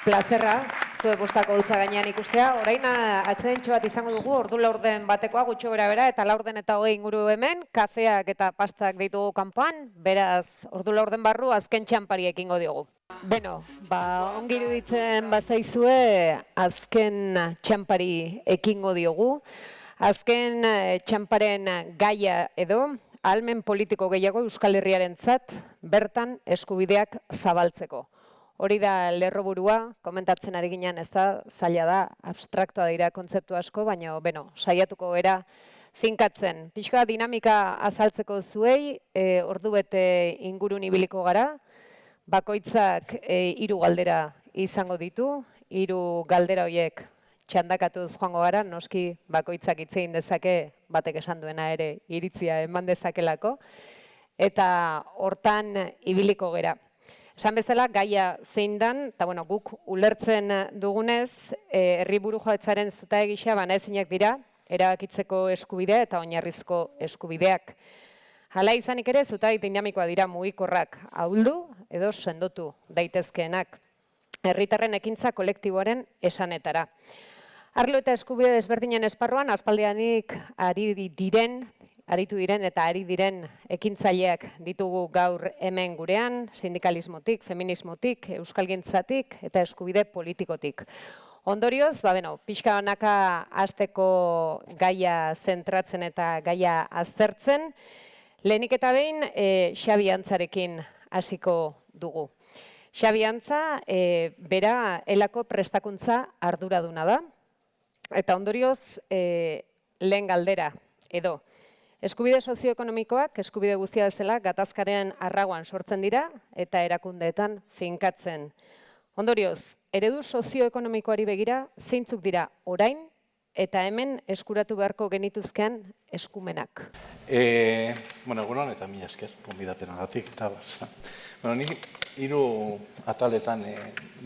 Plazerra, zuek bostako dutza gainean ikustea. Orain atsedentxo bat izango dugu, ordu laurden batekoa, gutxo gara bera, eta laurden eta hogei inguru hemen, kafeak eta pastak ditugu kanpoan, beraz, ordu laurden barru azken txampari ekingo diogu. Beno, ongi iruditzen bazaizue azken txampari ekingo diogu. Azken txamparen gaia edo, ahalmen politiko gehiago Euskal Herriarentzat bertan eskubideak zabaltzeko. Hori da lerroburua, komentatzen ari ginen, ez da, zaila da, abstraktoa dira kontzeptu asko, baina, saiatuko era finkatzen. Pixka dinamika azaltzeko zuei, ordubete ingurun ibiliko gara, bakoitzak 3 galdera izango ditu, 3 galdera horiek txandakatuz joango gara, noski bakoitzak hitz egin dezake, batek esan duena ere iritzia eman dezakelako, eta hortan ibiliko gera. Esan bezala, gaia zein dan, eta bueno, guk ulertzen dugunez, herri burujabetzaren zutabe gisa banaezinak dira, erabakitzeko eskubidea eta oinarrizko eskubideak. Hala izanik ere, zutabe dinamikoa dira mugikorrak, ahuldu edo sendotu daitezkeenak, herritarren ekintza kolektiboaren esanetara. Arlo eta eskubide desberdinen esparruan, aspaldianik aritu diren eta ari diren ekintzaileak ditugu gaur hemen gurean, sindikalismotik, feminismotik, euskalgintzatik eta eskubide politikotik. Ondorioz, pixka banaka hasteko gaia zentratzen eta gaia aztertzen, lehenik eta behin Xabi Antzarekin hasiko dugu. Xabi Antza, bera elako prestakuntza arduraduna da, eta ondorioz lehen galdera edo. Eskubide sozioekonomikoak, eskubide guztia bezala, gatazkaren arraguan sortzen dira eta erakundeetan finkatzen. Ondorioz, eredu sozioekonomikoari begira, zeintzuk dira orain eta hemen eskuratu beharko genituzkean eskumenak.
Egunon eta mila esker, gonbidapenagatik. Nik 3 ataletan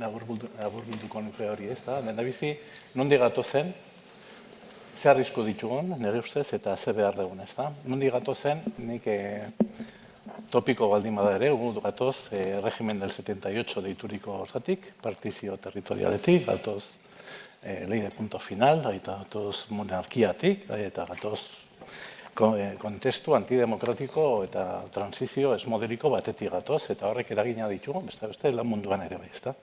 laburbilduko nuke hori ez da. Lehendabizi, nondik gatozen, ze arrisku ditugun, nire ustez, eta ze behar dugun, ez da. Nondik gatozen, nik topiko baldin bada ere, gatoz, regimen del 78 deituriko horzatik, partizio territorialetik, gatoz ley de punto final, gatoz monarkiatik, eta gatoz kontestu antidemokratiko eta transizio esmodeliko batetik gatoz, eta horrek eragina ditugu, beste lan munduan ere bai, ez da.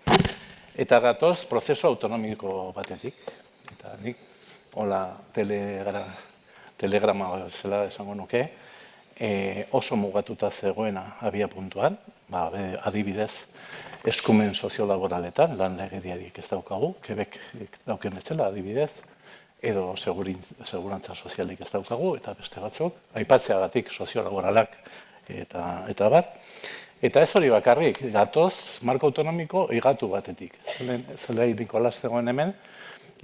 Eta gatoz, prozesu autonomiko batetik, eta nik, hola, telegrama zela esango nuke, oso mugatuta zegoena abia puntuan, adibidez, eskumen soziolaboraletan, lan legediarik ez daukagu, Quebec dauken etzela adibidez, edo segurantza sozialik ez daukagu, eta beste batzuk, aipatzeagatik soziolaboralak eta bar. Eta ez hori bakarrik, gatoz, marko autonomiko igatu batetik. Zelai Nikolas zegoen hemen,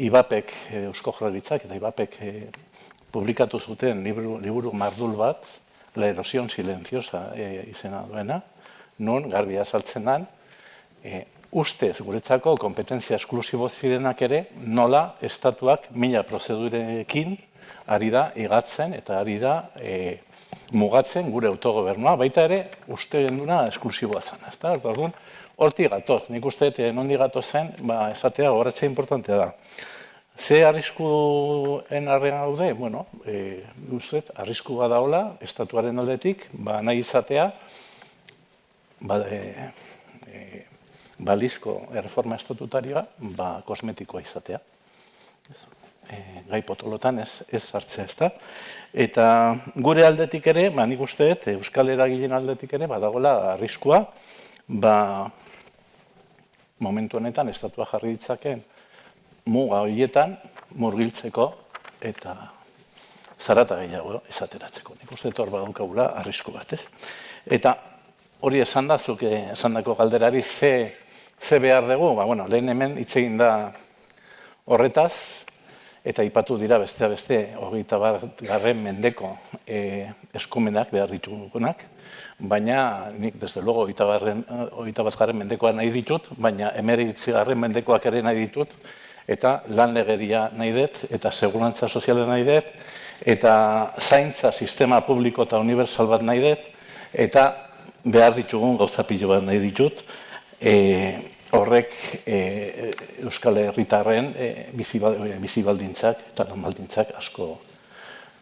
IBAPek, Eusko Jaurlaritzak eta IBAPek publikatu zuten liburu mardul bat, La erosión silenciosa izena duena, non garbi azaltzen den, ustez guretzako kompetentzia esklusibo zirenak ere, nola estatuak 1000 prozedurekin ari da igatzen eta ari da mugatzen gure autogobernua, baita ere uste genduna esklusiboa zen. Hortik gatoz, nik uste nondik gatozen, esatea goratzea importantea da. Ze arriskuen arrean gaude? Bueno, uste, arriskua daola, estatuaren aldetik, nahi izatea, balizko erreforma estatutarioa, kosmetikoa izatea. Gai potolotan ez sartzea, ez da. Eta gure aldetik ere, nik uste, Euskal Eragileen aldetik ere, badagoela arriskua, momentu honetan estatua jarri ditzakeen muga horietan murgiltzeko eta zarata gehiago izateratzeko. Nik uste hor badaukagula arrisku bat, ez? Eta hori esan da, zuk esandako galderari ze behar dugu, lehen hemen hitz egin da horretaz, eta aipatu dira beste 21. mendeko eskumenak behar ditugunak, baina nik, desde luego, 21. mendekoa nahi ditut, baina 19. mendekoak ere nahi ditut, eta lan legeria nahi dut, eta segurantza soziala nahi dut, eta zaintza sistema publiko eta universal bat nahi dut, eta behar ditugun gauza pilo bat nahi ditut, horrek Euskal Herritarren bizi baldintzak eta lan baldintzak asko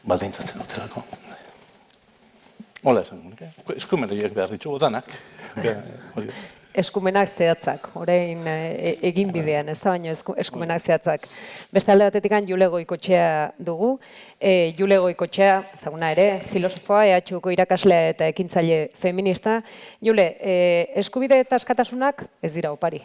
baldintzatzen dutelako. Hola esan, eskumen horiek behar ditugu danak.
Eskumenak zehatzak, orain egin bidean, ez da baino eskumenak zehatzak. Beste alde batetik Jule Goikotxea dugu. Jule Goikotxea, ezaguna ere, filosofoa, EHUko irakaslea eta ekintzaile feminista. Jule, eskubide eta askatasunak ez dira opari.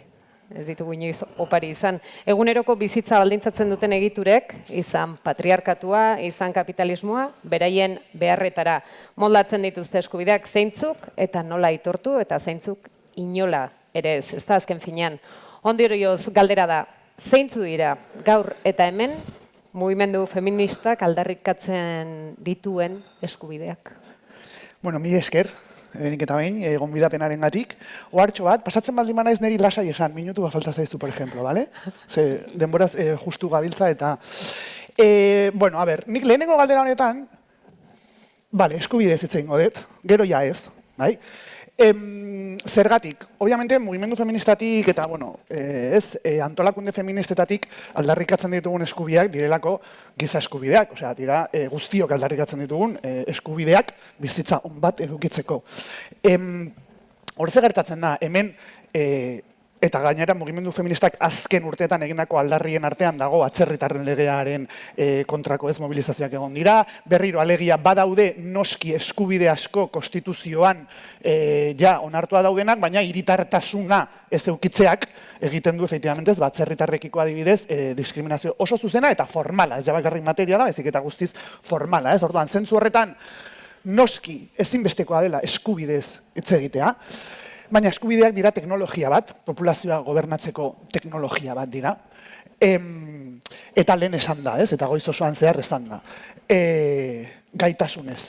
Ez ditugu inoiz opari izan. Eguneroko bizitza baldintzatzen duten egiturek, izan patriarkatua, izan kapitalismoa, beraien beharretara moldatzen dituzte eskubideak zeintzuk eta nola aitortu eta zeintzuk inola ere ez da azken finean. Ondorioz galdera da, zeintzu dira gaur eta hemen mugimendu feministak aldarrikatzen dituen eskubideak?
Bueno, mi esker, lehenik eta behin, gonbidapenarengatik. Ohartxo bat, pasatzen baldin banaiz niri lasai esan, minutu bat falta zaizu, por ejemplo, bale? Ze denboraz justu gabiltza eta... Bueno, a ber, nik lehenengo galdera honetan, bale, eskubidez hitz egingo dut, gero ja ez, bai? Zergatik, obviamente, mugimendu feministatik eta, bueno, antolakunde feministetatik aldarrikatzen ditugun eskubideak direlako giza eskubideak, osea, dira guztiok aldarrikatzen ditugun eskubideak bizitza on bat edukitzeko. Hortze gertatzen da, hemen, eta gainera mugimendu feministak azken urteetan egindako aldarrien artean dago atzerritarren legearen kontrako ez mobilizazioak egon dira, berriro alegia badaude noski eskubide asko konstituzioan ja onartua daudenak, baina hiritartasuna ez eukitzeak egiten du efectivamente ez atzerritarrekiko adibidez diskriminazio oso zuzena eta formala, ez jabakarrik materiala, ezik eta guztiz formala, ez orduan, zentzu horretan noski ezinbestekoa dela eskubidez hitz egitea, baina eskubideak dira teknologia bat, populazioa gobernatzeko teknologia bat dira, eta lehen esan da, ez? Eta goiz osoan zehar esan da. Gaitasunez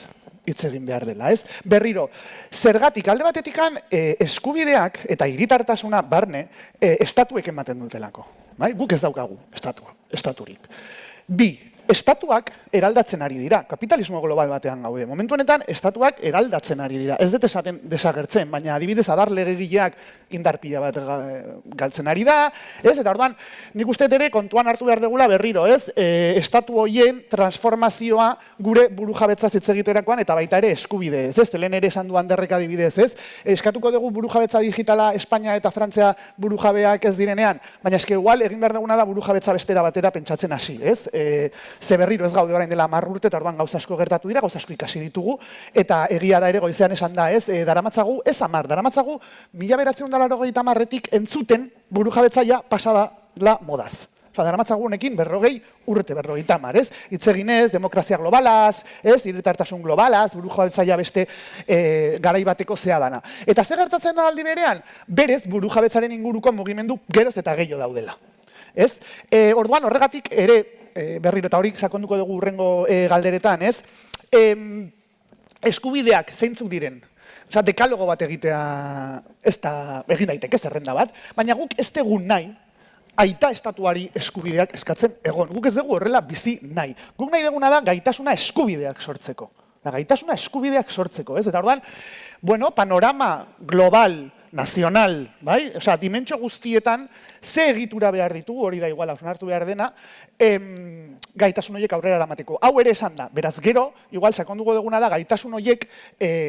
hitz egin behar dela, ez? Berriro, zergatik alde batetikan eskubideak eta hiritartasuna barne estatuek ematen dutelako. Guk ez daukagu estaturik. Bi, estatuak eraldatzen ari dira, kapitalismo global batean gaude. Momentu honetan, estatuak eraldatzen ari dira. Ez dut esaten desagertzen, baina adibidez adar legegileak indarpila bat galtzen ari da, ez? Eta orduan, nik uste ere kontuan hartu behar degula berriro, ez? Estatu hoien transformazioa gure burujabetza hitz egiterakoan eta baita ere eskubide, ez? Lehen ere esan duan derrek adibidez, ez? Eskatuko dugu burujabetza digitala Espainia eta Frantzia burujabeak ez direnean, baina eske igual egin behar duguna da burujabetza bestera batera pentsatzen hasi, ez? Ze berriro ez gaude orain dela 10 urte eta orduan gauza asko gertatu dira, gauza asko ikasi ditugu, eta egia da ere goizean esan da, ez, daramatzagu, ez 10, daramatzagu 1980etik entzuten burujabetzaia pasada la modaz. Osa, daramatzagu honekin 40 urte, 50, ez? Hitz eginez, demokrazia globalaz, ez? Hiritartasun globalaz, burujabetzaia beste garai bateko zea dana. Eta ze gertatzen da aldi berean? Berez, burujabetzaren inguruko mugimendu geroz eta gehiago daudela. Ez? Orduan, horregatik ere, berriro eta hori sakonduko dugu hurrengo galderetan, ez? Eskubideak zeintzuk diren, osea, dekalogo bat egitea ez da egin daiteke zerrenda bat, baina guk ez dugu nahi aita estatuari eskubideak eskatzen egon. Guk ez dugu horrela bizi nahi. Guk nahi duguna da gaitasuna eskubideak sortzeko. Gaitasuna eskubideak sortzeko, ez? Eta orduan, bueno, panorama global, nazional, bai? Osea, dimentsio guztietan, ze egitura behar ditugu, hori da igual hausnartu behar dena, gaitasun horiek aurrera eramateko. Hau ere esan da, beraz gero, igual sakonduko duguna da, gaitasun horiek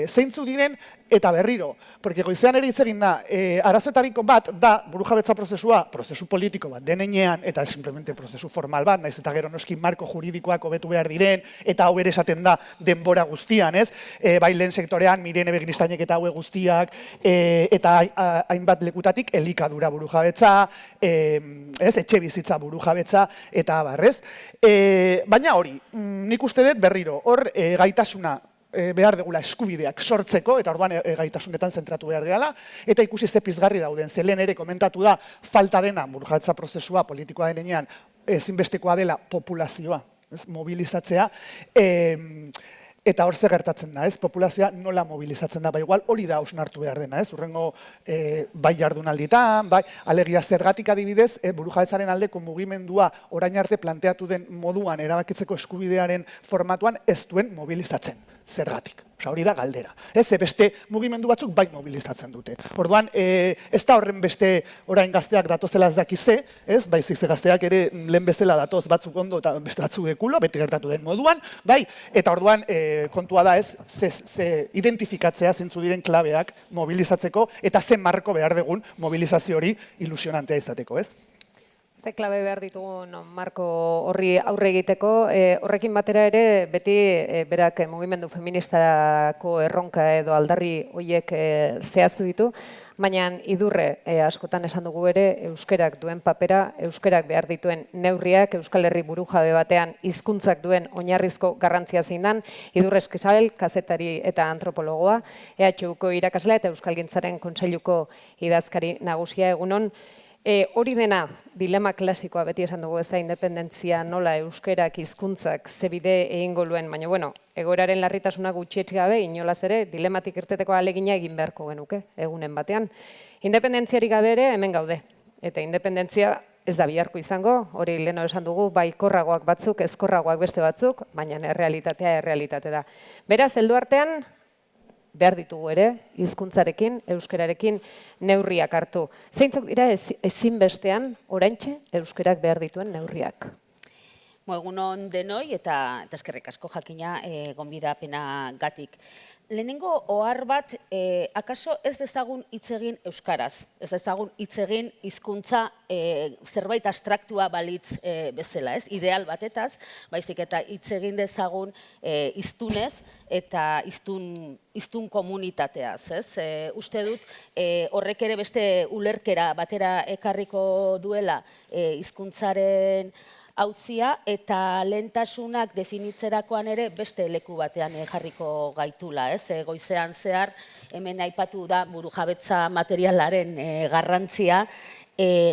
zeintzu diren eta berriro. Porque goizean ere hitz egin da, arazoetariko bat da burujabetza prozesua, prozesu politiko bat denean, eta simplemente prozesu formal bat, naiz eta gero noski marko juridikoak hobetu behar diren, eta hau ere esaten da denbora guztian, ez? Bai lehen sektorean, Mirene Begiristainek eta haue guztiak, eta hainbat lekutatik elikadura burujabetza, etxe bizitza burujabetza, eta abarrez. Baina hori, nik uste dut berriro, hor gaitasuna behar degula eskubideak sortzeko, eta orduan gaitasunetan zentratu behar dela, eta ikusi ze pizgarri dauden, zelen ere komentatu da, falta dena burujabetza prozesua politikoa denean ezinbestekoa dela populazioa, mobilizatzea, eta hor ze gertatzen da, ez? Populazioa nola mobilizatzen da, ba igual hori da hausnartu behar dena, ez? Urrengo bai jardunalditan, bai, alegia zergatik adibidez, burujabetzaren aldeko mugimendua orain arte planteatu den moduan erabakitzeko eskubidearen formatuan ez duen mobilizatzen. Zergatik. Osa, hori da galdera. Ez, beste mugimendu batzuk bai mobilizatzen dute. Orduan, ez da horren beste orain gazteak datozela ez dakize, ez? Baizik ze gazteak ere lehen bezala datoz batzuk ondo eta beste batzuk ekulo, beti gertatu den moduan, bai? Eta orduan, kontua da ez, ze identifikatzea zintzu diren klabeak mobilizatzeko eta ze marko behar dugun mobilizazio hori ilusionantea izateko, ez?
Ze klabe behar ditugun marko horri aurre egiteko, horrekin batera ere beti berak mugimendu feministako erronka edo aldarri horiek zehaztu ditu, baina idurre askotan esan dugu ere euskerak duen papera, euskerak behar dituen neurriak, Euskal Herri burujabe batean hizkuntzak duen oinarrizko garrantzia zein dan, Idurre Eskizabel, kazetari eta antropologoa, EHUko irakaslea eta Euskalgintzaren Kontseiluko idazkari nagusia egunon. Hori dena, dilema klasikoa beti esan dugu ez da independentzia nola euskerak hizkuntzak zebide egingo luen, baina bueno, egoeraren larritasuna gutxietsi gabe, inolaz ere, dilematik irteteko ahalegina egin beharko genuke, egunen batean. Independentziarik gabe ere hemen gaude, eta independentzia ez da biharko izango, hori leheno esan dugu, bai korragoak batzuk, ezkorragoak beste batzuk, baina errealitatea errealitate da. Beraz, heldu artean, behar ditugu ere, hizkuntzarekin, euskararekin neurriak hartu. Zeintzuk dira ezinbestean, oraintxe, euskerak behar dituen neurriak?
Egunon denoi eta eskerrik asko jakina gonbidapena gatik. Lehenengo ohar bat, akaso ez dezagun hitz egin euskaraz, ez dezagun hitz egin hizkuntza zerbait abstraktua balitz bezala, ez? Ideal batetaz, baizik eta hitz egin dezagun hiztunez eta hiztun komunitateaz, ez? Uste dut horrek ere beste ulerkera batera ekarriko duela hizkuntzaren hauzia eta lehentasunak definitzerakoan ere beste leku batean jarriko gaitula, ez? Goizean zehar hemen aipatu da burujabetza materialaren garrantzia,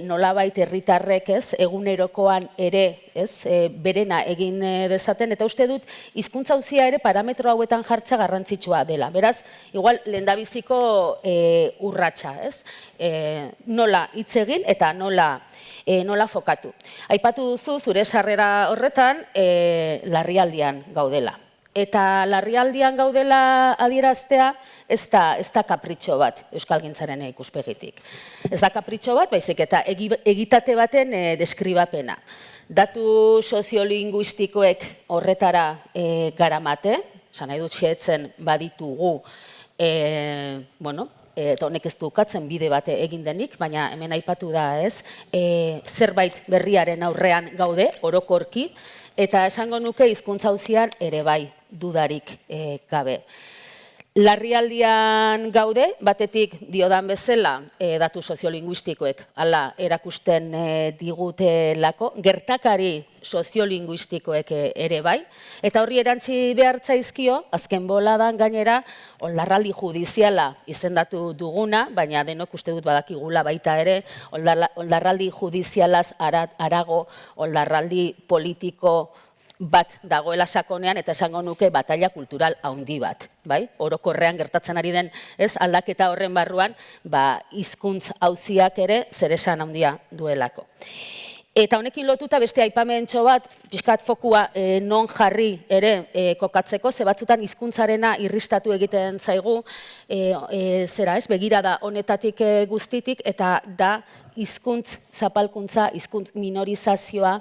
nolabait herritarrek, ez, egunerokoan ere, ez, berena egin dezaten, eta uste dut hizkuntza auzia ere parametro hauetan jartza garrantzitsua dela. Beraz, igual lehendabiziko urratsa, ez? Nola hitz egin eta nola fokatu. Aipatu duzu zure sarrera horretan larrialdian gaudela. Eta larrialdian gaudela adieraztea ez da kapritxo bat euskalgintzaren ikuspegitik. Ez da kapritxo bat, baizik eta egitate baten deskribapena. Datu soziolinguistikoek horretara garamate, esan nahi dut xeetzen baditugu, eta honek ez du ukatzen bide bate egin denik, baina hemen aipatu da ez, zerbait berriaren aurrean gaude, orokorki, eta esango nuke hizkuntza auzian ere bai, dudarik gabe. Larrialdian gaude, batetik diodan bezala datu soziolinguistikoek hala erakusten digutelako, gertakari soziolinguistikoek ere bai, eta horri erantzi behartzaizkio, azken boladan gainera, oldarraldi judiziala izendatu duguna, baina denok uste dut badakigula baita ere, oldarraldi judizialaz harago, oldarraldi politiko bat dagoela sakonean eta esango nuke batalla kultural handi bat, bai? Orokorrean gertatzen ari den, ez, aldaketa horren barruan, hizkuntz auziak ere zeresan handia duelako. Eta honekin lotuta beste aipamentxo bat, pixkat fokua non jarri ere kokatzeko, ze batzutan hizkuntzarena irristatu egiten zaigu, begirada honetatik guztitik, eta da hizkuntz zapalkuntza, hizkuntz minorizazioa,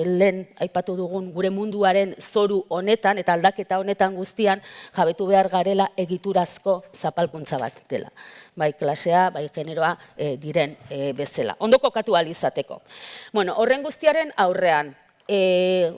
lehen aipatu dugun gure munduaren zoru honetan eta aldaketa honetan guztian jabetu behar garela egiturazko zapalkuntza bat dela. Bai klasea, bai generoa diren bezala. Ondo kokatu ahal izateko. Horren guztiaren aurrean,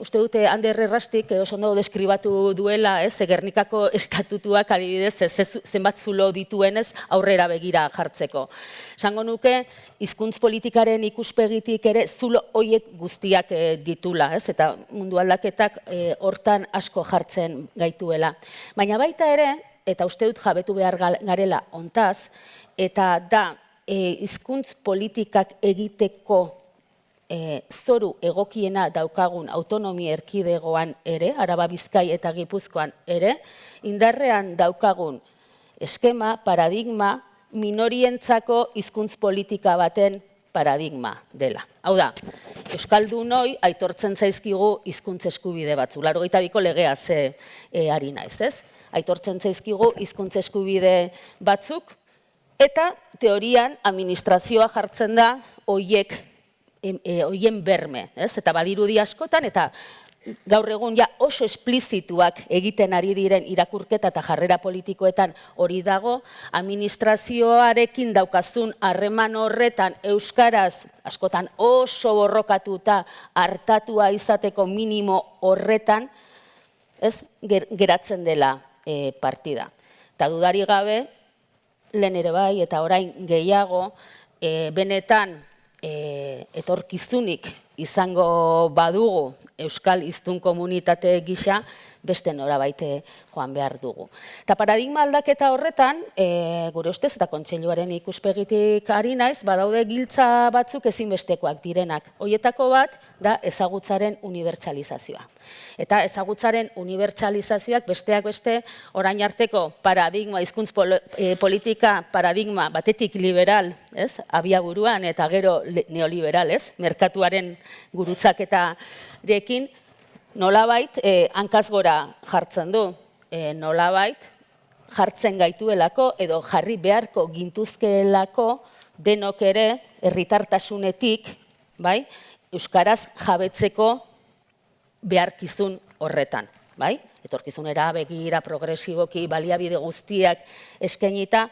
uste dute Ander Errastik oso ondo deskribatu duela, Gernikako estatutuak adibidez zenbat zulo dituenez aurrera begira jartzeko. Esango nuke, hizkuntz politikaren ikuspegitik ere zulo horiek guztiak ditula, eta mundu aldaketak hortan asko jartzen gaituela. Baina baita ere, eta uste dut jabetu behar garela hontaz, eta da hizkuntz politikak egiteko zoru egokiena daukagun autonomia erkidegoan ere, Araba, Bizkai eta Gipuzkoan ere, indarrean daukagun eskema, paradigma, minorientzako hizkuntz politika baten paradigma dela. Hau da, euskaldunoi aitortzen zaizkigu hizkuntz eskubide batzu. 82ko legea ari naiz, ez? Aitortzen zaizkigu hizkuntz eskubide batzuk, eta teorian administrazioa jartzen da hoien berme, eta badirudi askotan, eta gaur egun oso esplizituak egiten ari diren irakurketa eta jarrera politikoetan hori dago, administrazioarekin daukazun harreman horretan euskaraz askotan oso borrokatuta hartatua izateko minimo horretan geratzen dela partida. Eta dudari gabe, lehen ere bai eta orain gehiago, benetan etorkizunik izango badugu Euskal Hiztun komunitate gisa, beste norabaite joan behar dugu. Eta paradigma aldaketa horretan, gure ustez eta kontseiluaren ikuspegitik ari naiz, badaude giltza batzuk ezinbestekoak direnak. Hoietako bat da ezagutzaren unibertsalizazioa. Eta ezagutzaren unibertsalizazioak besteak beste orain arteko paradigma, hizkuntz politika paradigma batetik liberal, abiaburuan eta gero neoliberal, merkatuaren gurutzaketarekin, nolabait hankaz gora jartzen du, nolabait jartzen gaituelako edo jarri beharko gintuzkeelako denok ere herritartasunetik, euskaraz jabetzeko beharkizun horretan, etorkizunera begira progresiboki baliabide guztiak eskainita,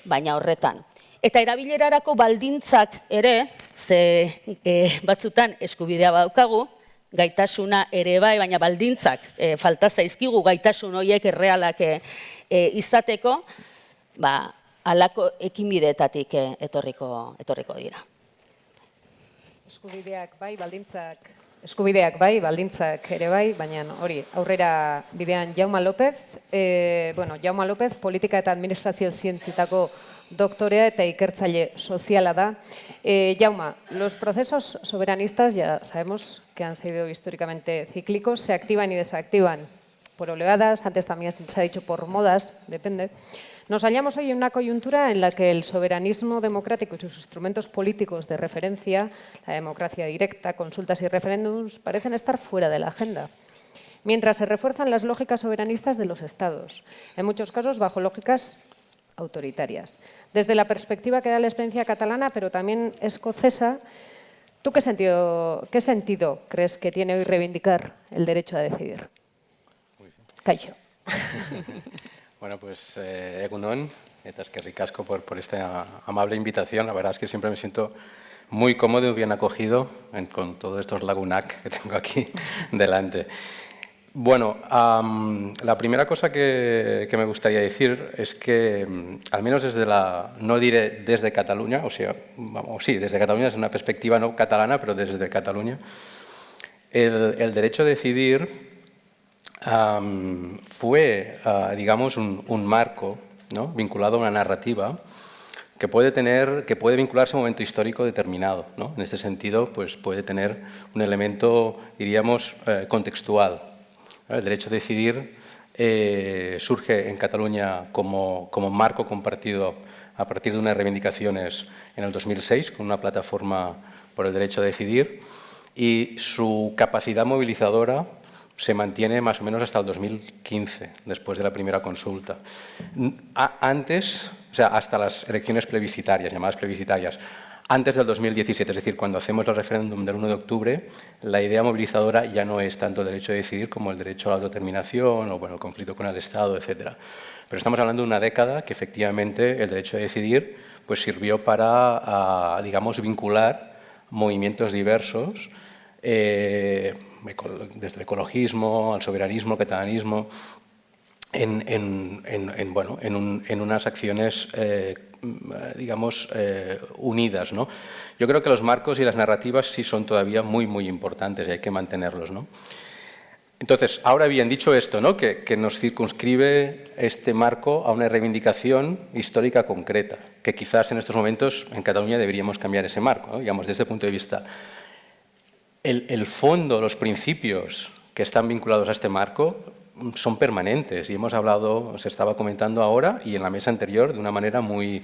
baina horretan. Eta erabilerarako baldintzak ere, ze batzutan eskubidea badaukagu, gaitasuna ere bai, baina baldintzak falta zaizkigu gaitasun horiek errealak izateko, halako ekinbideetatik etorriko dira.
Eskubideak bai, baldintzak ere bai, baina hori, aurrera bidean Jaume López. Jaume López, politika eta administrazio zientzietako doktorea eta ikertzaile soziala da. Jaume, los procesos soberanistas ya sabemos que han sido históricamente cíclicos, se activan y desactivan por oleadas, antes también se ha dicho por modas, depende. Nos hallamos hoy en una coyuntura en la que el soberanismo democrático y sus instrumentos políticos de referencia, la democracia directa, consultas y referéndums, parecen estar fuera de la agenda, mientras se refuerzan las lógicas soberanistas de los estados, en muchos casos bajo lógicas autoritarias. Desde la perspectiva que da la experiencia catalana, pero también escocesa, ¿tú qué sentido crees que tiene hoy reivindicar el derecho a decidir? Kaixo.
Bueno, pues egunon, eta eskerrik asko por esta amable invitación. La verdad es que siempre me siento muy cómodo y bien acogido con todos estos lagunac que tengo aquí delante. Bueno, la primera cosa que me gustaría decir es que, al menos no diré desde Cataluña, sí, desde Cataluña, es una perspectiva no catalana, pero desde Cataluña, el derecho a decidir fue, digamos, un marco, ¿no?, vinculado a una narrativa que puede vincularse a un momento histórico determinado, ¿no? En este sentido, pues puede tener un elemento, diríamos, contextual. El derecho a decidir surge en Cataluña como marco compartido a partir de unas reivindicaciones en el 2006 con una plataforma por el derecho a decidir, y su capacidad movilizadora se mantiene más o menos hasta el 2015, después de la primera consulta. Antes, o sea, hasta las elecciones plebiscitarias, llamadas plebiscitarias, antes del 2017, es decir, cuando hacemos el referéndum del 1 de octubre, la idea movilizadora ya no es tanto el derecho a decidir como el derecho a la autodeterminación o, bueno, el conflicto con el Estado, etc. Pero estamos hablando de una década que efectivamente el derecho a decidir pues sirvió para, digamos, vincular movimientos diversos, desde el ecologismo al soberanismo, al catalanismo, en unas acciones, digamos, unidas, ¿no? Yo creo que los marcos y las narrativas sí son todavía muy, muy importantes y hay que mantenerlos, ¿no? Entonces, ahora bien, dicho esto, ¿no?, que nos circunscribe este marco a una reivindicación histórica concreta, que quizás en estos momentos en Cataluña deberíamos cambiar ese marco, ¿no?, digamos, desde ese punto de vista. El fondo, los principios que están vinculados a este marco son permanentes y hemos hablado, se estaba comentando ahora y en la mesa anterior de una manera muy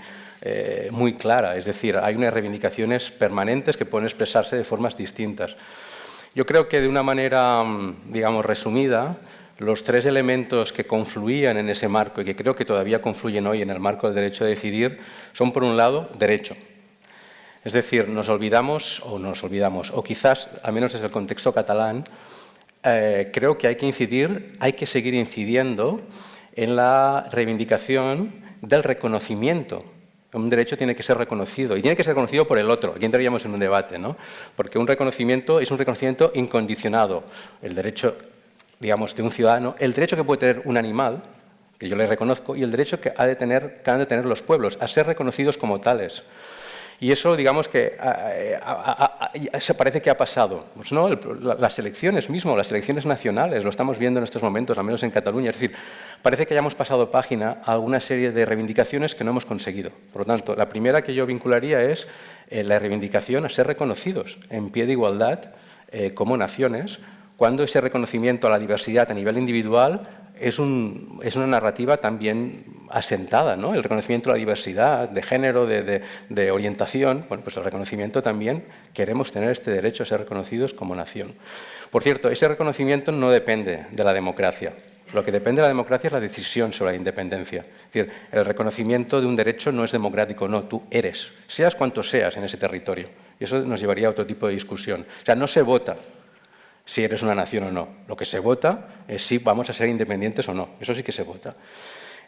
clara. Es decir, hay unas reivindicaciones permanentes que pueden expresarse de formas distintas. Yo creo que de una manera, digamos, resumida, los tres elementos que confluían en ese marco y que creo que todavía confluyen hoy en el marco del derecho a decidir son, por un lado, derecho. Es decir, nos olvidamos, o quizás, al menos desde el contexto catalán, creo que hay que seguir incidiendo en la reivindicación del reconocimiento. Un derecho tiene que ser reconocido y tiene que ser reconocido por el otro. Aquí entraríamos en un debate, ¿no? Porque un reconocimiento es un reconocimiento incondicionado. El derecho, digamos, de un ciudadano, el derecho que puede tener un animal, que yo le reconozco, y el derecho que han de tener los pueblos a ser reconocidos como tales. Y eso, digamos que se parece que ha pasado. Pues no, las elecciones mismo, las elecciones nacionales, lo estamos viendo en estos momentos, al menos en Cataluña. Es decir, parece que hayamos pasado página a alguna serie de reivindicaciones que no hemos conseguido. Por lo tanto, la primera que yo vincularía es la reivindicación a ser reconocidos en pie de igualdad como naciones, cuando ese reconocimiento a la diversidad a nivel individual es una narrativa también asentada, ¿no? El reconocimiento de la diversidad, de género, de orientación, bueno, pues el reconocimiento también, queremos tener este derecho a ser reconocidos como nación. Por cierto, ese reconocimiento no depende de la democracia. Lo que depende de la democracia es la decisión sobre la independencia. Es decir, el reconocimiento de un derecho no es democrático, no, tú eres, seas cuanto seas en ese territorio. Y eso nos llevaría a otro tipo de discusión. O sea, no se vota si eres una nación o no. Lo que se vota es si vamos a ser independientes o no. Eso sí que se vota.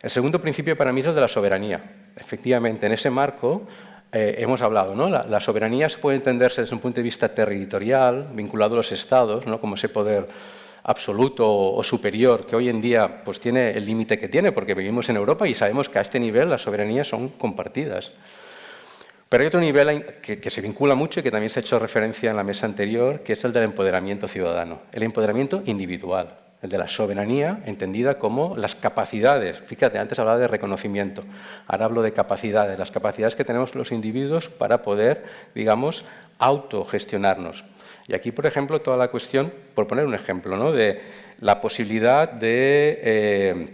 El segundo principio para mí es el de la soberanía. Efectivamente, en ese marco hemos hablado, ¿no? La soberanía se puede entenderse desde un punto de vista territorial, vinculado a los estados, ¿no? Como ese poder absoluto o superior que hoy en día pues, tiene el límite que tiene, porque vivimos en Europa y sabemos que a este nivel las soberanías son compartidas. Pero hay otro nivel que se vincula mucho y que también se ha hecho referencia en la mesa anterior, que es el del empoderamiento ciudadano, el empoderamiento individual, el de la soberanía entendida como las capacidades. Fíjate, antes hablaba de reconocimiento, ahora hablo de capacidades, las capacidades que tenemos los individuos para poder, digamos, autogestionarnos. Y aquí, por ejemplo, toda la cuestión, por poner un ejemplo, ¿no? De la posibilidad de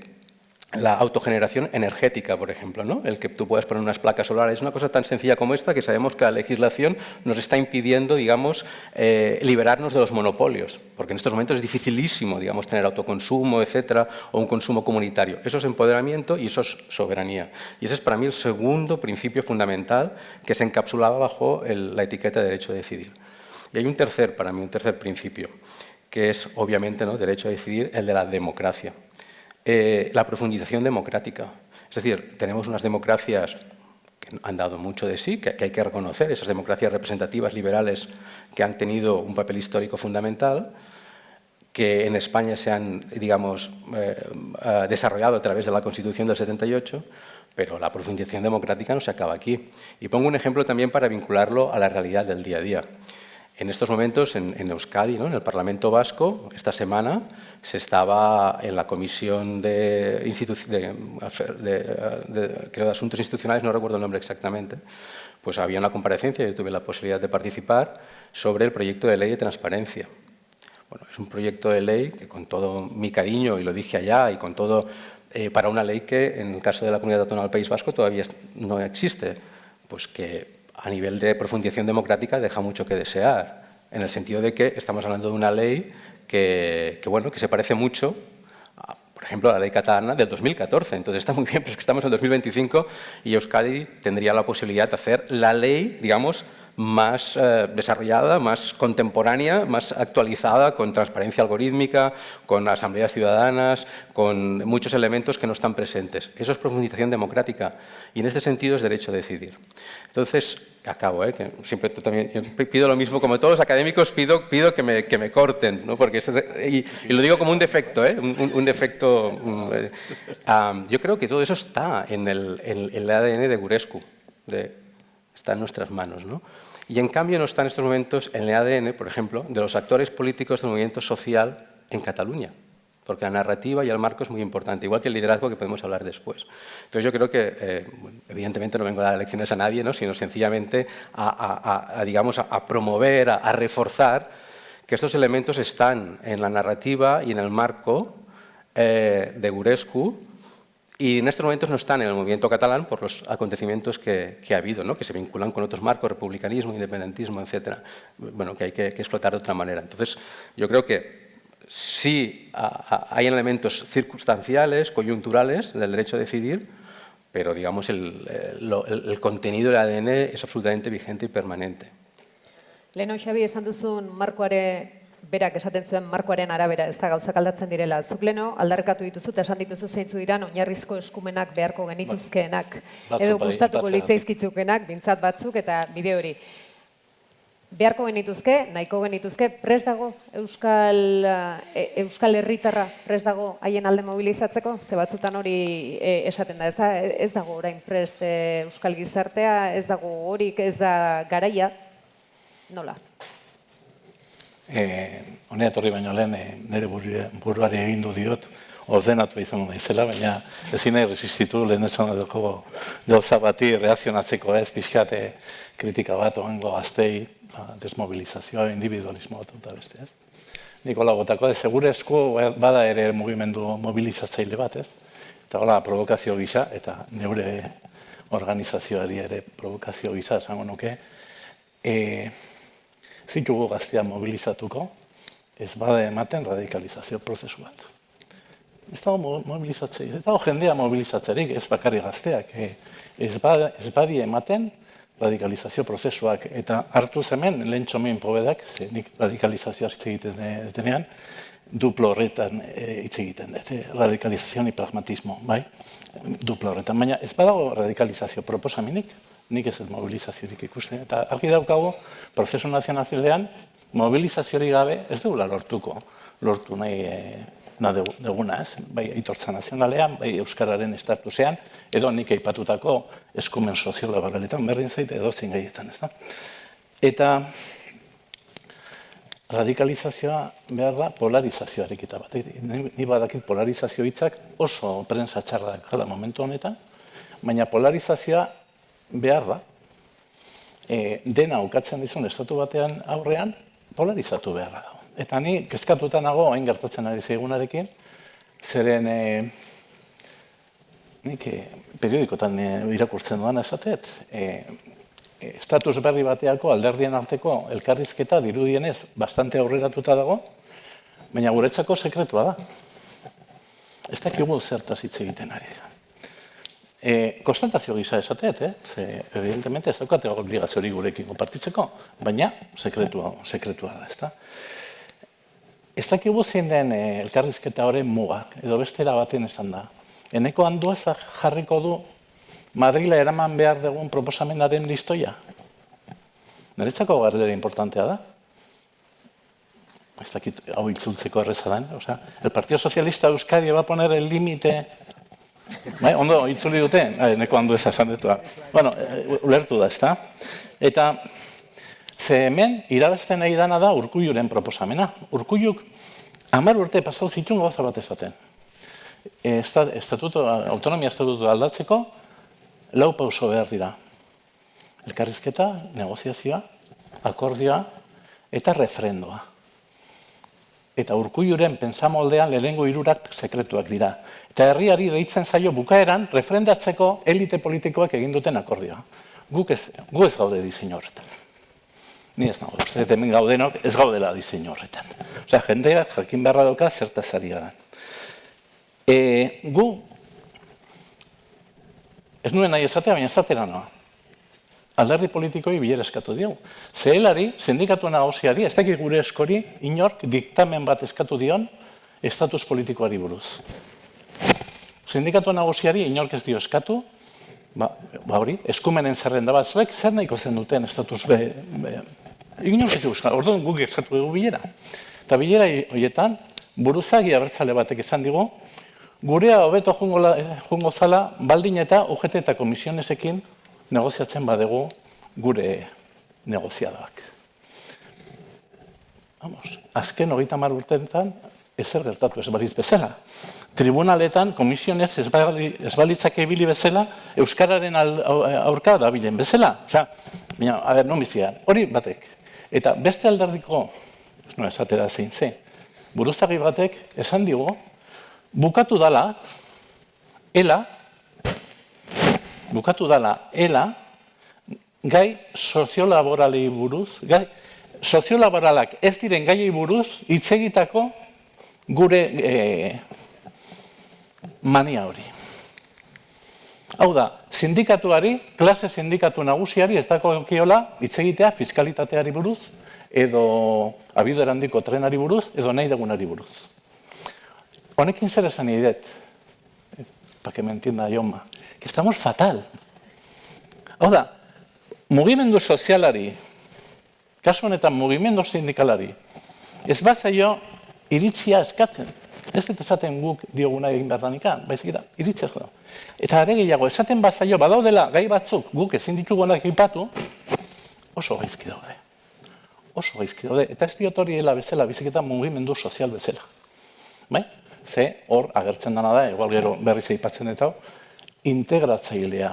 la autogeneración energética, por ejemplo, ¿no? El que tú puedas poner unas placas solares. Es una cosa tan sencilla como esta que sabemos que la legislación nos está impidiendo, digamos, liberarnos de los monopolios, porque en estos momentos es dificilísimo, digamos, tener autoconsumo, etcétera, o un consumo comunitario. Eso es empoderamiento y eso es soberanía. Y ese es para mí el segundo principio fundamental que se encapsulaba bajo la etiqueta de derecho a decidir. Y hay un tercer, para mí, un tercer principio, que es, obviamente, ¿no? Derecho a decidir, el de la democracia. La profundización democrática. Es decir, tenemos unas democracias que han dado mucho de sí, que hay que reconocer, esas democracias representativas liberales que han tenido un papel histórico fundamental, que en España se han, digamos, desarrollado a través de la Constitución del 78, pero la profundización democrática no se acaba aquí. Y pongo un ejemplo también para vincularlo a la realidad del día a día. En estos momentos, en Euskadi, ¿no? En el Parlamento Vasco, esta semana, se estaba en la Comisión de Asuntos Institucionales, no recuerdo el nombre exactamente, pues había una comparecencia, yo tuve la posibilidad de participar, sobre el proyecto de ley de transparencia. Bueno, es un proyecto de ley que, con todo mi cariño, y lo dije allá, y con todo, para una ley que, en el caso de la Comunidad Autónoma del País Vasco, todavía no existe, pues que a nivel de profundización democrática deja mucho que desear, en el sentido de que estamos hablando de una ley que se parece mucho, por ejemplo, a la ley catalana del 2014. Entonces está muy bien, pero es que estamos en el 2025 y Euskadi tendría la posibilidad de hacer la ley, digamos, más desarrollada, más contemporánea, más actualizada, con transparencia algorítmica, con asambleas ciudadanas, con muchos elementos que no están presentes. Eso es profundización democrática y en este sentido es derecho a decidir. Entonces, acabo, que siempre también yo pido lo mismo, como todos los académicos pido que me corten, ¿no? Porque y lo digo como un defecto, un defecto. Yo creo que todo eso está en el ADN de Gurescu, está en nuestras manos, ¿no? Y en cambio no está en estos momentos en el ADN, por ejemplo, de los actores políticos del movimiento social en Cataluña, porque la narrativa y el marco es muy importante, igual que el liderazgo, que podemos hablar después. Entonces yo creo que, evidentemente no vengo a dar lecciones a nadie, ¿no? Sino sencillamente a promover, a reforzar que estos elementos están en la narrativa y en el marco de Gurescu, y en estos momentos no están en el movimiento catalán por los acontecimientos que ha habido, ¿no? Que se vinculan con otros marcos, republicanismo, independentismo, etcétera. Bueno, que hay que explotar de otra manera. Entonces, yo creo que sí hay elementos circunstanciales, coyunturales del derecho a decidir, pero digamos el contenido del ADN es absolutamente vigente y permanente.
Leheno, Xabi, esan duzun berak esaten zuen markoaren arabera ez da gauzak aldatzen direla. Zuk leheno aldarrikatu dituzu eta esan dituzu zeintzu diran oinarrizko eskumenak beharko genituzkeenak, edo gustatuko litzaizkitzukenak, bintzat batzuk eta bide hori. beharko genituzke, nahiko genituzke, prest dago Euskal Herritarra prest dago haien alde mobilizatzeko? Ze batzutan hori esaten da, ez dago orain prest Euskal Gizartea, ez dago horik, ez da garaia, nola?
Honea etorri baino lehen nire buruari egindu diot, ordenatu izango naizela, baina ezin nahi resistitu lehen esan dugu gauza bati reakzionatzeko ez, pixkat kritika bat oango gaztei, desmobilizazioa, individualismo bat eta beste ez. Nikola botako, segure esku bada ere mugimendu mobilizatzaile bat ez, eta hola provokazio gisa, eta neure organizazioari ere provokazio gisa esango nuke, zitugu gaztea mobilizatuko, ez bada ematen radikalizazio prozesu bat. Ez dago mobilizatzerik, ez dago jendea mobilizatzerik, ez bakarri gazteak, ez badi ematen radikalizazio prozesuak, eta hartu hemen lehen txomin probedak, nik radikalizazioa hitz egiten denean, duplo horretan hitz egiten dut, radikalizazio ni pragmatismo, bai? Duplo horretan, baina ez badago radikalizazio proposaminik, nik ez mobilizaziorik ikusten, eta argi daukagu, prozesu nazionalean, mobilizaziorik gabe ez dugula lortu nahi duguna, ez? Bai aitortza nazionalean, bai euskararen estatusean, edo nik aipatutako eskumen soziolaboraletan, berdin zaite edozein gaietan, ez da? Eta radikalizazioa behar da polarizazioarekin eta bat. Ni badakit polarizazio hitzak oso prensa txarra dakala momentu honetan, baina polarizazioa behar da, dena ukatzen dizun estatu batean aurrean, polarizatu beharra dago. Eta ni kezkatuta nago, hain gertatzen ari zaigunarekin, zeren nik periodikotan irakurtzen duan esatet, estatus berri bateako alderdien arteko elkarrizketa dirudienez bastante aurreratuta dago, baina guretzako sekretua da. Ez dakigu zertaz hitz egiten ari dira. Konstatazio gisa esatet, evidentemente ez daukate obligaziorik gurekin konpartitzeko, baina sekretua da, ezta? Ez dakigu zein den elkarrizketa horren mugak, edo bestera baten esan da. Eneko Andueza jarriko du Madrila eraman behar dugun proposamenaren listoia. Niretzako galdera importantea da. Ez dakit hau itzultzeko erreza den. El Partido Socialista Euskadi va a poner el límite. Ondo itzuli dute, eneko Andueza esan dut. Bueno, ulertu da, ezta? Eta ze hemen irabazten nahi dana da Urkulluren proposamena. Urkulluk 10 urte pasau zituen gauza bat esaten. Autonomia estatutua aldatzeko 4 pauso behar dira. Elkarrizketa, negoziazioa, akordioa eta referendoa. Eta Urkulluren pentsamoldean lehenengo 3 sekretuak dira. Eta herriari deitzen zaio bukaeran referendatzeko elite politikoak egin duten akordioa. Gu ez gaude diseinu horretan. Ni ez nago, uste hemen gaudenok ez gaudela diseinu horretan. Osea, jendeak jakin beharra dauka zertaz ari gara. Gu, ez nuen nahi esatea, baina esatera noa. Alderdi politikoi bilera eskatu diogu. Zehelari, sindikatu nagusiari, ez dakit gure eskori, inork diktamen bat eskatu dion estatus politikoari buruz. Sindikatu nagusiari inork ez dio eskatu, hori, eskumenen zerrenda bat zuek, zer nahiko zen duten estatus inork ez dio eskatu, orduan guk eskatu dugu bilera. Eta bilera horietan, buruzagi abertzale batek esan digu, gurea hobeto jungo zala, baldin eta UGT eta komisionesekin negoziatzen badegu gure negoziadoak. Azken 30 urteetan ezer gertatu ez balitz bezala. Tribunaletan, komisionez ez balitzak ebili bezala, Euskararen aurka dabilen bezala. Osea, non bizian, hori batek. Eta beste alderdiko, ez no esatera zein ze, buruzagi batek esan digu, bukatu dala, gai soziolaboralei buruz, gai soziolaboralak ez diren gaiei buruz, hitz egitako gure mania hori. Hau da, sindikatuari, klase sindikatu nagusiari ez dakokiola hitz egitea fiskalitateari buruz, edo abiadura handiko trenari buruz, edo nahi dugunari buruz. Honekin zer esan nahi dut, para que me entienda Joma, que estamos fatal. Hau da, mugimendu sozialari kasu honetan mugimendu sindikalari, ez bazaio iritzia eskatzen. Ez dut esaten guk dioguna egin behar danikan, baizik eta iritzia jo. Eta are gehiago, esaten bazaio badaudela gai batzuk guk ezin ditugunak ipatu, oso gaizki daude. Oso gaizki daude, eta ez diot hori dela bezala, baizik eta mugimendu sozial bezala. Bai? Ze hor agertzen dena da, igual gero berriz aipatzen eta integratzailea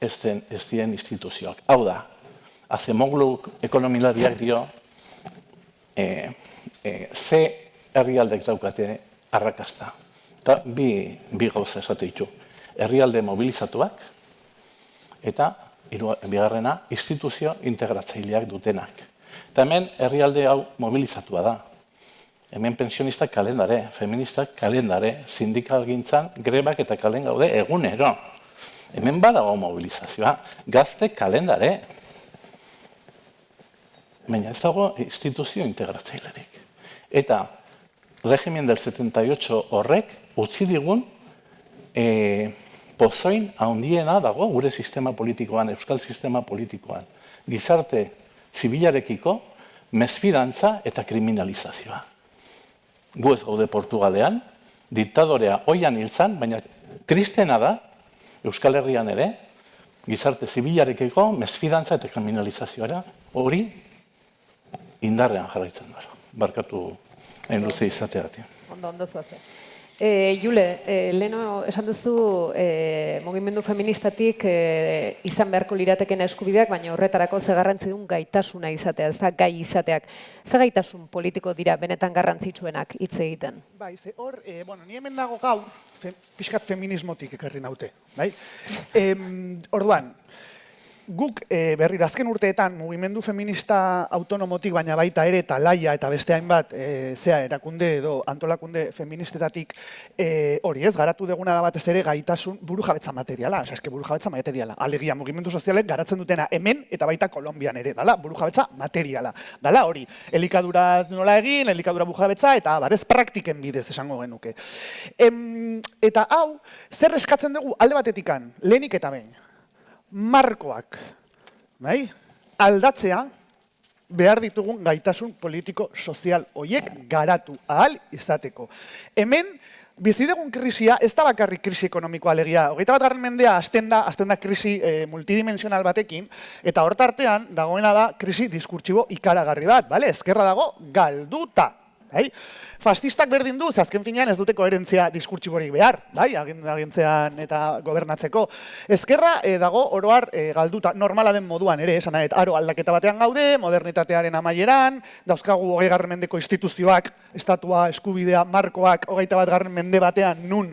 ez dien instituzioak. Hau da, Acemoglu ekonomilariak dio, ze herrialdek daukate arrakasta. Eta bi gauza esate ditu. Herrialde mobilizatuak eta bigarrena instituzio integratzaileak dutenak. Eta hemen herrialde hau mobilizatua da. Hemen pensionistak kalendare, feministak kalendare, sindikalgintzan grebak eta kalen gaude egunero. Hemen badago mobilizazioa, gazte kalendare. Baina ez dago instituzio integratzailerik. Eta regimen del 78 horrek utzi digun pozoin handiena dago gure sistema politikoan, euskal sistema politikoan. Gizarte zibilarekiko mesfidantza eta kriminalizazioa. Gu ez gaude Portugalean, diktadorea oian hiltzan, baina tristena da, Euskal Herrian ere, gizarte zibilarekiko mesfidantza eta kriminalizazioa hori indarrean jarraitzen da. Barkatu hain luze izateagatik.
Ondo zuazte. Jule, leheno esan duzu mugimendu feministatik izan beharko lirateken eskubideak, baina horretarako ze garrantzi duen gaitasuna izatea, ez da gai izateak. Ze gaitasun politiko dira benetan garrantzitsuenak hitz egiten?
Bai, ze hor, ni hemen nago gau, pixkat feminismotik ekarri naute, bai? Orduan, guk berriro azken urteetan mugimendu feminista autonomotik, baina baita ere eta laia eta beste hainbat zea erakunde edo antolakunde feministetatik hori ez, garatu deguna da batez ere gaitasun burujabetza materiala, eske burujabetza materiala. Alegia mugimendu sozialek garatzen dutena hemen eta baita Kolonbian ere, dala, burujabetza materiala. Dala hori, elikadura nola egin, elikadura burujabetza eta barez praktiken bidez esango genuke. Eta hau, zer eskatzen dugu alde batetikan, lehenik eta behin. Markoak, aldatzea behar ditugun gaitasun politiko-sozial horiek garatu ahal izateko. Hemen, bizidegun krisia, ez da bakarrik krisi ekonomikoa alegia. 21. mendea hasten da krisi multidimensional batekin, eta hortartean dagoena da krisi diskurtsibo ikaragarri bat, ezkerra dago galduta. Fastistak berdin du, azken finean ez dute koherentzia diskurtsiborik behar, agintzean eta gobernatzeko. Ezkerra dago oroar galduta, normala den moduan ere, esan nahi, aro aldaketa batean gaude, modernitatearen amaieran, dauzkagu 20. mendeko instituzioak, estatua, eskubidea, markoak, 21. mende batean nun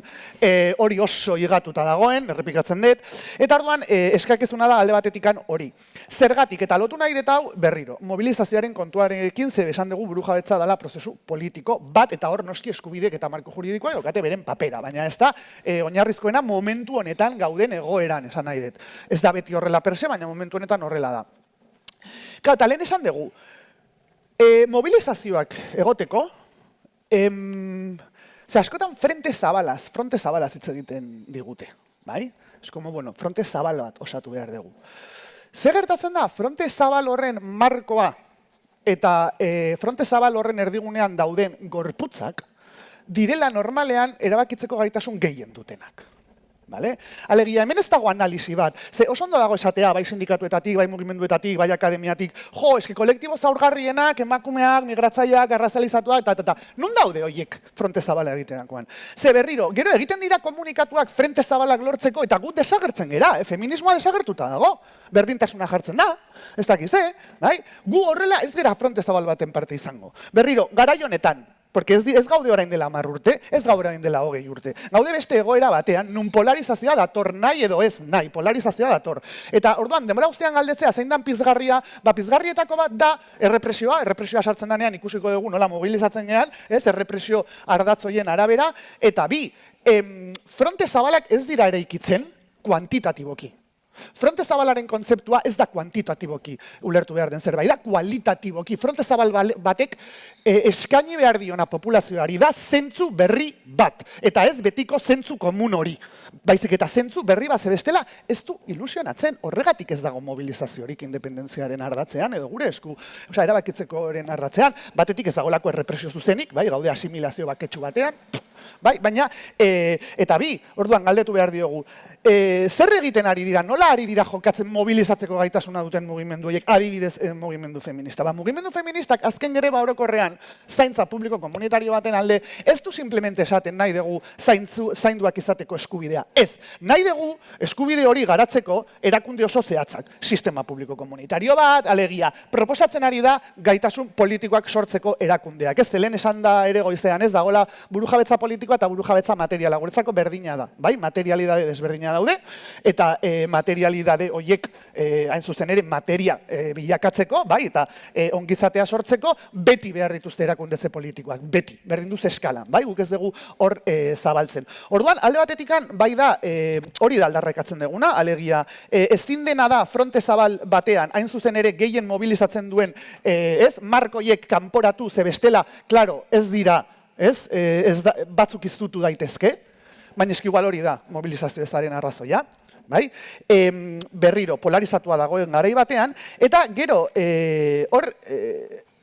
hori oso higatuta dagoen, errepikatzen dut, eta orduan eskakezuna da alde batetikan hori. Zergatik eta lotu nahi dut hau berriro, mobilizazioaren kontuarekin ze esan dugu burujabetza dela prozesu politiko bat eta hor noski eskubideek eta marko juridikoa daukate beren papera, baina ez da oinarrizkoena momentu honetan gauden egoeran esan nahi dut. Ez da beti horrela perse, baina momentu honetan horrela da. Eta lehen esan dugu, mobilizazioak egoteko, ze askotan fronte zabalaz hitz egiten digute, bai? Ez como, fronte zabal bat osatu behar dugu. Zer gertatzen da, fronte zabal horren markoa eta fronte zabal horren erdigunean dauden gorputzak direla normalean erabakitzeko gaitasun gehien dutenak. Alegia, hemen ez dago analisi bat. Ze oso ondo dago esatea, bai sindikatuetatik, bai mugimenduetatik, bai akademiatik, eski kolektibo zaurgarrienak, emakumeak, migratzaileak, arrazalizatuak, eta. Nun daude horiek fronte zabala egiterakoan? Ze berriro, gero egiten dira komunikatuak frente zabalak lortzeko, eta gu desagertzen gera, feminismoa desagertuta dago. Berdintasuna jartzen da, ez dakiz, gu horrela ez dira fronte zabal baten parte izango. Berriro, garai honetan, porque ez gaude orain dela 10 urte, ez gaude orain dela 20 urte. Gaude beste egoera batean, nun polarizazioa dator, nahi edo ez nahi, polarizazioa dator. Eta orduan, denbora guztian galdetzea, zein dan pizgarria, pizgarrietako bat da errepresioa sartzen danean ikusiko dugu nola mobilizatzen gehan, errepresio ardatzoien arabera, eta bi, fronte zabalak ez dira eraikitzen kuantitatiboki. Fronte zabalaren kontzeptua ez da kuantitatiboki ulertu behar den zerbait, da kualitatiboki. Fronte zabal batek eskaini behar diona populazioari da zentzu berri bat, eta ez betiko zentzu komun hori. Baizik eta zentzu berri bat zebestela ez du ilusionatzen, horregatik ez dago mobilizaziorik independentziaren ardatzean, edo gure esku, erabakitzeko ardatzean, batetik ez dagolako errepresio zuzenik, bai, gaude asimilazio baketsu batean, bai, baina, eta bi, orduan galdetu behar diogu, zer egiten ari dira, nola ari dira jokatzen mobilizatzeko gaitasuna duten mugimendu horiek, adibidez mugimendu feminista. Mugimendu feministak azken greba orokorrean zaintza publiko komunitario baten alde, ez du simplemente esaten nahi dugu zainduak izateko eskubidea. Ez, nahi dugu eskubide hori garatzeko erakunde oso zehatzak. Sistema publiko komunitario bat, alegia, proposatzen ari da gaitasun politikoak sortzeko erakundeak. Ez, lehen esan da ere goizean, ez dagoela burujabetza politikoa eta burujabetza materiala. Guretzako berdina da, bai? Materialidade desberdina daude, eta materialidade horiek hain zuzen ere materia bilakatzeko, bai, eta ongizatea sortzeko, beti behar dituzte erakundeze politikoak, beti, berdin duz eskalan, bai, guk ez dugu hor zabaltzen. Orduan, alde batetikan, bai da, hori da aldarrekatzen duguna, alegia, ezin dena da fronte zabal batean, hain zuzen ere gehien mobilizatzen duen, ez, markoiek kanporatu zebestela, klaro, ez dira, ez, batzuk iztutu daitezke, baina eski igual hori da mobilizazio ezaren arrazoia, bai? Berriro, polarizatua dagoen garai batean, eta gero, hor,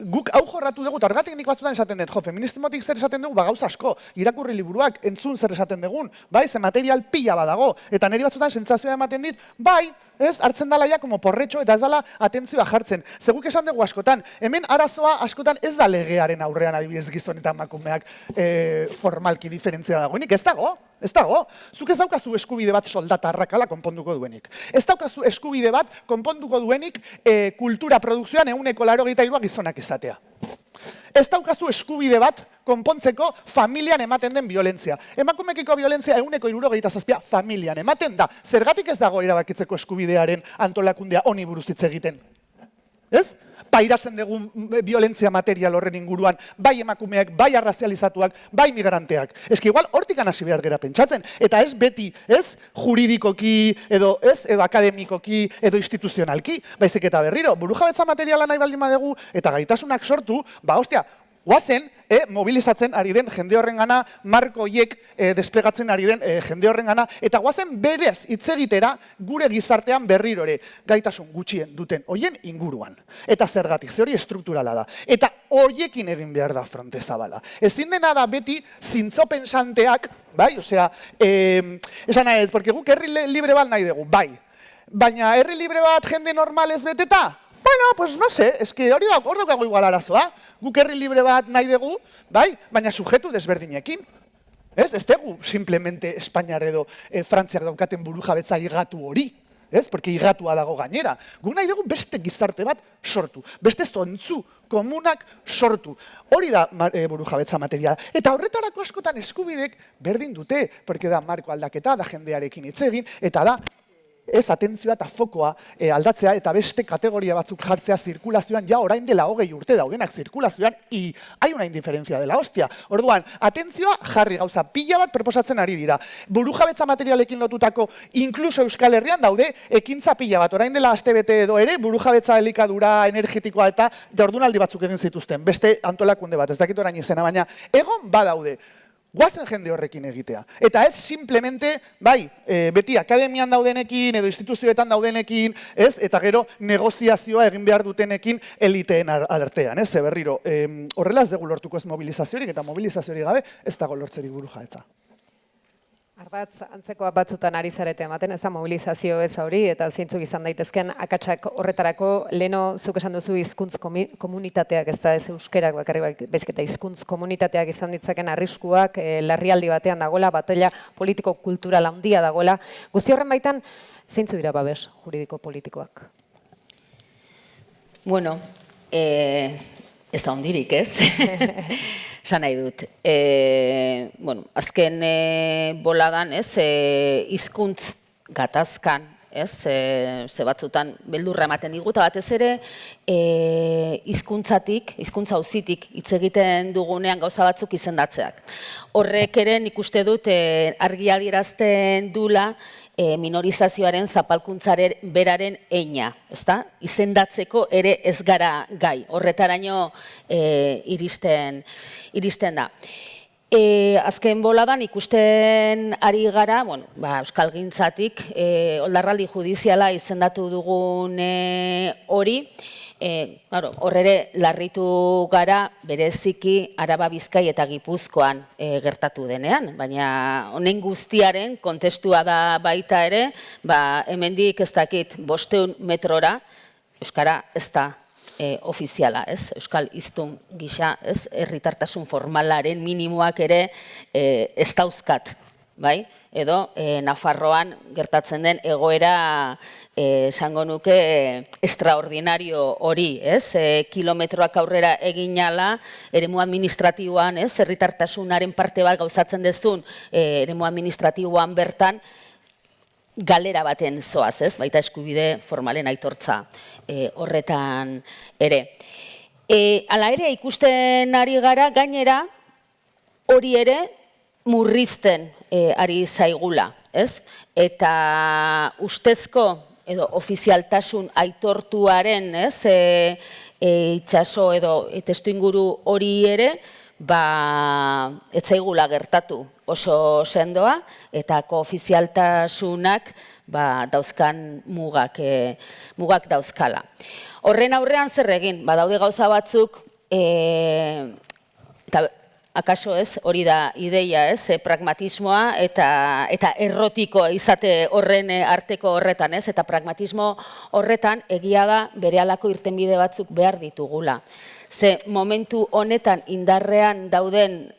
guk hau jorratu dugu, eta horregatik nik batzutan esaten dut, feministimotik zer esaten dugu, gauza asko, irakurri liburuak, entzun zer esaten dugun, bai, ze material pila badago, eta niri batzutan sentsazioa ematen dit, bai, ez, hartzen dala ja como porretxo, eta ez dala atentzioa jartzen. Zeguk esan dugu askotan, hemen arazoa askotan ez da legearen aurrean adibidez gizon eta emakumeak formalki diferentzia dagoenik, ez dago. Ez dago, zuk ez daukazu eskubide bat soldata arrakala konponduko duenik. Ez daukazu eskubide bat konponduko duenik kultura produkzioan 83% gizonak izatea. Ez daukazu eskubide bat konpontzeko familian ematen den violentzia. Emakumekiko violentzia 77% familian ematen da. Zergatik ez dago erabakitzeko eskubidearen antolakundea honi buruz hitz egiten. Ez? Pairatzen dugun violentzia material horren inguruan, bai emakumeak, bai arrazializatuak, bai migranteak. Eski igual hortikan hasi behar gera pentsatzen, eta ez beti, ez, juridikoki, edo akademikoki, edo instituzionalki, baizik eta berriro, burujabetza materiala nahi baldin badugu, eta gaitasunak sortu, ba, ostia, guazen, mobilizatzen ari den jende horrengana, marko hiek desplegatzen ari den jende horrengana, eta guazen berez hitz egitera gure gizartean berrirore gaitasun gutxien duten hoien inguruan. Eta zergatik, ze hori estrukturala da. Eta hoiekin egin behar da fronte zabala. Ezin dena da beti zintzo pensanteak, bai, osea, esan nahi ez, porque guk herri libre bat nahi dugu, bai. Baina herri libre bat jende normal ez beteta? Bueno, pues no sé, es que hor daukago igual arazoa. Guk herri libre bat nahi dugu, bai, baina sujetu desberdinekin. Ez dugu simplemente Espainiar edo Frantziak daukaten burujabetza higatu hori. Ez, porque higatua dago gainera. Guk nahi dugu beste gizarte bat sortu. Beste zontzu komunak sortu. Hori da burujabetza materiala. Eta horretarako askotan eskubidek berdin dute, porque da marko aldaketa, da jendearekin hitz egin, eta da ez atentzioa eta fokoa aldatzea eta beste kategoria batzuk jartzea zirkulazioan, ja orain dela 20 urte daudenak zirkulazioan, y hay una indiferencia de la hostia. Orduan, atentzioa jarri gauza pila bat proposatzen ari dira. Burujabetza materialekin lotutako, inkluso Euskal Herrian daude, ekintza pila bat, orain dela astebete edo ere, burujabetza elikadura energetikoa eta jardunaldi batzuk egin zituzten, beste antolakunde bat, ez dakit orain izena, baina egon badaude. Guazen jende horrekin egitea. Eta ez simplemente, bai, beti akademian daudenekin edo instituzioetan daudenekin, ez, eta gero negoziazioa egin behar dutenekin eliteen artean, ez, berriro. Horrela ez dugu lortuko ez mobilizaziorik, eta mobilizaziorik gabe ez dago lortzerik burujabetza.
Ardatz, antzekoa batzutan ari zarete ematen, ez da mobilizazio ez hori, eta zeintzuk izan daitezken akatsak horretarako, leno zuk esan duzu hizkuntz komunitateak, ez da ez euskerak bakarrik, baizik eta hizkuntz komunitateak izan ditzaken arriskuak, larrialdi batean dagoela, batalla politiko-kultural handia dagoela. Guzti horren baitan, zeintzu dira babes juridiko politikoak?
Bueno, ez da hondirik, ez? Esan nahi dut. Bueno, azken boladan, ez, hizkuntz gatazkan, ez, ze batzutan beldurra ematen digu, eta batez ere hizkuntzatik, hizkuntza auzitik hitz egiten dugunean gauza batzuk izendatzeak. Horrek ere nik uste dut argi adierazten dula minorizazioaren zapalkuntzaren beraren eina, ezta? Izendatzeko ere ez gara gai, horretaraino iristen da. Azken boladan ikusten ari gara, euskalgintzatik, oldarraldi judiziala izendatu dugun hori, hor ere larritu gara bereziki Araba, Bizkai eta Gipuzkoan gertatu denean, baina honen guztiaren kontestua da baita ere, hemendik ez dakit 500 metrora, euskara ez da ofiziala, euskal hiztun gisa, herritartasun formalaren minimoak ere ez dauzkat, bai? Edo Nafarroan gertatzen den egoera esango nuke extraordinario hori, kilometroak aurrera egin ala, eremu administratiboan, herritartasunaren parte bat gauzatzen dezun, eremu administratiboan bertan, galera baten zoaz, baita eskubide formalen aitortza horretan ere. Hala ere, ikusten ari gara, gainera, hori ere murrizten ari zaigula, eta ustezko edo ofizialtasun aitortuaren itxaso edo testuinguru hori ere, ez zaigula gertatu oso sendoa, eta koofizialtasunak dauzkan mugak dauzkala. Horren aurrean zer egin, badaude gauza batzuk, eta akaso hori da ideia, pragmatismoa eta errotiko izate horren arteko horretan, eta pragmatismo horretan egia da berehalako irtenbide batzuk behar ditugula. Ze momentu honetan indarrean dauden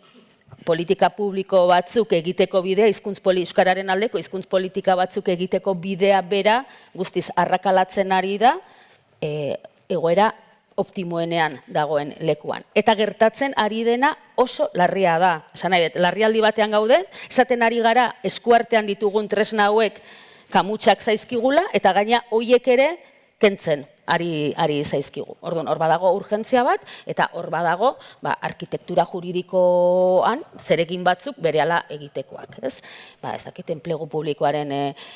politika publiko batzuk egiteko bidea, euskararen aldeko hizkuntz politika batzuk egiteko bidea bera guztiz arrakalatzen ari da, egoera optimoenean dagoen lekuan. Eta gertatzen ari dena oso larria da. Esan nahi, larrialdi batean gaude, esaten ari gara eskuartean ditugun tresna hauek kamutsak zaizkigula, eta gaina hoiek ere kentzen ari zaizkigu. Orduan, hor badago urgentzia bat, eta hor badago arkitektura juridikoan zeregin batzuk berehala egitekoak. Ez dakit enplegu publikoaren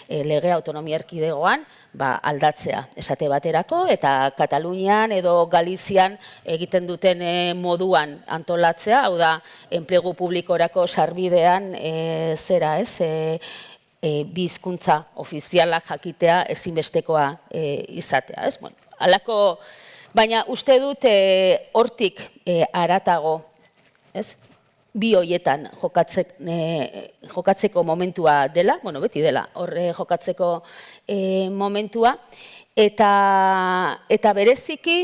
lege autonomia erkidegoan aldatzea esate baterako, eta Katalunian edo Galizian egiten duten moduan antolatzea, hau da, enplegu publikorako sarbidean zera, bi hizkuntza ofizialak jakitea ezinbestekoa izatea. Baina uste dut hortik haratago, bi hoietan jokatzeko momentua dela, beti dela, horre jokatzeko momentua, eta bereziki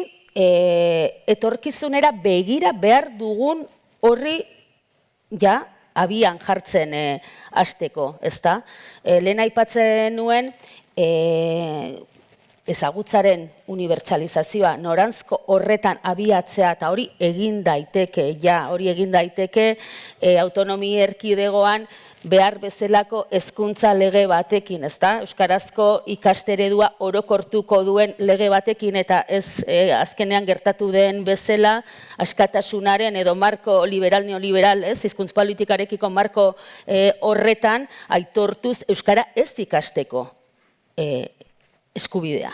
etorkizunera begira behar dugun horri ja abian jartzen hasteko, ezta? Lehen aipatzen nuen ezagutzaren unibertsalizazioa noranzko horretan abiatzea, eta hori egin daiteke autonomia erkidegoan behar bezalako hezkuntza lege batekin, ezta? Euskarazko ikasteredua orokortuko duen lege batekin, eta ez azkenean gertatu den bezala askatasunaren edo marko liberal-neoliberal, hizkuntz politikarekiko marko horretan aitortuz euskara ez ikasteko eskubidea,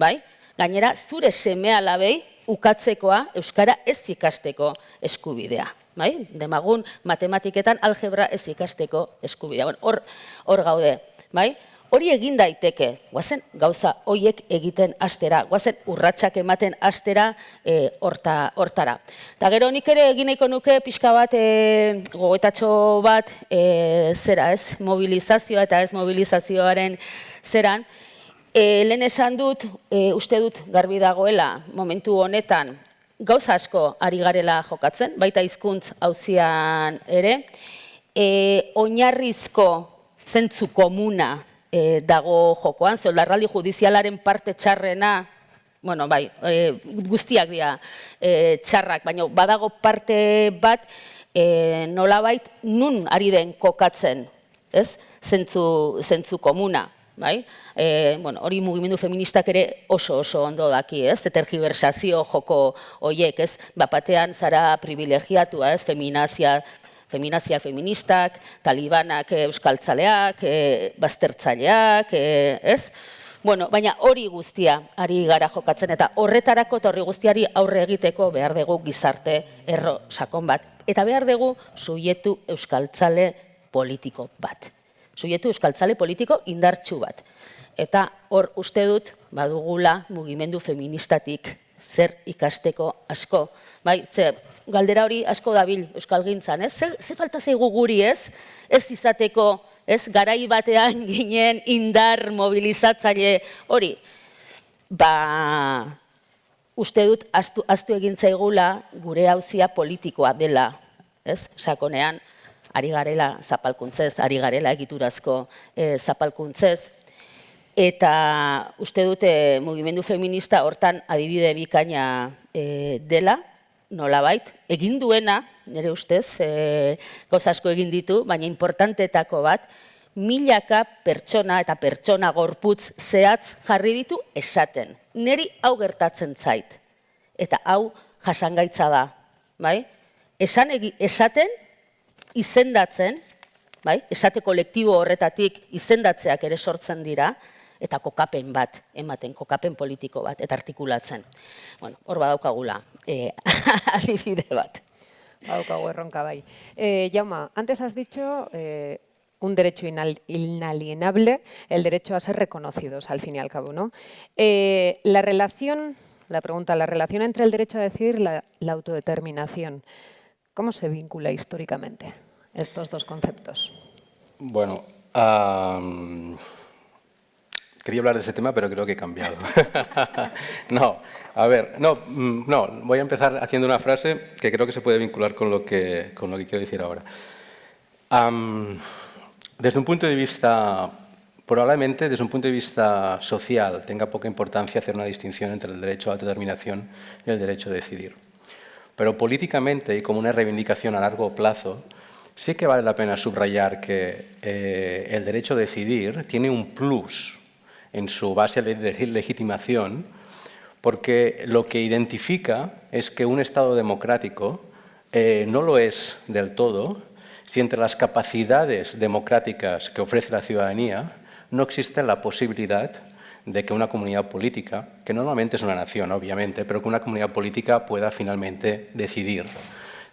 bai? Gainera, zure seme-alabei ukatzekoa euskara ez ikasteko eskubidea, bai? Demagun matematiketan algebra ez ikasteko eskubidea. Hor gaude, bai? Hori egin daiteke, guazen gauza horiek egiten hastera, guazen urratsak ematen hastera hortara. Eta gero nik ere egin nahiko nuke pixka bat, gogoetatxo bat, zera ez, mobilizazioa eta ez mobilizazioaren zeran, lehen esan dut, uste dut garbi dagoela momentu honetan gauza asko ari garela jokatzen, baita hizkuntz auzian ere, oinarrizko zentzu komuna dago jokoan, oldarraldi judizialaren parte txarrena, guztiak dira txarrak, baina badago parte bat nolabait nun ari den kokatzen, zentzu komuna. Hori mugimendu feministak ere oso ondo daki, tergiversazio joko horiek, batean zara privilegiatua, feminazia Feminaziak, feministak, talibanak, euskaltzaleak, baztertzaileak, ez? Bueno, baina hori guztia ari gara jokatzen eta horretarako eta horri guztiari aurre egiteko behar dugu gizarte erro sakon bat. Eta behar dugu subjektu euskaltzale politiko bat. Subjektu euskaltzale politiko indartsu bat. Eta hor uste dut badugula mugimendu feministatik zer ikasteko asko. Bai, galdera hori asko dabil euskalgintzan, ez? Ze falta zaigu guri, ez? Ez izateko, ez? Garai batean ginen indar mobilizatzaile hori. Ba, uste dut ahaztu egin zaigula gure auzia politikoa dela, ez? Sakonean, ari garela zapalkuntzez, ari garela egiturazko zapalkuntzez, eta uste dute mugimendu feminista hortan adibide bikaina dela, nolabait, egin duena, nire ustez, gauza asko egin ditu, baina importanteetako bat, milaka pertsona eta pertsona gorputz zehatz jarri ditu esaten. Neri hau gertatzen zait, eta hau jasangaitza da, bai? Esaten, izendatzen, bai? Esate kolektibo horretatik izendatzeak ere sortzen dira, eta kokapen bat ematen, kokapen politiko bat, eta artikulatzen. Bueno, hor badaukagula adibide bat.
Badaukagu erronka bai. Jauma, antes has dicho un derecho inalienable, el derecho a ser reconocidos, al fin y al cabo, ¿no? La relación entre el derecho a decidir y la autodeterminación, ¿cómo se vincula históricamente estos dos conceptos?
Bueno, quería hablar de ese tema, pero creo que he cambiado. No, a ver, no, voy a empezar haciendo una frase que creo que se puede vincular con lo que quiero decir ahora. Desde un punto de vista, probablemente desde un punto de vista social, tenga poca importancia hacer una distinción entre el derecho a la autodeterminación y el derecho a decidir. Pero políticamente y como una reivindicación a largo plazo, sí que vale la pena subrayar que el derecho a decidir tiene un plus en su base de legitimación, porque lo que identifica es que un Estado democrático no lo es del todo si entre las capacidades democráticas que ofrece la ciudadanía no existe la posibilidad de que una comunidad política, que normalmente es una nación, obviamente, pero que una comunidad política pueda finalmente decidir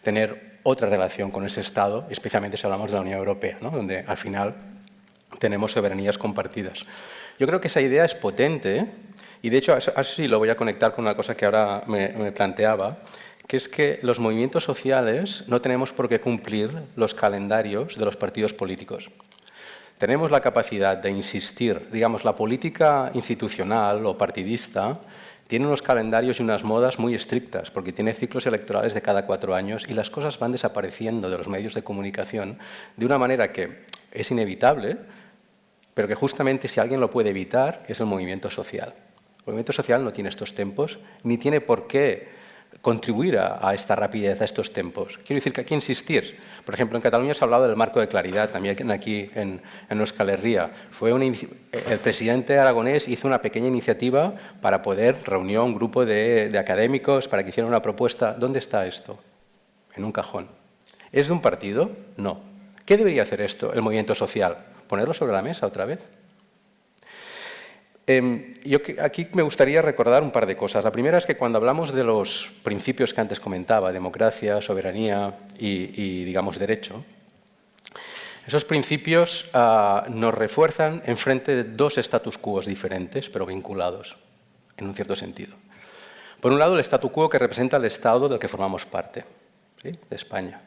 tener otra relación con ese Estado, especialmente si hablamos de la Unión Europea, ¿no? Donde al final tenemos soberanías compartidas. Yo creo que esa idea es potente y, de hecho, así lo voy a conectar con una cosa que ahora me planteaba, que es que los movimientos sociales no tenemos por qué cumplir los calendarios de los partidos políticos. Tenemos la capacidad de insistir, digamos, la política institucional o partidista tiene unos calendarios y unas modas muy estrictas, porque tiene ciclos electorales de cada 4 años y las cosas van desapareciendo de los medios de comunicación de una manera que es inevitable, pero que justamente si alguien lo puede evitar es el movimiento social. El movimiento social no tiene estos tempos, ni tiene por qué contribuir a esta rapidez, a estos tempos. Quiero decir que hay que insistir. Por ejemplo, en Cataluña se ha hablado del marco de claridad, también aquí en Euskal Herria. El presidente aragonés hizo una pequeña iniciativa para poder reunir un grupo de académicos para que hicieran una propuesta. ¿Dónde está esto? En un cajón. ¿Es de un partido? No. ¿Qué debería hacer esto el movimiento social? ¿Ponerlo sobre la mesa otra vez? Yo aquí me gustaría recordar un par de cosas. La primera es que cuando hablamos de los principios que antes comentaba, democracia, soberanía y digamos, derecho, esos principios nos refuerzan en frente de dos status quo diferentes, pero vinculados, en un cierto sentido. Por un lado, el statu quo que representa el Estado del que formamos parte, ¿sí? De España.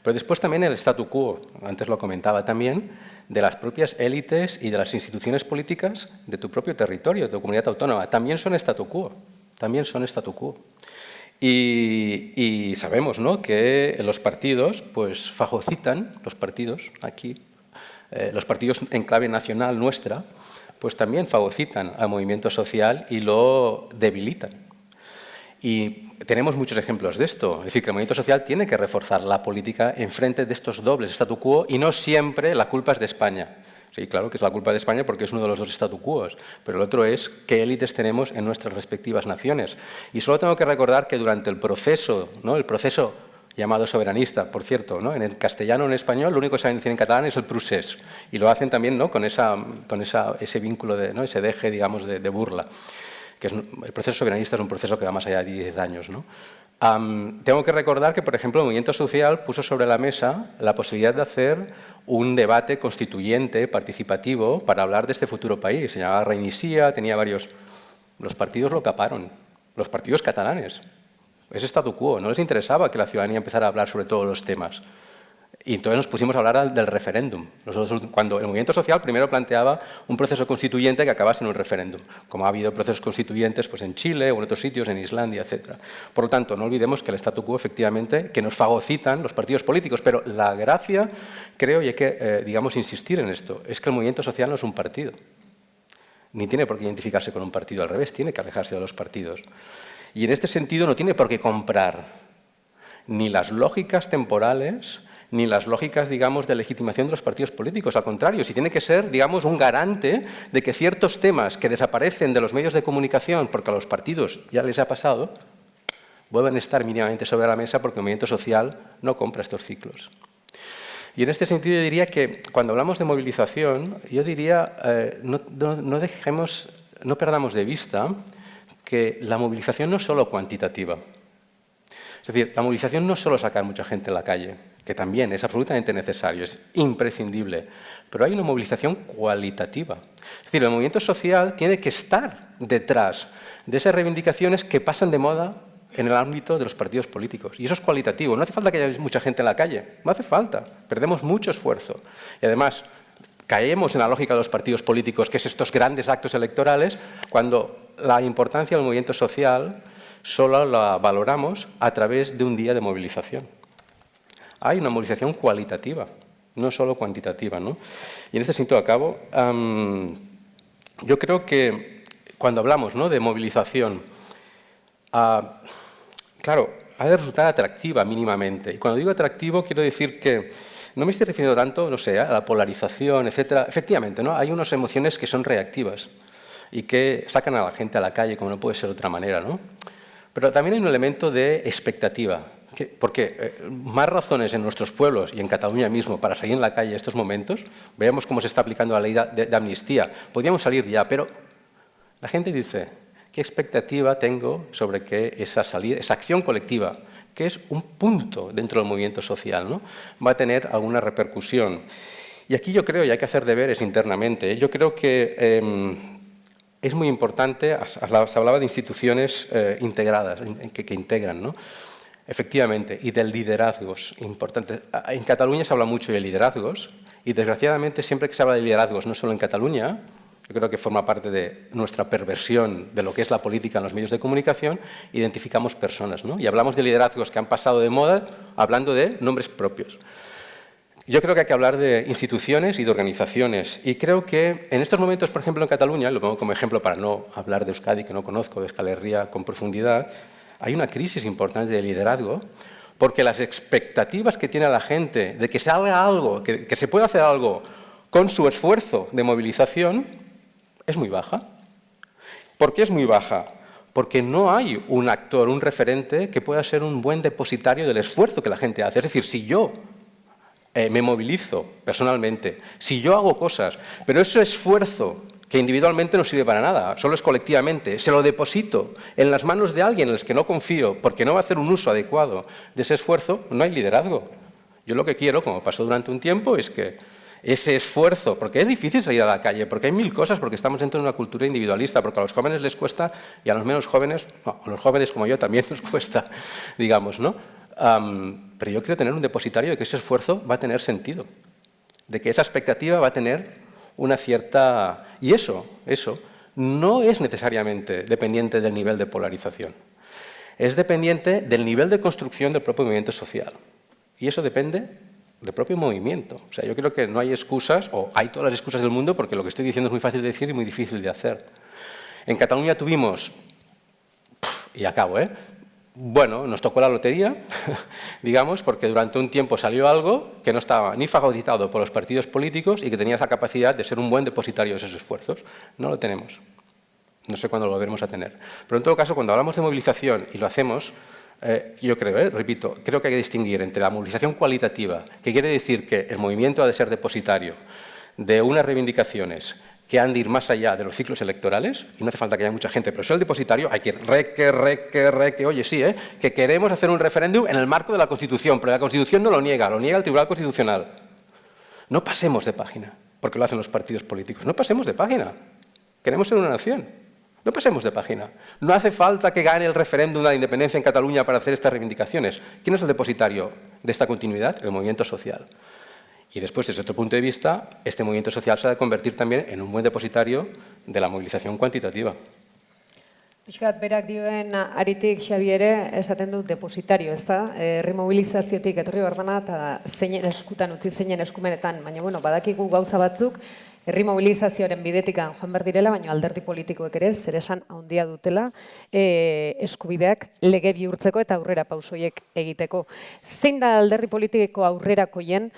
Pero después también el statu quo, antes lo comentaba también, de las propias élites y de las instituciones políticas de tu propio territorio, de tu comunidad autónoma. También son statu quo, también son statu quo. Y sabemos, ¿no?, que los partidos pues fagocitan, los partidos aquí, los partidos en clave nacional nuestra, pues también fagocitan al movimiento social y lo debilitan. Y tenemos muchos ejemplos de esto. Es decir, que el movimiento social tiene que reforzar la política en frente de estos dobles statu quo y no siempre la culpa es de España. Sí, claro que es la culpa de España porque es uno de los dos statu quos, pero el otro es qué élites tenemos en nuestras respectivas naciones. Y solo tengo que recordar que durante el proceso, ¿no?, el proceso llamado soberanista, por cierto, ¿no? En el castellano o en español lo único que saben decir en catalán es el procés, y lo hacen también, ¿no? con ese vínculo, ¿no? Ese deje, digamos, de burla. Que el proceso soberanista es un proceso que va más allá de 10 años, ¿no? Tengo que recordar que, por ejemplo, el movimiento social puso sobre la mesa la posibilidad de hacer un debate constituyente, participativo, para hablar de este futuro país. Se llamaba Reinicía, tenía varios... Los partidos lo caparon, los partidos catalanes. Es statu quo, no les interesaba que la ciudadanía empezara a hablar sobre todos los temas. Y entonces nos pusimos a hablar del referéndum. Cuando el movimiento social primero planteaba un proceso constituyente que acabase en un referéndum, como ha habido procesos constituyentes pues, en Chile o en otros sitios, en Islandia, etc. Por lo tanto, no olvidemos que el statu quo, efectivamente, que nos fagocitan los partidos políticos, pero la gracia, creo, y hay que, digamos, insistir en esto, es que el movimiento social no es un partido. Ni tiene por qué identificarse con un partido, al revés, tiene que alejarse de los partidos. Y en este sentido no tiene por qué comprar ni las lógicas temporales, ni las lógicas, digamos, de legitimación de los partidos políticos. Al contrario, si tiene que ser, digamos, un garante de que ciertos temas que desaparecen de los medios de comunicación porque a los partidos ya les ha pasado, vuelven a estar mínimamente sobre la mesa porque el movimiento social no compra estos ciclos. Y en este sentido yo diría que cuando hablamos de movilización, yo diría, no perdamos de vista que la movilización no es solo cuantitativa. Es decir, la movilización no es solo sacar mucha gente a la calle, que también es absolutamente necesario, es imprescindible, pero hay una movilización cualitativa. Es decir, el movimiento social tiene que estar detrás de esas reivindicaciones que pasan de moda en el ámbito de los partidos políticos. Y eso es cualitativo. No hace falta que haya mucha gente en la calle, no hace falta. Perdemos mucho esfuerzo. Y además, caemos en la lógica de los partidos políticos, que es estos grandes actos electorales, cuando la importancia del movimiento social solo la valoramos a través de un día de movilización. Hay una movilización cualitativa, no solo cuantitativa, ¿no? Y en este sentido acabo. Yo creo que cuando hablamos, ¿no?, de movilización, claro, ha de resultar atractiva mínimamente. Y cuando digo atractivo quiero decir que no me estoy refiriendo tanto, no sé, a la polarización, etcétera. Efectivamente, ¿no?, hay unas emociones que son reactivas y que sacan a la gente a la calle, como no puede ser de otra manera, ¿no? Pero también hay un elemento de expectativa, porque más razones en nuestros pueblos y en Cataluña mismo para salir en la calle en estos momentos, veamos cómo se está aplicando la ley de amnistía, podríamos salir ya, pero la gente dice, ¿qué expectativa tengo sobre que esa acción colectiva, que es un punto dentro del movimiento social, ¿no?, va a tener alguna repercusión? Y aquí yo creo, y hay que hacer deberes internamente, yo creo que es muy importante, se hablaba de instituciones integradas, que integran, ¿no? Efectivamente, y de liderazgos importantes. En Cataluña se habla mucho de liderazgos y desgraciadamente siempre que se habla de liderazgos, no solo en Cataluña, yo creo que forma parte de nuestra perversión de lo que es la política en los medios de comunicación, identificamos personas, ¿no? Y hablamos de liderazgos que han pasado de moda hablando de nombres propios. Yo creo que hay que hablar de instituciones y de organizaciones. Y creo que en estos momentos, por ejemplo, en Cataluña, lo pongo como ejemplo para no hablar de Euskadi, que no conozco, de Euskal Herria con profundidad, hay una crisis importante de liderazgo, porque las expectativas que tiene la gente de que se haga algo, que se pueda hacer algo con su esfuerzo de movilización, es muy baja. ¿Por qué es muy baja? Porque no hay un actor, un referente que pueda ser un buen depositario del esfuerzo que la gente hace. Es decir, si yo me movilizo personalmente, si yo hago cosas, pero ese esfuerzo que individualmente no sirve para nada, solo es colectivamente, se lo deposito en las manos de alguien en el que no confío porque no va a hacer un uso adecuado de ese esfuerzo, no hay liderazgo. Yo lo que quiero, como pasó durante un tiempo, es que ese esfuerzo, porque es difícil salir a la calle, porque hay mil cosas, porque estamos dentro de una cultura individualista, porque a los jóvenes les cuesta y a los menos jóvenes, no, a los jóvenes como yo también nos cuesta, digamos, ¿no? Pero yo quiero tener un depositario de que ese esfuerzo va a tener sentido, de que esa expectativa va a tener una cierta... Y eso no es necesariamente dependiente del nivel de polarización, es dependiente del nivel de construcción del propio movimiento social. Y eso depende del propio movimiento. O sea, yo creo que no hay excusas, o hay todas las excusas del mundo, porque lo que estoy diciendo es muy fácil de decir y muy difícil de hacer. En Cataluña tuvimos, y acabo, bueno, nos tocó la lotería, digamos, porque durante un tiempo salió algo que no estaba ni fagocitado por los partidos políticos y que tenía esa capacidad de ser un buen depositario de esos esfuerzos. No lo tenemos. No sé cuándo lo volveremos a tener. Pero en todo caso, cuando hablamos de movilización y lo hacemos, yo creo, repito, creo que hay que distinguir entre la movilización cualitativa, que quiere decir que el movimiento ha de ser depositario de unas reivindicaciones que han de ir más allá de los ciclos electorales, y no hace falta que haya mucha gente, pero si es el depositario, hay que ir reque, oye, sí, que queremos hacer un referéndum en el marco de la Constitución, pero la Constitución no lo niega el Tribunal Constitucional. No pasemos de página, porque lo hacen los partidos políticos, no pasemos de página. Queremos ser una nación, no pasemos de página. No hace falta que gane el referéndum de la independencia en Cataluña para hacer estas reivindicaciones. ¿Quién es el depositario de esta continuidad? El movimiento social. Y después, desde otro punto de vista, este movimiento social se ha de convertir también en un buen depositario de la movilización cuantitativa.
Piskat, berak dioen aritik Xabiere esaten du depositario, ez da? Herri mobilizaziotik etorri bardana eta zeinen eskutan utzi zeinen eskumenetan, baina bueno, badakigu gauza batzuk herri mobilizazioaren bidetikan joan behar direla, baina alderdi politikoek ere zeresan handia dutela eskubideak lege bihurtzeko eta aurrera pausoiek egiteko. Zein da alderdi politiko aurrerakoien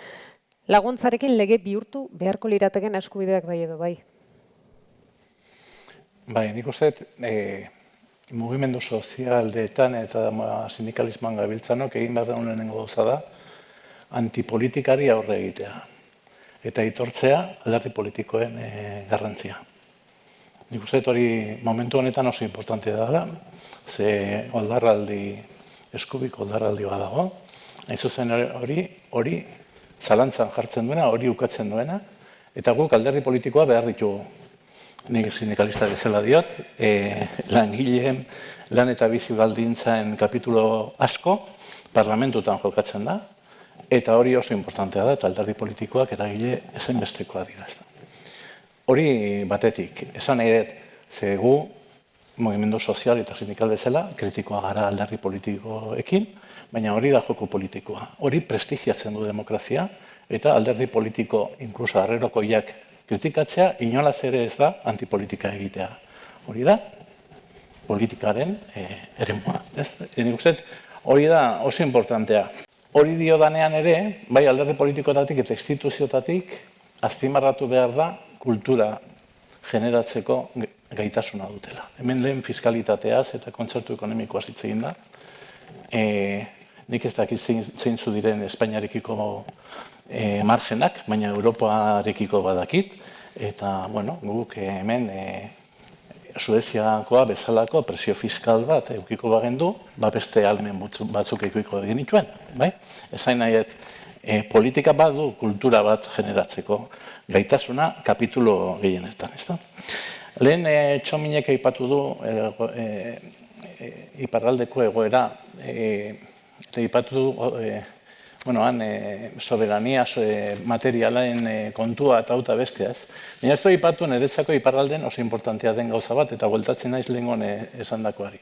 laguntzarekin lege bihurtu beharko lirateken eskubideak bai edo bai?
Bai, nik uste, mugimendu sozialdeetan eta sindikalismoan gabiltzanok egin behar den lehenengo gauza da antipolitikari aurre egitea eta aitortzea alderdi politikoen garrantzia. Nik uste hori momentu honetan oso importantea dela, ze eskubiko oldarraldi badago, hain zuzen hori zalantzan jartzen duena, hori ukatzen duena, eta guk alderdi politikoa behar ditugu. Nik sindikalista bezala diot, langileen lan eta bizi baldintzaen kapitulo asko parlamentutan jokatzen da, eta hori oso importantea da, eta alderdi politikoak eragile ezinbestekoa dira. Hori batetik, esan nahi dut, ze gu, mugimendu sozial eta sindikal bezala, kritikoa gara alderdi politikoekin, baina hori da joko politikoa. Hori prestigiatzen du demokrazia, eta alderdi politiko, inkluso harrerokoiak kritikatzea, inolaz ere ez da antipolitika egitea. Hori da politikaren eremua. Nik uste, hori da oso importantea. Hori dio danean ere, bai alderdi politikoetatik eta instituzioetatik, azpimarratu behar da kultura generatzeko gaitasuna dutela. Hemen lehen fiskalitateaz eta kontzertu ekonomikoaz hitz egin da. Nik ez dakit zeintzu diren Espainiarekiko margenak, baina Europarekiko badakit, eta, bueno, guk hemen Sueziakoa bezalako presio fiskal bat eukiko bagendu, beste almen batzuk eukiko genituen, bai? Esain nahiet, politika badu kultura bat generatzeko gaitasuna kapitulo gehienetan, ez da? Lehen Txominek aipatu du iparraldeko egoera, eta aipatu du soberania materialen kontua eta auta besteaz. Baina ez du aipatu niretzako iparralden oso importantea den gauza bat, eta bueltatzen naiz lehengon esandakoari.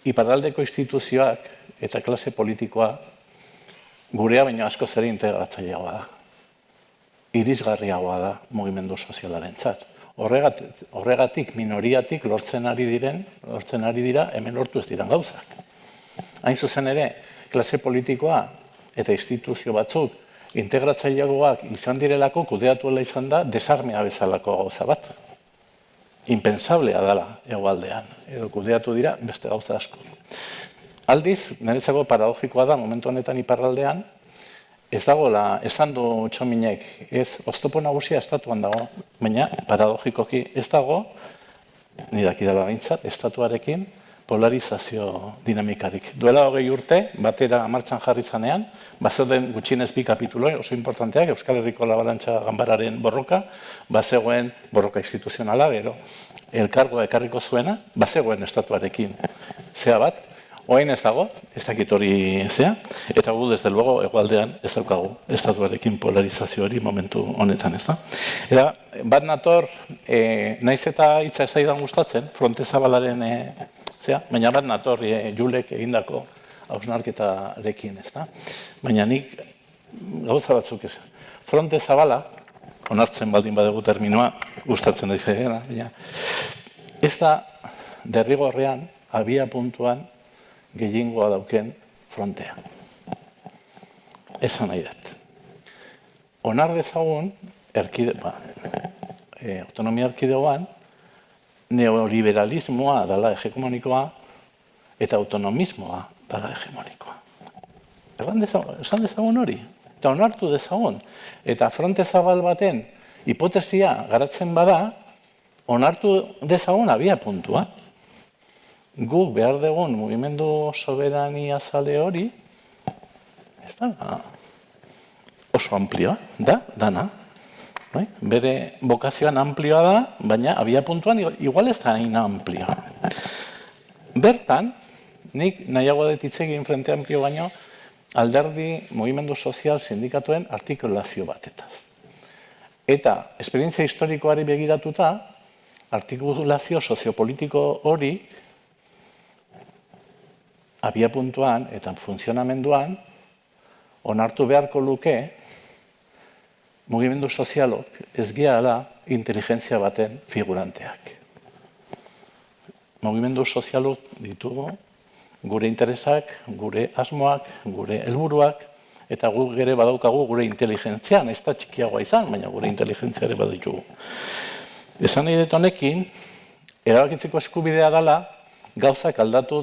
Iparraldeko instituzioak eta klase politikoa gurea baino asko zer integratzaileagoa da. Irisgarriagoa da mugimendu sozialarentzat. Horregatik minoriatik lortzen ari dira hemen lortu ez diren gauzak. Hain zuzen ere, klase politikoa eta instituzio batzuk integratzaileagoak izan direlako kudeatuela izan da desarmea bezalako gauza bat. Impensablea dela hegoaldean, edo kudeatu dira beste gauza asko. Aldiz, niretzako paradogikoa da momentu honetan iparraldean, ez dagoela, esan du Txominek, ez oztopo nagusia estatuan dago, baina paradogikoki ez dago, nidakidala behintzat, estatuarekin, polarizazio dinamikarik. Duela 20 urte, batera martxan jarri zanean, bazeuden gutxienez 2 kapitulo oso importanteak, Euskal Herriko Labarantza Ganbararen borroka, bazegoen borroka instituzionala, gero, elkargoa ekarriko zuena, bazegoen estatuarekin zea bat, oain ez dago, ez dakit hori zea, eta gu, desde luego, egoaldean ez daukagu estatuarekin polarizazio hori momentu honetan, ez da. Eta, bat nator, naiz eta hitza esaidan gustatzen, Fronte Zabalaren baina bat nator Julek egindako hausnarketarekin, ez da. Baina nik gauza batzuk ez. Fronte Zabala, onartzen baldin badugu terminoa, gustatzen da izan, baina ez da derrigorrean, abia puntuan, gehiengoa dauken frontea. Esan nahi dut. Onar dezagun, autonomia erkidegoan, neoliberalismoa dela hegemonikoa eta autonomismoa dela hegemonikoa. Esan dezagun hori, eta onartu dezagun. Eta fronte zabal baten hipotesia garatzen bada, onartu dezagun abia puntua. Guk behar dugun mugimendu soberania zale hori, ez da oso amplioa, dana. Bere bokazioan amplioa da, baina abia puntuan igual ez da hain amplioa. Bertan, nik nahiago dut hitz egin Frente Amplio baino, alderdi mugimendu sozial sindikatuen artikulazio batetaz. Eta, esperientzia historikoari begiratuta, artikulazio soziopolitiko hori abia puntuan eta funtzionamenduan onartu beharko luke mugimendu sozialok ez gehala inteligentzia baten figuranteak. Mugimendu sozialok ditugu gure interesak, gure asmoak, gure helburuak, eta guk ere badaukagu gure inteligentzian, ez da txikiagoa izan, baina gure inteligentzia ere baditugu. Esan nahi dut honekin, erabakitzeko eskubidea dela gauzak aldatu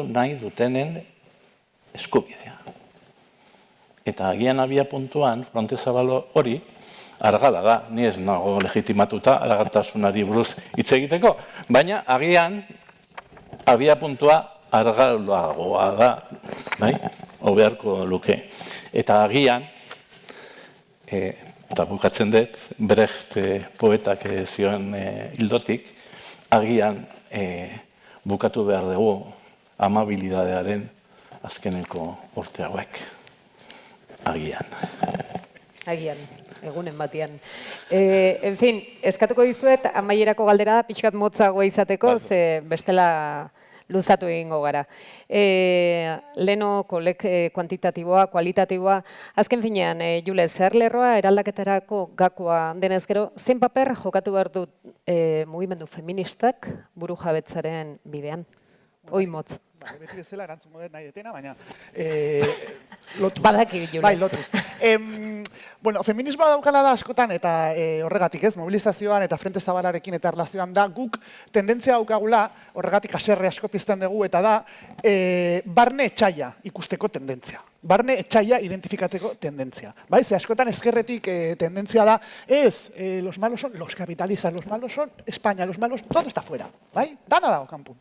nahi dutenen eskubidea. Eta agian abia puntuan, fronte zabalo hori, argala da, ni ez nago legitimatuta argatasunari buruz hitz egiteko, baina agian abia puntua argalagoa da, bai? Beharko luke. Eta agian, eta bukatzen dut, Brecht poetak zioen hildotik, agian bukatu behar dugu amabilidadearen azkeneko urte hauek. Agian.
Agian, egunen batian. En fin, eskatuko dizuet, amaierako galdera pixkat motzagoa izateko, ze bestela luzatu egingo gara. Leno kuantitatiboa, kualitatiboa, azken finean, Jule, zer lerroa eraldaketarako gakoa denez gero, zein paper jokatu behar dut mugimendu feministak buru jabetzaren bidean? Hoi motz.
Beti bezala erantzungo dut nahi etena, baina lotuz.
Badaki, Jule.
Bai, lotuz. Bueno, feminismoa daukala da askotan, eta horregatik ez, mobilizazioan eta frente zabalarekin eta erlazioan da, guk tendentzia daukagula, horregatik aserre asko pizten dugu, eta da, barne etxaia ikusteko tendentzia. Barne etxaia identifikateko tendentzia. Bai, ze askotan ezkerretik tendentzia da, ez, los malos son los capitalistas, los malos son España, los malos, todo está fuera. Bai, dana dago kanpun.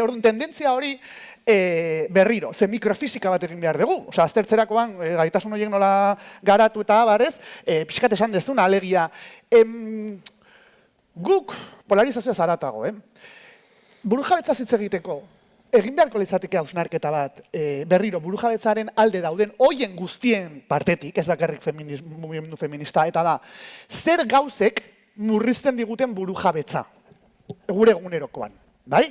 Orduan, tendentzia hori berriro, ze mikrofisika bat egin behar dugu. Osa, aztertzerakoan, gaitasun horiek nola garatu eta abarez, pixkat esan dezuna, alegia. Guk polarizazioa zaratago, burujabetza hitz egiteko, egin beharko litzateke hausnarketa bat, berriro burujabetzaren alde dauden hoien guztien partetik, ez bakarrik mugimendu feminista, eta da, zer gauzek murrizten diguten burujabetza, gure egunerokoan, bai?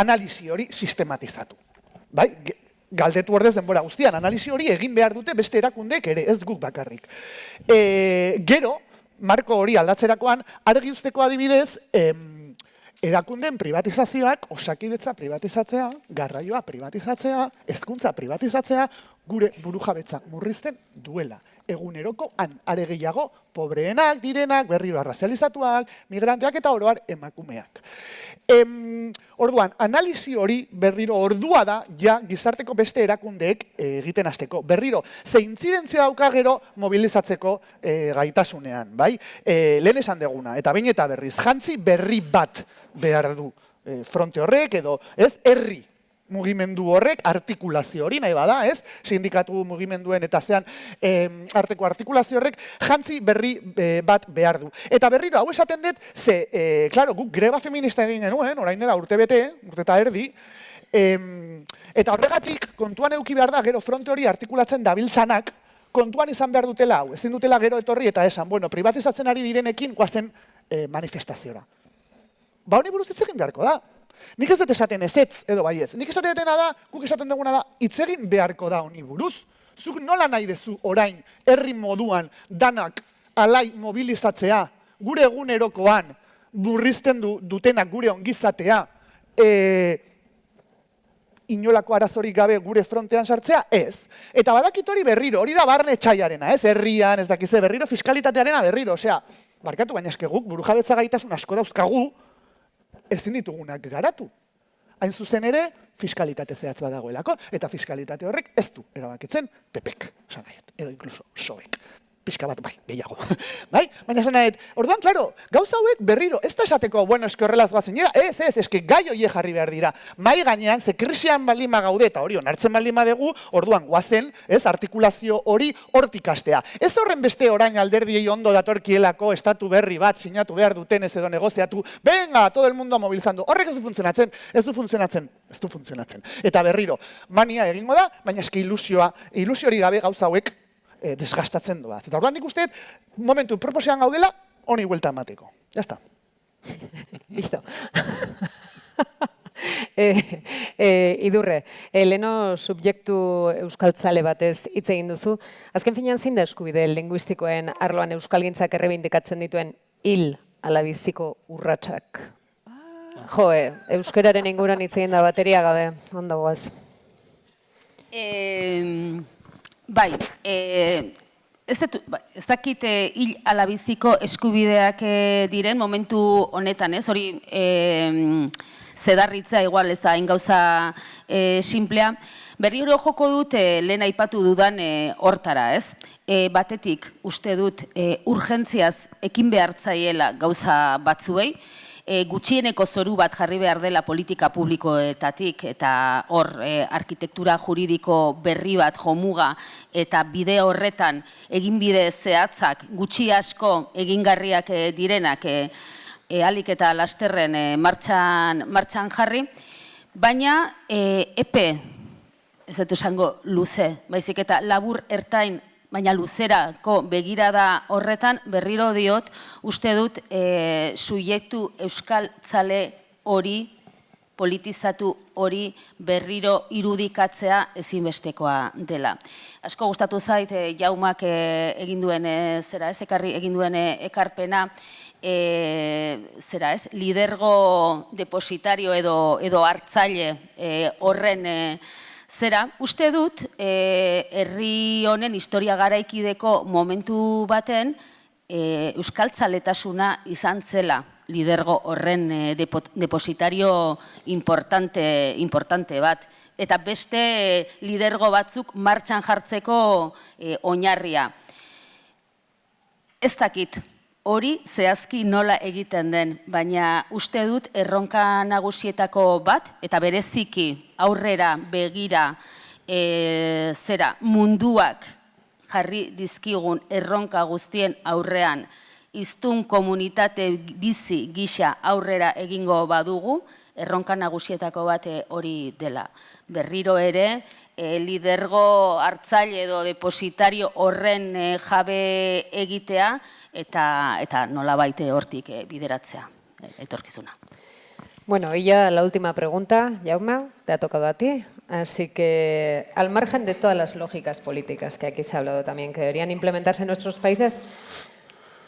Analizi hori sistematizatu, bai? Galdetu ordez denbora guztian, analizi hori egin behar dute beste erakundek ere, ez guk bakarrik. Gero, marko hori aldatzerakoan, argi usteko adibidez, erakundeen privatizazioak, osakidetza privatizatzea, garraioa privatizatzea, hezkuntza privatizatzea, gure burujabetza murrizten duela. Eguneroko are gehiago pobreenak, direnak, berriro arrazializatuak, migranteak eta oroar emakumeak. Orduan, analizi hori berriro ordua da, ja gizarteko beste erakundeek egiten hasteko. Berriro, ze intzidentzia dauka gero mobilizatzeko gaitasunean, bai? Lehen esan deguna, eta behin eta berriz, jantzi berri bat behar du fronte horrek edo, ez, herri mugimendu horrek, artikulazio hori nahi bada, ez? Sindikatu mugimenduen eta zean arteko artikulazio horrek, jantzi berri bat behar du. Eta berriro, hau esaten dut, ze, klaro, guk greba feminista egin genuen, orain dela urte bete, urte eta erdi, eta horregatik, kontuan eduki behar da, gero fronte hori artikulatzen dabiltzanak, kontuan izan behar dutela hau, ezin dutela gero etorri eta esan, bueno, privatizatzen ari direnekin guazen manifestaziora. Ba, honi buruz hitz egin beharko da. Nik ez dut esaten ezetz edo baiez. Nik esaten dutena da, guk esaten duguna da, hitz egin beharko da honi buruz. Zuk nola nahi dezu orain, herri moduan, danak alai mobilizatzea, gure egunerokoan, burrizten dutenak gure ongizatea, inolako arazorik gabe gure frontean sartzea? Ez. Eta badakit hori berriro, hori da barne txaiarena, ez? Herrian, ez dakize berriro, fiskalitatearena berriro. Osea, barkatu baina eskeguk, burujabetza gaitasun asko dauzkagu, ezin ditugunak garatu. Hain zuzen ere, fiskalitate zehatz badagoelako, eta fiskalitate horrek ez du erabakitzen PPek, esan nahiet, edo inkluso SOek. Pixka bat, bai, gehiago. Bai? Baina esan nahiet, orduan, klaro, gauza hauek berriro, ez da esateko, bueno, eske horrelaz goazen, eske gai hori jarri behar dira. Mai gainean, ze krisian baldima gaude, eta hori onartzen baldima dugu, orduan goazen, ez, artikulazio hori hortik astea. Ez horren beste orain alderdiei ondo datorkielako estatu berri bat sinatu behar duten ez edo negoziatu, venga, todo el mundo mobilizando. Horrek ez du funtzionatzen, ez du funtzionatzen. Eta berriro, mania egingo da, baina eske ilusiori gabe gauza hauek desgastatzen doaz. Eta orduan nik uste, momentu proposean gaudela, honi huelta emateko. Ya está.
Listo. Idurre, leno subjektu euskaltzale batez hitz egin duzu. Azken finean zein da eskubide linguistikoen arloan euskalgintzak errebindikatzen dituen hil alabiziko urratsak? Euskararen inguruan hitz egin da bateria gabe, ondo goaz.
Bai, ez dakit hil alabiziko eskubideak diren momentu honetan, ez? Hori zedarritzea igual ez da ingauza simplea. Berri hori joko dut lehen aipatu dudan hortara, ez? Batetik uste dut urgentziaz ekin behartzaiela gauza batzuei, gutxieneko zoru bat jarri behar dela politika publikoetatik eta hor arkitektura juridiko berri bat jomuga eta bide horretan eginbide zehatzak gutxi asko egingarriak direnak ahalik eta lasterren martxan jarri, baina epe, ez dut esango luze, baizik eta labur ertain baina luzerako begirada horretan, berriro diot, uste dut subjektu euskaltzale hori, politizatu hori berriro irudikatzea ezinbestekoa dela. Asko gustatu zait, Jaumak egin duen ekarri egin duen ekarpena, lidergo depositario edo hartzaile horren uste dut, herri honen historia garaikideko momentu baten euskaltzaletasuna izan zela lidergo horren depositario importante bat. Eta beste lidergo batzuk martxan jartzeko oinarria. Ez dakit, hori zehazki nola egiten den, baina uste dut erronka nagusietako bat, eta bereziki aurrera begira munduak jarri dizkigun erronka guztien aurrean, hiztun komunitate bizi gisa aurrera egingo badugu, erronka nagusietako bat hori dela. Berriro ere, lidergo hartzaile edo depositario horren jabe egitea eta nolabait hortik bideratzea etorkizuna.
Bueno, y ya la última pregunta, Jaume, te ha tocado a ti. Así que, al margen de todas las lógicas políticas que aquí se ha hablado también, que deberían implementarse en nuestros países,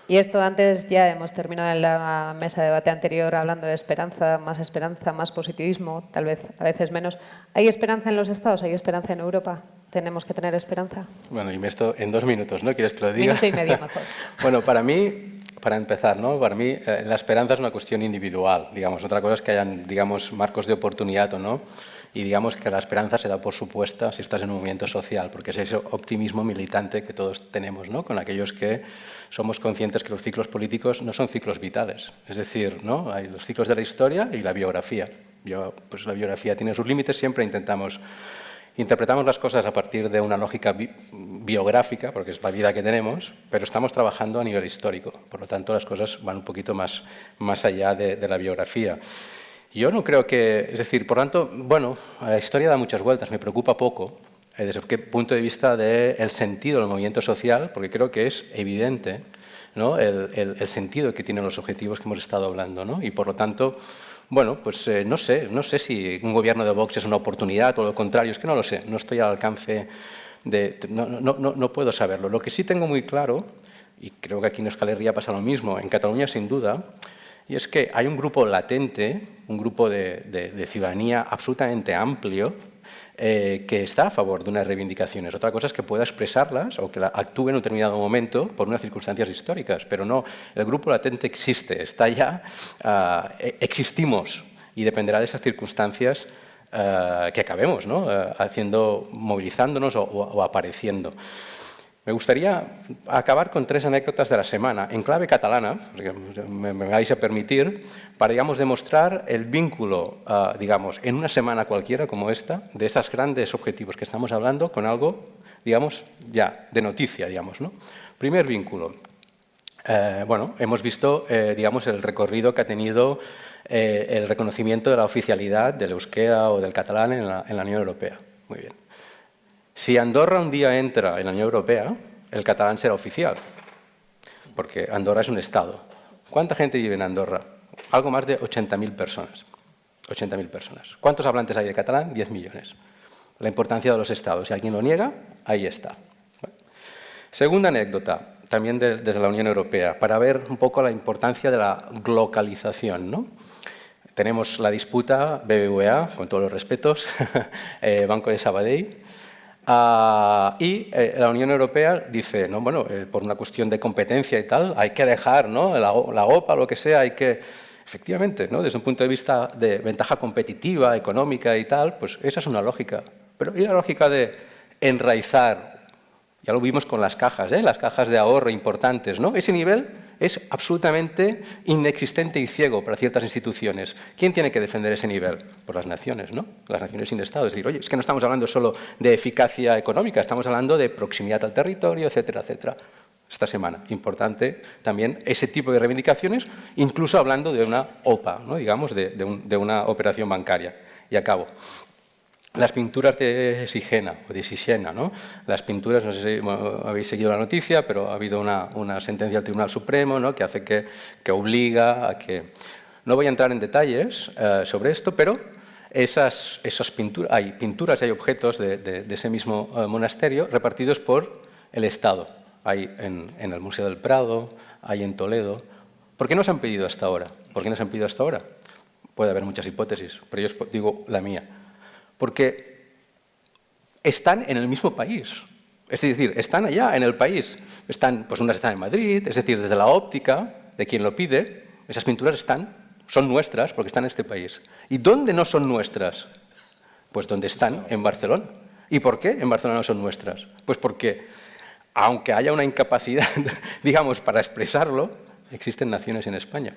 y esto antes ya hemos terminado en la mesa de debate anterior hablando de esperanza, más positivismo, tal vez a veces menos. ¿Hay esperanza en los Estados? ¿Hay esperanza en Europa? ¿Tenemos que tener esperanza?
Bueno, y esto en 2 minutos, ¿no? ¿Quieres que lo diga?
Minuto y medio mejor.
Bueno, para mí, para empezar, ¿no? Para mí la esperanza es una cuestión individual, digamos. Otra cosa es que hayan, digamos, marcos de oportunidad o no. Y digamos que la esperanza se da por supuesta si estás en un movimiento social, porque es ese optimismo militante que todos tenemos, ¿no? Con aquellos que somos conscientes que los ciclos políticos no son ciclos vitales. Es decir, ¿no? Hay los ciclos de la historia y la biografía. Pues la biografía tiene sus límites, siempre interpretamos las cosas a partir de una lógica biográfica, porque es la vida que tenemos, pero estamos trabajando a nivel histórico. Por lo tanto, las cosas van un poquito más allá de la biografía. Yo no creo que, es decir, por tanto, bueno, la historia da muchas vueltas, me preocupa poco desde el punto de vista del sentido del movimiento social, porque creo que es evidente, ¿no? el sentido que tienen los objetivos que hemos estado hablando, ¿no? Y por lo tanto, bueno, pues no sé si un gobierno de Vox es una oportunidad o lo contrario, es que no lo sé, no estoy al alcance no puedo saberlo. Lo que sí tengo muy claro, y creo que aquí en Euskal Herria pasa lo mismo, en Cataluña sin duda, y es que hay un grupo latente, un grupo de ciudadanía absolutamente amplio que está a favor de unas reivindicaciones. Otra cosa es que pueda expresarlas o que actúe en un determinado momento por unas circunstancias históricas, pero no, el grupo latente existe, está ya, existimos y dependerá de esas circunstancias que acabemos, ¿no? Movilizándonos o apareciendo. Me gustaría acabar con 3 anécdotas de la semana, en clave catalana, porque me vais a permitir, para, digamos, demostrar el vínculo, digamos, en una semana cualquiera como esta, de estos grandes objetivos que estamos hablando, con algo, digamos, ya, de noticia, digamos, ¿no? Primer vínculo. Bueno, hemos visto, digamos, el recorrido que ha tenido el reconocimiento de la oficialidad del euskera o del catalán en la Unión Europea. Muy bien. Si Andorra un día entra en la Unión Europea, el catalán será oficial, porque Andorra es un Estado. ¿Cuánta gente vive en Andorra? Algo más de 80.000 personas. 80.000 personas. ¿Cuántos hablantes hay de catalán? 10 millones. La importancia de los Estados. Si alguien lo niega, ahí está. Bueno. Segunda anécdota, también desde la Unión Europea, para ver un poco la importancia de la glocalización, ¿no? Tenemos la disputa BBVA, con todos los respetos, Banco de Sabadell, y la Unión Europea dice, no, bueno, por una cuestión de competencia y tal, hay que dejar, ¿no? la OPA, lo que sea, hay que... Efectivamente, ¿no? Desde un punto de vista de ventaja competitiva, económica y tal, pues esa es una lógica. Pero ¿y la lógica de enraizar? Ya lo vimos con las cajas de ahorro importantes, ¿no? Ese nivel es absolutamente inexistente y ciego para ciertas instituciones. ¿Quién tiene que defender ese nivel? Pues las naciones, ¿no? Las naciones sin Estado. Es decir, oye, es que no estamos hablando solo de eficacia económica, estamos hablando de proximidad al territorio, etcétera, etcétera. Esta semana, importante también ese tipo de reivindicaciones, incluso hablando de una OPA, ¿no? Digamos, de una operación bancaria. Y acabo. Las pinturas de Sigena, o de Sixena, ¿no? Las pinturas, no sé si habéis seguido la noticia, pero ha habido una sentencia del Tribunal Supremo, ¿no? Que hace que obliga a que... No voy a entrar en detalles sobre esto, pero esas pinturas, hay pinturas y hay objetos de ese mismo monasterio repartidos por el Estado. Hay en el Museo del Prado, hay en Toledo. ¿Por qué no se han pedido hasta ahora? ¿Por qué no se han pedido hasta ahora? Puede haber muchas hipótesis, pero yo os digo la mía. Porque están en el mismo país. Es decir, están allá en el país. Pues unas están en Madrid, es decir, desde la óptica de quien lo pide, esas pinturas son nuestras porque están en este país. ¿Y dónde no son nuestras? Pues donde están, en Barcelona. ¿Y por qué en Barcelona no son nuestras? Pues porque, aunque haya una incapacidad, digamos, para expresarlo, existen naciones en España.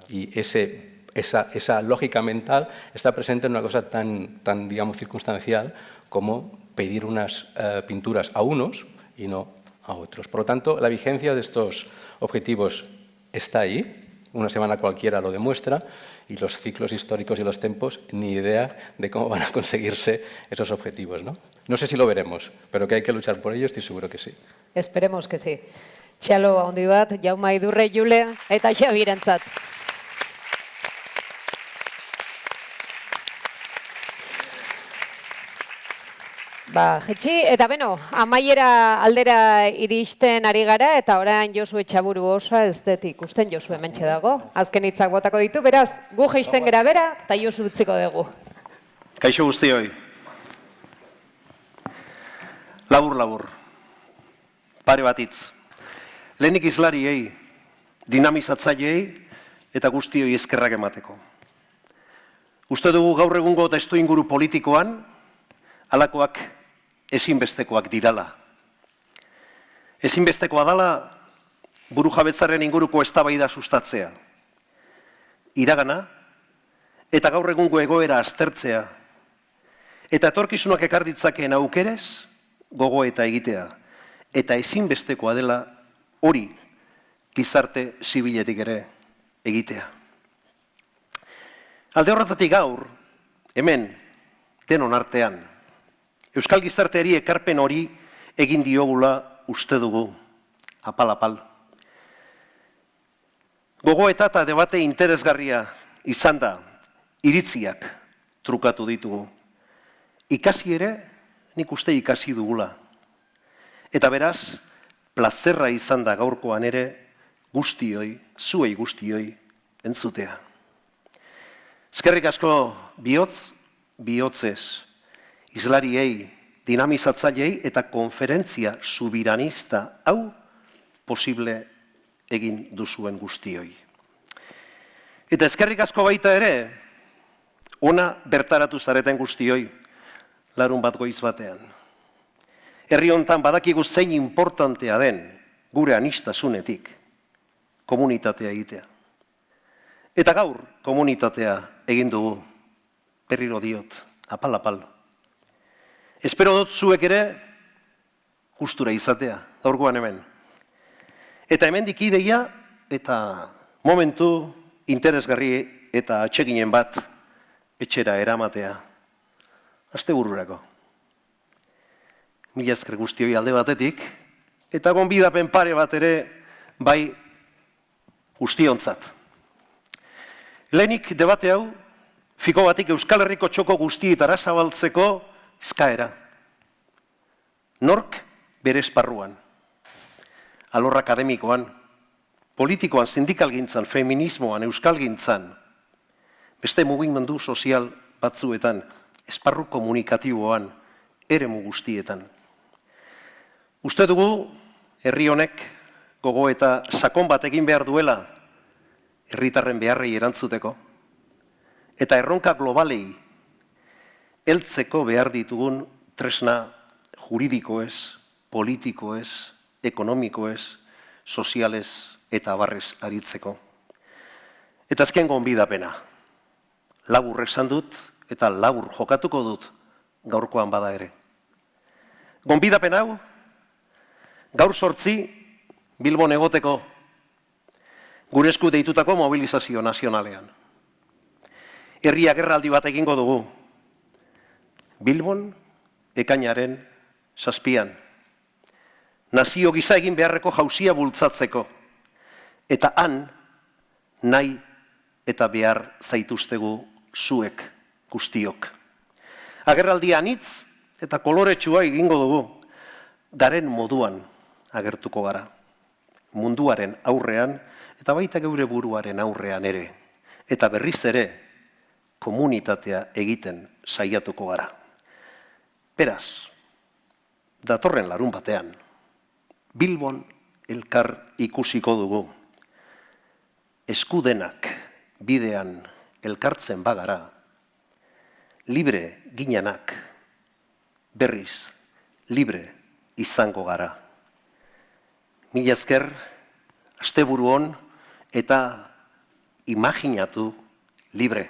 Y esa lógica mental está presente en una cosa tan digamos, circunstancial como pedir unas pinturas a unos y no a otros. Por lo tanto, la vigencia de estos objetivos está ahí, una semana cualquiera lo demuestra, y los ciclos históricos y los tempos, ni idea de cómo van a conseguirse esos objetivos, ¿no? No sé si lo veremos, pero que hay que luchar por ello, estoy seguro que sí.
Esperemos que sí. Txalo handi bat, Jauma Idurre, Jule eta Xabirentzat. Jetxi, eta beno, amaiera aldera iristen ari gara, eta orain Josue Txaburu osa ez dut ikusten, Josue hementxe dago. Azken hitzak botako ditu, beraz, gu jeisten gera bera, eta Josu utziko dugu.
Kaixo guztioi. Labur. Pare bat hitz. Lehenik izlariei, dinamizatzaileei, eta guztioi eskerrak emateko. Uste dugu gaur egungo testu inguru politikoan, halakoak ezinbestekoak dirala. Ezinbestekoa dela burujabetzaren inguruko eztabaida sustatzea. Iragana eta gaur egungo egoera aztertzea eta etorkizunak ekar ditzakeen aukerez gogoeta egitea. Eta ezinbestekoa dela hori gizarte zibiletik ere egitea. Alde horretatik gaur, hemen, denon artean, Euskal gizarteari ekarpen hori egin diogula uste dugu, apal-apal. Gogoeta eta debate interesgarria izan da, iritziak trukatu ditugu. Ikasi ere, nik uste ikasi dugula. Eta beraz, plazerra izan da gaurkoan ere, guztioi, zuei guztioi, entzutea. Eskerrik asko bihotzez, izlariei, dinamizatzaileei eta konferentzia subiranista hau posible egin duzuen guztioi. Eta eskerrik asko baita ere, ona bertaratu zareten guztioi, larun bat goiz batean. Herri hontan badakigu zein importantea den gure aniztasunetik komunitatea egitea. Eta gaur komunitatea egin dugu, berriro diot, apal-apal. Espero dut zuek ere gustura izatea, gaurkoan hemen. Eta hemendik ideia eta momentu interesgarri eta atseginen bat etxera eramatea. Astebururako. Mila esker guztioi alde batetik, eta gonbidapen pare bat ere bai guztiontzat. Lehenik debate hau, fiko batik Euskal Herriko txoko guztietara zabaltzeko eskaera. Nork bere esparruan, alor akademikoan, politikoan, sindikalgintzan, feminismoan, euskalgintzan, beste mugimendu sozial batzuetan, esparru komunikatiboan, eremu guztietan. Uste dugu, herri honek gogo eta sakon bat egin behar duela, herritarren beharrei erantzuteko, eta erronka globalei heltzeko behar ditugun tresna juridikoez, politikoez, ekonomikoez, sozialez eta abarrez aritzeko. Eta azken gonbidapena, labur esan dut eta labur jokatuko dut gaurkoan bada ere. Gonbidapen hau, gaur 8 Bilbon egoteko gure esku deitutako mobilizazio nazionalean. Herri agerraldi bat egingo dugu. Bilbon, ekainaren 7. Nazio gisa egin beharreko jauzia bultzatzeko. Eta han, nahi eta behar zaituztegu zuek guztiok. Agerraldia anitz eta koloretsua egingo dugu. Garen moduan agertuko gara. Munduaren aurrean eta baita geure buruaren aurrean ere. Eta berriz ere, komunitatea egiten saiatuko gara. Beraz, datorren larun batean, Bilbon elkar ikusiko dugu. Eskudenak bidean elkartzen bagara, libre ginenak, berriz, libre izango gara. Mila esker, asteburu on eta imaginatu libre.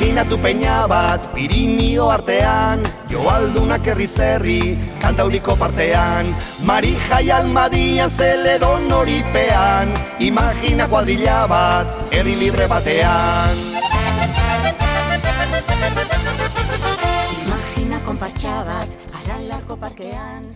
Imaginatu peña bat, Pirinio artean, Joaldunak herriz herri, Kantauriko partean, Marija y Almadian, Zeledon horipean, Imagina kuadrilla bat, herri libre batean.
Imagina konpartxa bat, Aralako parkean,